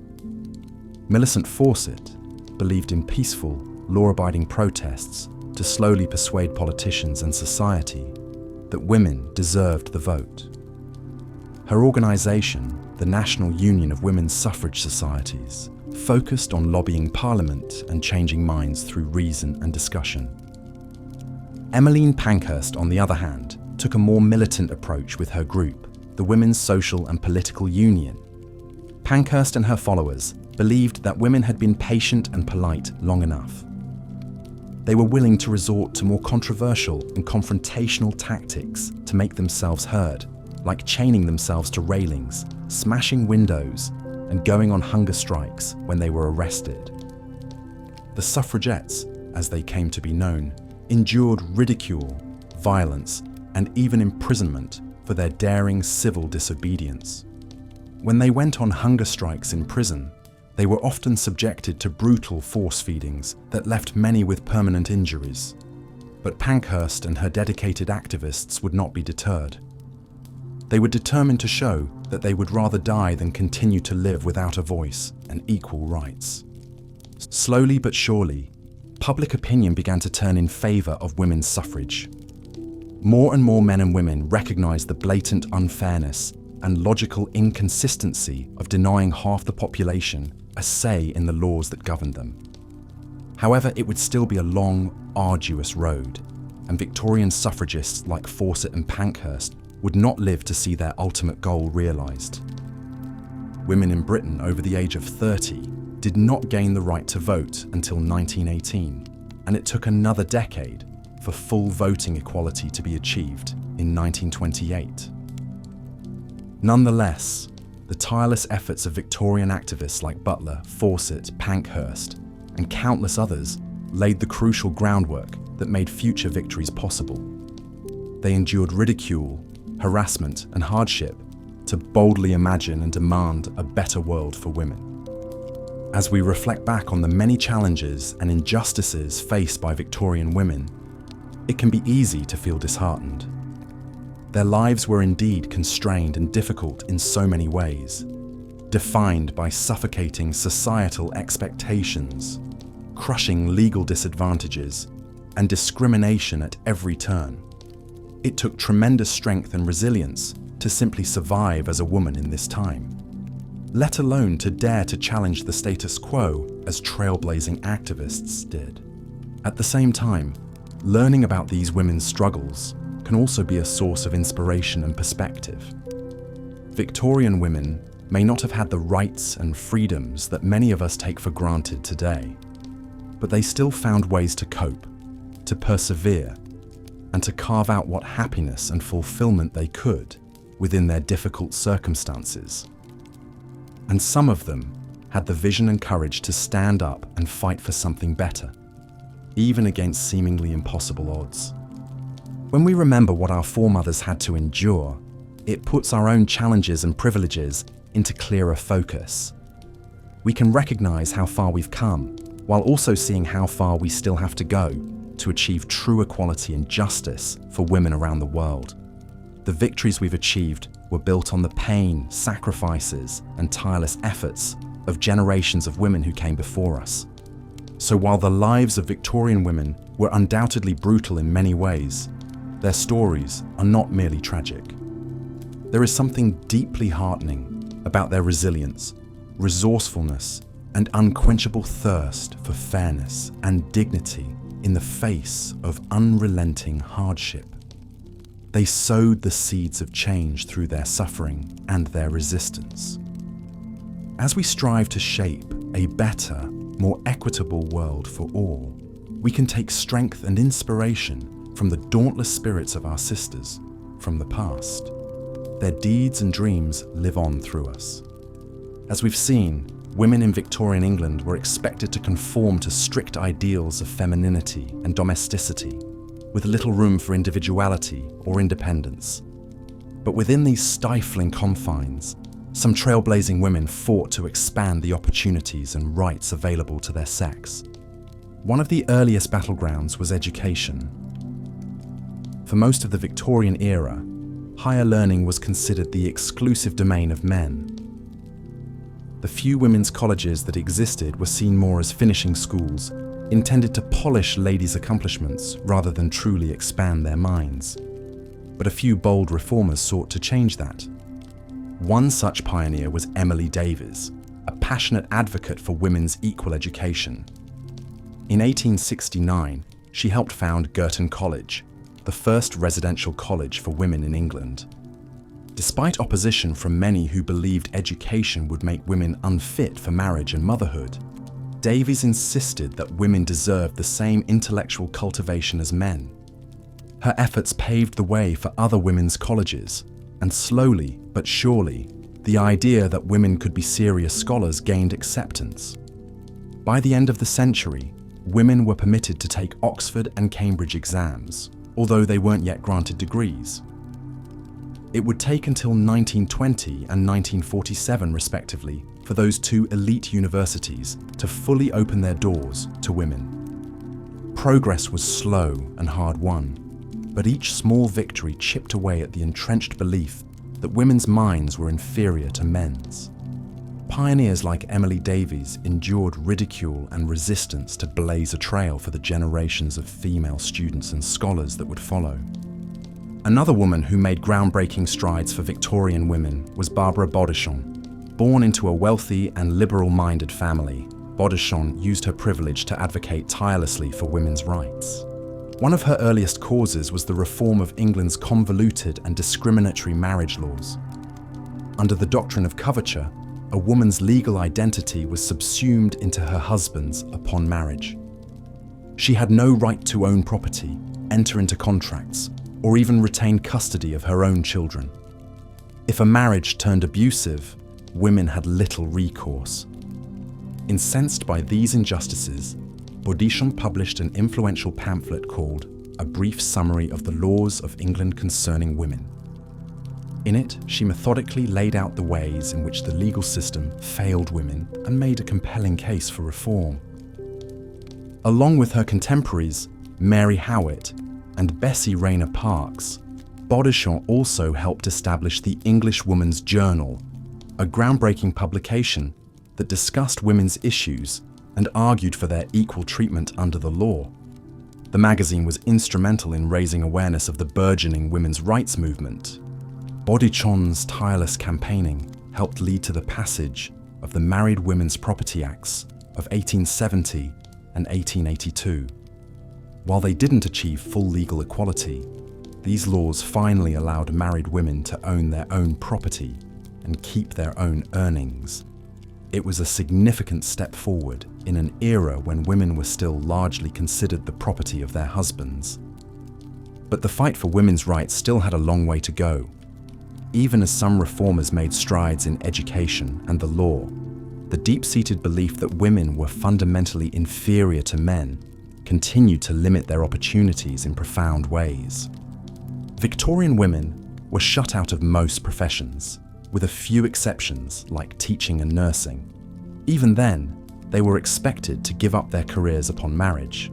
Millicent Fawcett believed in peaceful, law-abiding protests to slowly persuade politicians and society that women deserved the vote. Her organisation, the National Union of Women's Suffrage Societies, focused on lobbying Parliament and changing minds through reason and discussion. Emmeline Pankhurst, on the other hand, took a more militant approach with her group, the Women's Social and Political Union. Pankhurst and her followers believed that women had been patient and polite long enough. They were willing to resort to more controversial and confrontational tactics to make themselves heard, like chaining themselves to railings, smashing windows, and going on hunger strikes when they were arrested. The suffragettes, as they came to be known, endured ridicule, violence, and even imprisonment for their daring civil disobedience. When they went on hunger strikes in prison, they were often subjected to brutal force feedings that left many with permanent injuries. But Pankhurst and her dedicated activists would not be deterred. They were determined to show that they would rather die than continue to live without a voice and equal rights. Slowly but surely, public opinion began to turn in favour of women's suffrage. More and more men and women recognised the blatant unfairness and logical inconsistency of denying half the population a say in the laws that governed them. However, it would still be a long, arduous road, and Victorian suffragists like Fawcett and Pankhurst would not live to see their ultimate goal realised. Women in Britain over the age of 30 did not gain the right to vote until 1918, and it took another decade for full voting equality to be achieved in 1928. Nonetheless, the tireless efforts of Victorian activists like Butler, Fawcett, Pankhurst, and countless others laid the crucial groundwork that made future victories possible. They endured ridicule, harassment, and hardship to boldly imagine and demand a better world for women. As we reflect back on the many challenges and injustices faced by Victorian women, it can be easy to feel disheartened. Their lives were indeed constrained and difficult in so many ways, defined by suffocating societal expectations, crushing legal disadvantages, and discrimination at every turn. It took tremendous strength and resilience to simply survive as a woman in this time, let alone to dare to challenge the status quo as trailblazing activists did. At the same time, learning about these women's struggles can also be a source of inspiration and perspective. Victorian women may not have had the rights and freedoms that many of us take for granted today, but they still found ways to cope, to persevere, and to carve out what happiness and fulfillment they could within their difficult circumstances. And some of them had the vision and courage to stand up and fight for something better, even against seemingly impossible odds. When we remember what our foremothers had to endure, it puts our own challenges and privileges into clearer focus. We can recognize how far we've come, while also seeing how far we still have to go to achieve true equality and justice for women around the world. The victories we've achieved were built on the pain, sacrifices, and tireless efforts of generations of women who came before us. So while the lives of Victorian women were undoubtedly brutal in many ways, their stories are not merely tragic. There is something deeply heartening about their resilience, resourcefulness, and unquenchable thirst for fairness and dignity in the face of unrelenting hardship. They sowed the seeds of change through their suffering and their resistance. As we strive to shape a better, more equitable world for all, we can take strength and inspiration from the dauntless spirits of our sisters from the past. Their deeds and dreams live on through us. As we've seen, women in Victorian England were expected to conform to strict ideals of femininity and domesticity, with little room for individuality or independence. But within these stifling confines, some trailblazing women fought to expand the opportunities and rights available to their sex. One of the earliest battlegrounds was education. For most of the Victorian era, higher learning was considered the exclusive domain of men. The few women's colleges that existed were seen more as finishing schools, intended to polish ladies' accomplishments rather than truly expand their minds. But a few bold reformers sought to change that. One such pioneer was Emily Davies, a passionate advocate for women's equal education. In 1869, she helped found Girton College, the first residential college for women in England. Despite opposition from many who believed education would make women unfit for marriage and motherhood, Davies insisted that women deserved the same intellectual cultivation as men. Her efforts paved the way for other women's colleges, and slowly but surely, the idea that women could be serious scholars gained acceptance. By the end of the century, women were permitted to take Oxford and Cambridge exams, although they weren't yet granted degrees. It would take until 1920 and 1947, respectively, for those two elite universities to fully open their doors to women. Progress was slow and hard-won, but each small victory chipped away at the entrenched belief that women's minds were inferior to men's. Pioneers like Emily Davies endured ridicule and resistance to blaze a trail for the generations of female students and scholars that would follow. Another woman who made groundbreaking strides for Victorian women was Barbara Bodichon. Born into a wealthy and liberal-minded family, Bodichon used her privilege to advocate tirelessly for women's rights. One of her earliest causes was the reform of England's convoluted and discriminatory marriage laws. Under the doctrine of coverture, a woman's legal identity was subsumed into her husband's upon marriage. She had no right to own property, enter into contracts, or even retain custody of her own children. If a marriage turned abusive, women had little recourse. Incensed by these injustices, Bodichon published an influential pamphlet called A Brief Summary of the Laws of England Concerning Women. In it, she methodically laid out the ways in which the legal system failed women and made a compelling case for reform. Along with her contemporaries, Mary Howitt and Bessie Rayner Parkes, Bodichon also helped establish the English Woman's Journal, a groundbreaking publication that discussed women's issues and argued for their equal treatment under the law. The magazine was instrumental in raising awareness of the burgeoning women's rights movement. Bodichon's tireless campaigning helped lead to the passage of the Married Women's Property Acts of 1870 and 1882. While they didn't achieve full legal equality, these laws finally allowed married women to own their own property and keep their own earnings. It was a significant step forward in an era when women were still largely considered the property of their husbands. But the fight for women's rights still had a long way to go. Even as some reformers made strides in education and the law, the deep-seated belief that women were fundamentally inferior to men continued to limit their opportunities in profound ways. Victorian women were shut out of most professions, with a few exceptions like teaching and nursing. Even then, they were expected to give up their careers upon marriage.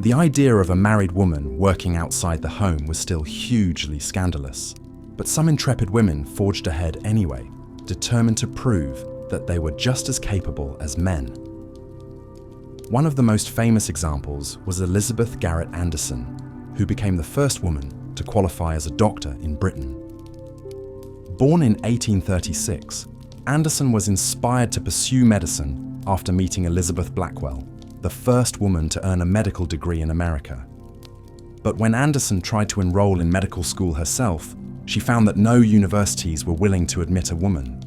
The idea of a married woman working outside the home was still hugely scandalous, but some intrepid women forged ahead anyway, determined to prove that they were just as capable as men. One of the most famous examples was Elizabeth Garrett Anderson, who became the first woman to qualify as a doctor in Britain. Born in 1836, Anderson was inspired to pursue medicine after meeting Elizabeth Blackwell, the first woman to earn a medical degree in America. But when Anderson tried to enroll in medical school herself, she found that no universities were willing to admit a woman.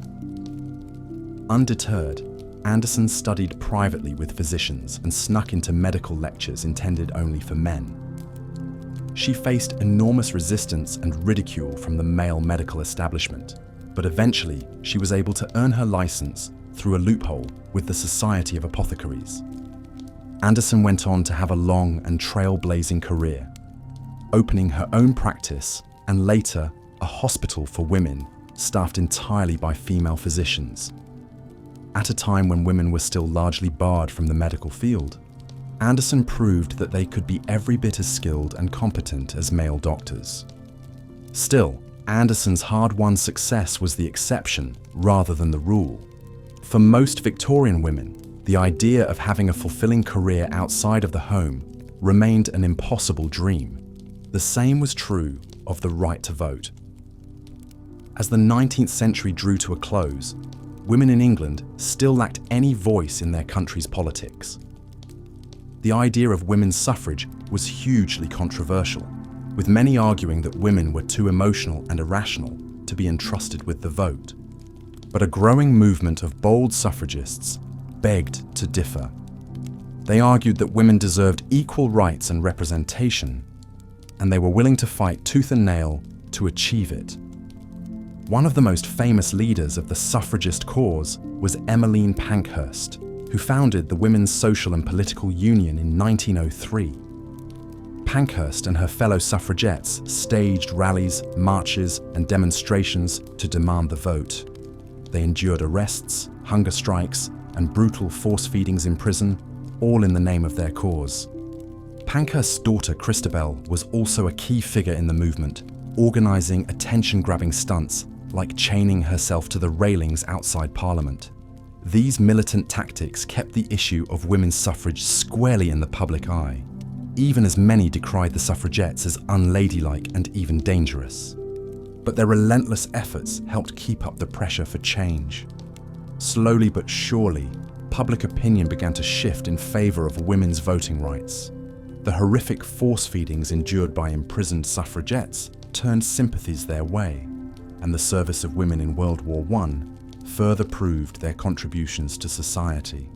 Undeterred, Anderson studied privately with physicians and snuck into medical lectures intended only for men. She faced enormous resistance and ridicule from the male medical establishment, but eventually she was able to earn her license through a loophole with the Society of Apothecaries. Anderson went on to have a long and trailblazing career, opening her own practice and later a hospital for women staffed entirely by female physicians. At a time when women were still largely barred from the medical field, Anderson proved that they could be every bit as skilled and competent as male doctors. Still, Anderson's hard-won success was the exception rather than the rule. For most Victorian women, the idea of having a fulfilling career outside of the home remained an impossible dream. The same was true of the right to vote. As the 19th century drew to a close, women in England still lacked any voice in their country's politics. The idea of women's suffrage was hugely controversial, with many arguing that women were too emotional and irrational to be entrusted with the vote. But a growing movement of bold suffragists begged to differ. They argued that women deserved equal rights and representation, and they were willing to fight tooth and nail to achieve it. One of the most famous leaders of the suffragist cause was Emmeline Pankhurst, who founded the Women's Social and Political Union in 1903. Pankhurst and her fellow suffragettes staged rallies, marches, and demonstrations to demand the vote. They endured arrests, hunger strikes, and brutal force feedings in prison, all in the name of their cause. Pankhurst's daughter Christabel was also a key figure in the movement, organising attention-grabbing stunts like chaining herself to the railings outside Parliament. These militant tactics kept the issue of women's suffrage squarely in the public eye, even as many decried the suffragettes as unladylike and even dangerous. But their relentless efforts helped keep up the pressure for change. Slowly but surely, public opinion began to shift in favour of women's voting rights. The horrific force feedings endured by imprisoned suffragettes turned sympathies their way, and the service of women in World War I further proved their contributions to society.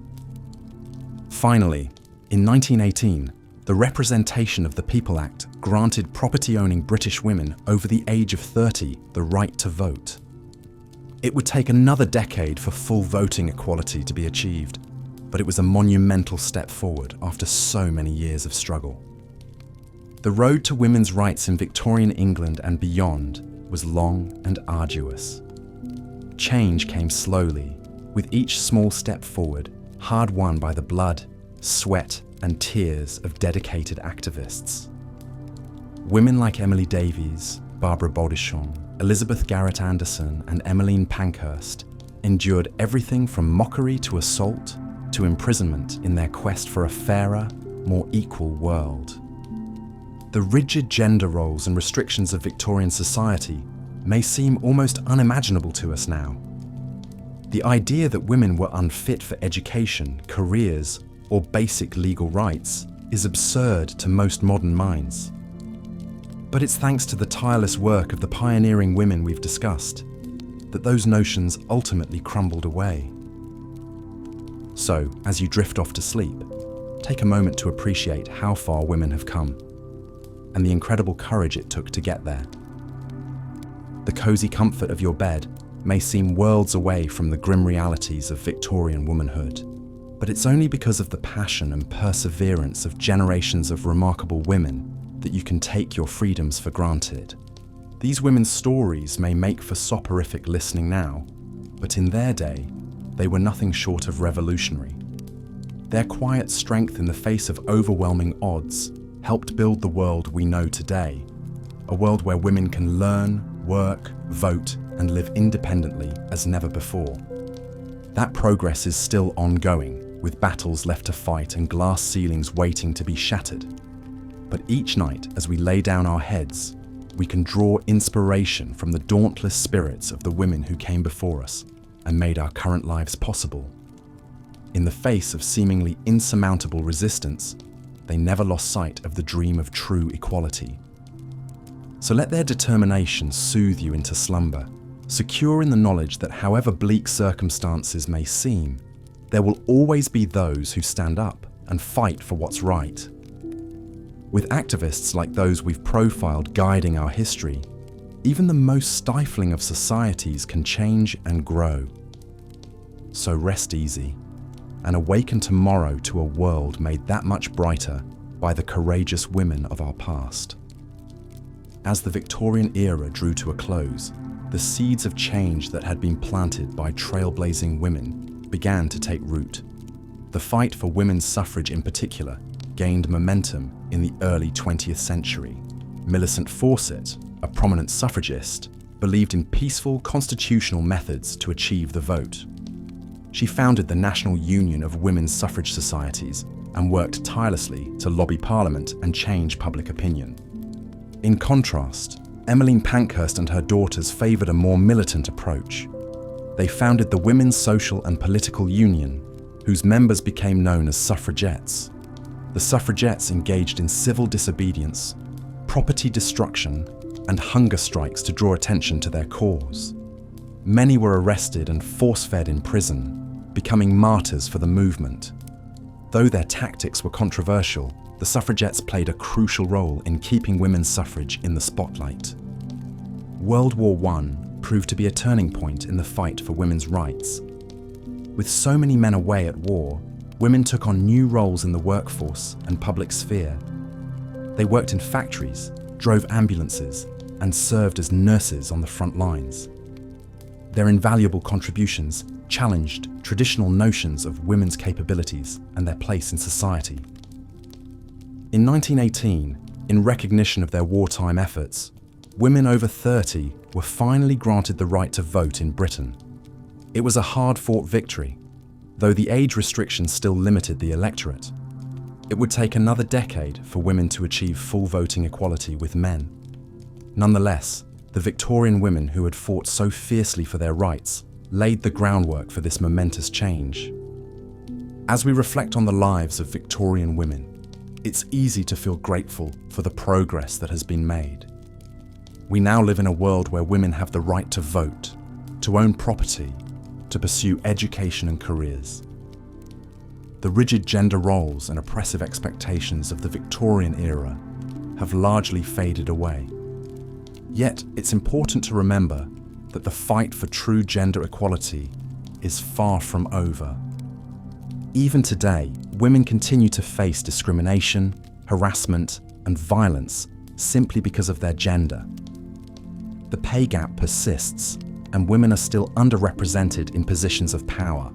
Finally, in 1918, the Representation of the People Act granted property-owning British women over the age of 30 the right to vote. It would take another decade for full voting equality to be achieved, but it was a monumental step forward after so many years of struggle. The road to women's rights in Victorian England and beyond was long and arduous. Change came slowly, with each small step forward hard-won by the blood, sweat, and tears of dedicated activists. Women like Emily Davies, Barbara Bodichon, Elizabeth Garrett Anderson, and Emmeline Pankhurst endured everything from mockery to assault to imprisonment in their quest for a fairer, more equal world. The rigid gender roles and restrictions of Victorian society may seem almost unimaginable to us now. The idea that women were unfit for education, careers, or basic legal rights is absurd to most modern minds. But it's thanks to the tireless work of the pioneering women we've discussed, that those notions ultimately crumbled away. So, as you drift off to sleep, take a moment to appreciate how far women have come and the incredible courage it took to get there. The cozy comfort of your bed may seem worlds away from the grim realities of Victorian womanhood, but it's only because of the passion and perseverance of generations of remarkable women that you can take your freedoms for granted. These women's stories may make for soporific listening now, but in their day, they were nothing short of revolutionary. Their quiet strength in the face of overwhelming odds helped build the world we know today, a world where women can learn, work, vote, and live independently as never before. That progress is still ongoing, with battles left to fight and glass ceilings waiting to be shattered. But each night, as we lay down our heads, we can draw inspiration from the dauntless spirits of the women who came before us and made our current lives possible. In the face of seemingly insurmountable resistance, they never lost sight of the dream of true equality. So let their determination soothe you into slumber, secure in the knowledge that however bleak circumstances may seem, there will always be those who stand up and fight for what's right. With activists like those we've profiled guiding our history, even the most stifling of societies can change and grow. So rest easy and awaken tomorrow to a world made that much brighter by the courageous women of our past. As the Victorian era drew to a close, the seeds of change that had been planted by trailblazing women began to take root. The fight for women's suffrage in particular gained momentum in the early 20th century. Millicent Fawcett, a prominent suffragist, believed in peaceful constitutional methods to achieve the vote. She founded the National Union of Women's Suffrage Societies and worked tirelessly to lobby Parliament and change public opinion. In contrast, Emmeline Pankhurst and her daughters favoured a more militant approach. They founded the Women's Social and Political Union, whose members became known as suffragettes. The suffragettes engaged in civil disobedience, property destruction, and hunger strikes to draw attention to their cause. Many were arrested and force-fed in prison, becoming martyrs for the movement. Though their tactics were controversial, the suffragettes played a crucial role in keeping women's suffrage in the spotlight. World War I proved to be a turning point in the fight for women's rights. With so many men away at war, women took on new roles in the workforce and public sphere. They worked in factories, drove ambulances, and served as nurses on the front lines. Their invaluable contributions challenged traditional notions of women's capabilities and their place in society. In 1918, in recognition of their wartime efforts, women over 30 were finally granted the right to vote in Britain. It was a hard-fought victory, though the age restrictions still limited the electorate. It would take another decade for women to achieve full voting equality with men. Nonetheless, the Victorian women who had fought so fiercely for their rights laid the groundwork for this momentous change. As we reflect on the lives of Victorian women, it's easy to feel grateful for the progress that has been made. We now live in a world where women have the right to vote, to own property, to pursue education and careers. The rigid gender roles and oppressive expectations of the Victorian era have largely faded away. Yet, it's important to remember that the fight for true gender equality is far from over. Even today, women continue to face discrimination, harassment, and violence simply because of their gender. The pay gap persists, and women are still underrepresented in positions of power.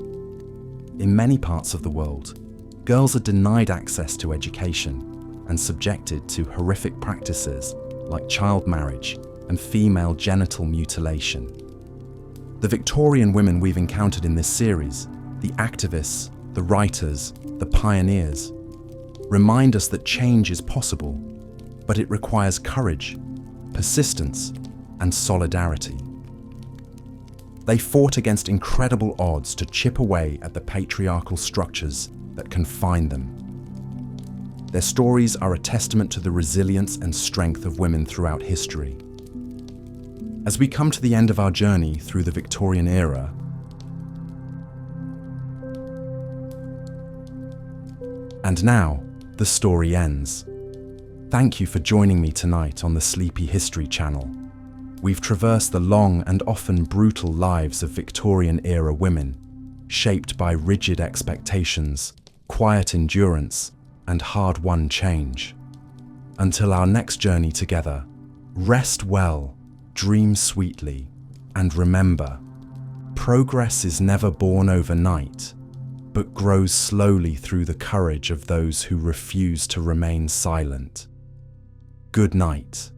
In many parts of the world, girls are denied access to education and subjected to horrific practices like child marriage and female genital mutilation. The Victorian women we've encountered in this series, the activists, the writers, the pioneers, remind us that change is possible, but it requires courage, persistence, and solidarity. They fought against incredible odds to chip away at the patriarchal structures that confine them. Their stories are a testament to the resilience and strength of women throughout history. As we come to the end of our journey through the Victorian era, and now, the story ends. Thank you for joining me tonight on the Sleepy History Channel. We've traversed the long and often brutal lives of Victorian-era women, shaped by rigid expectations, quiet endurance, and hard-won change. Until our next journey together, rest well, dream sweetly, and remember, progress is never born overnight, but grows slowly through the courage of those who refuse to remain silent. Good night.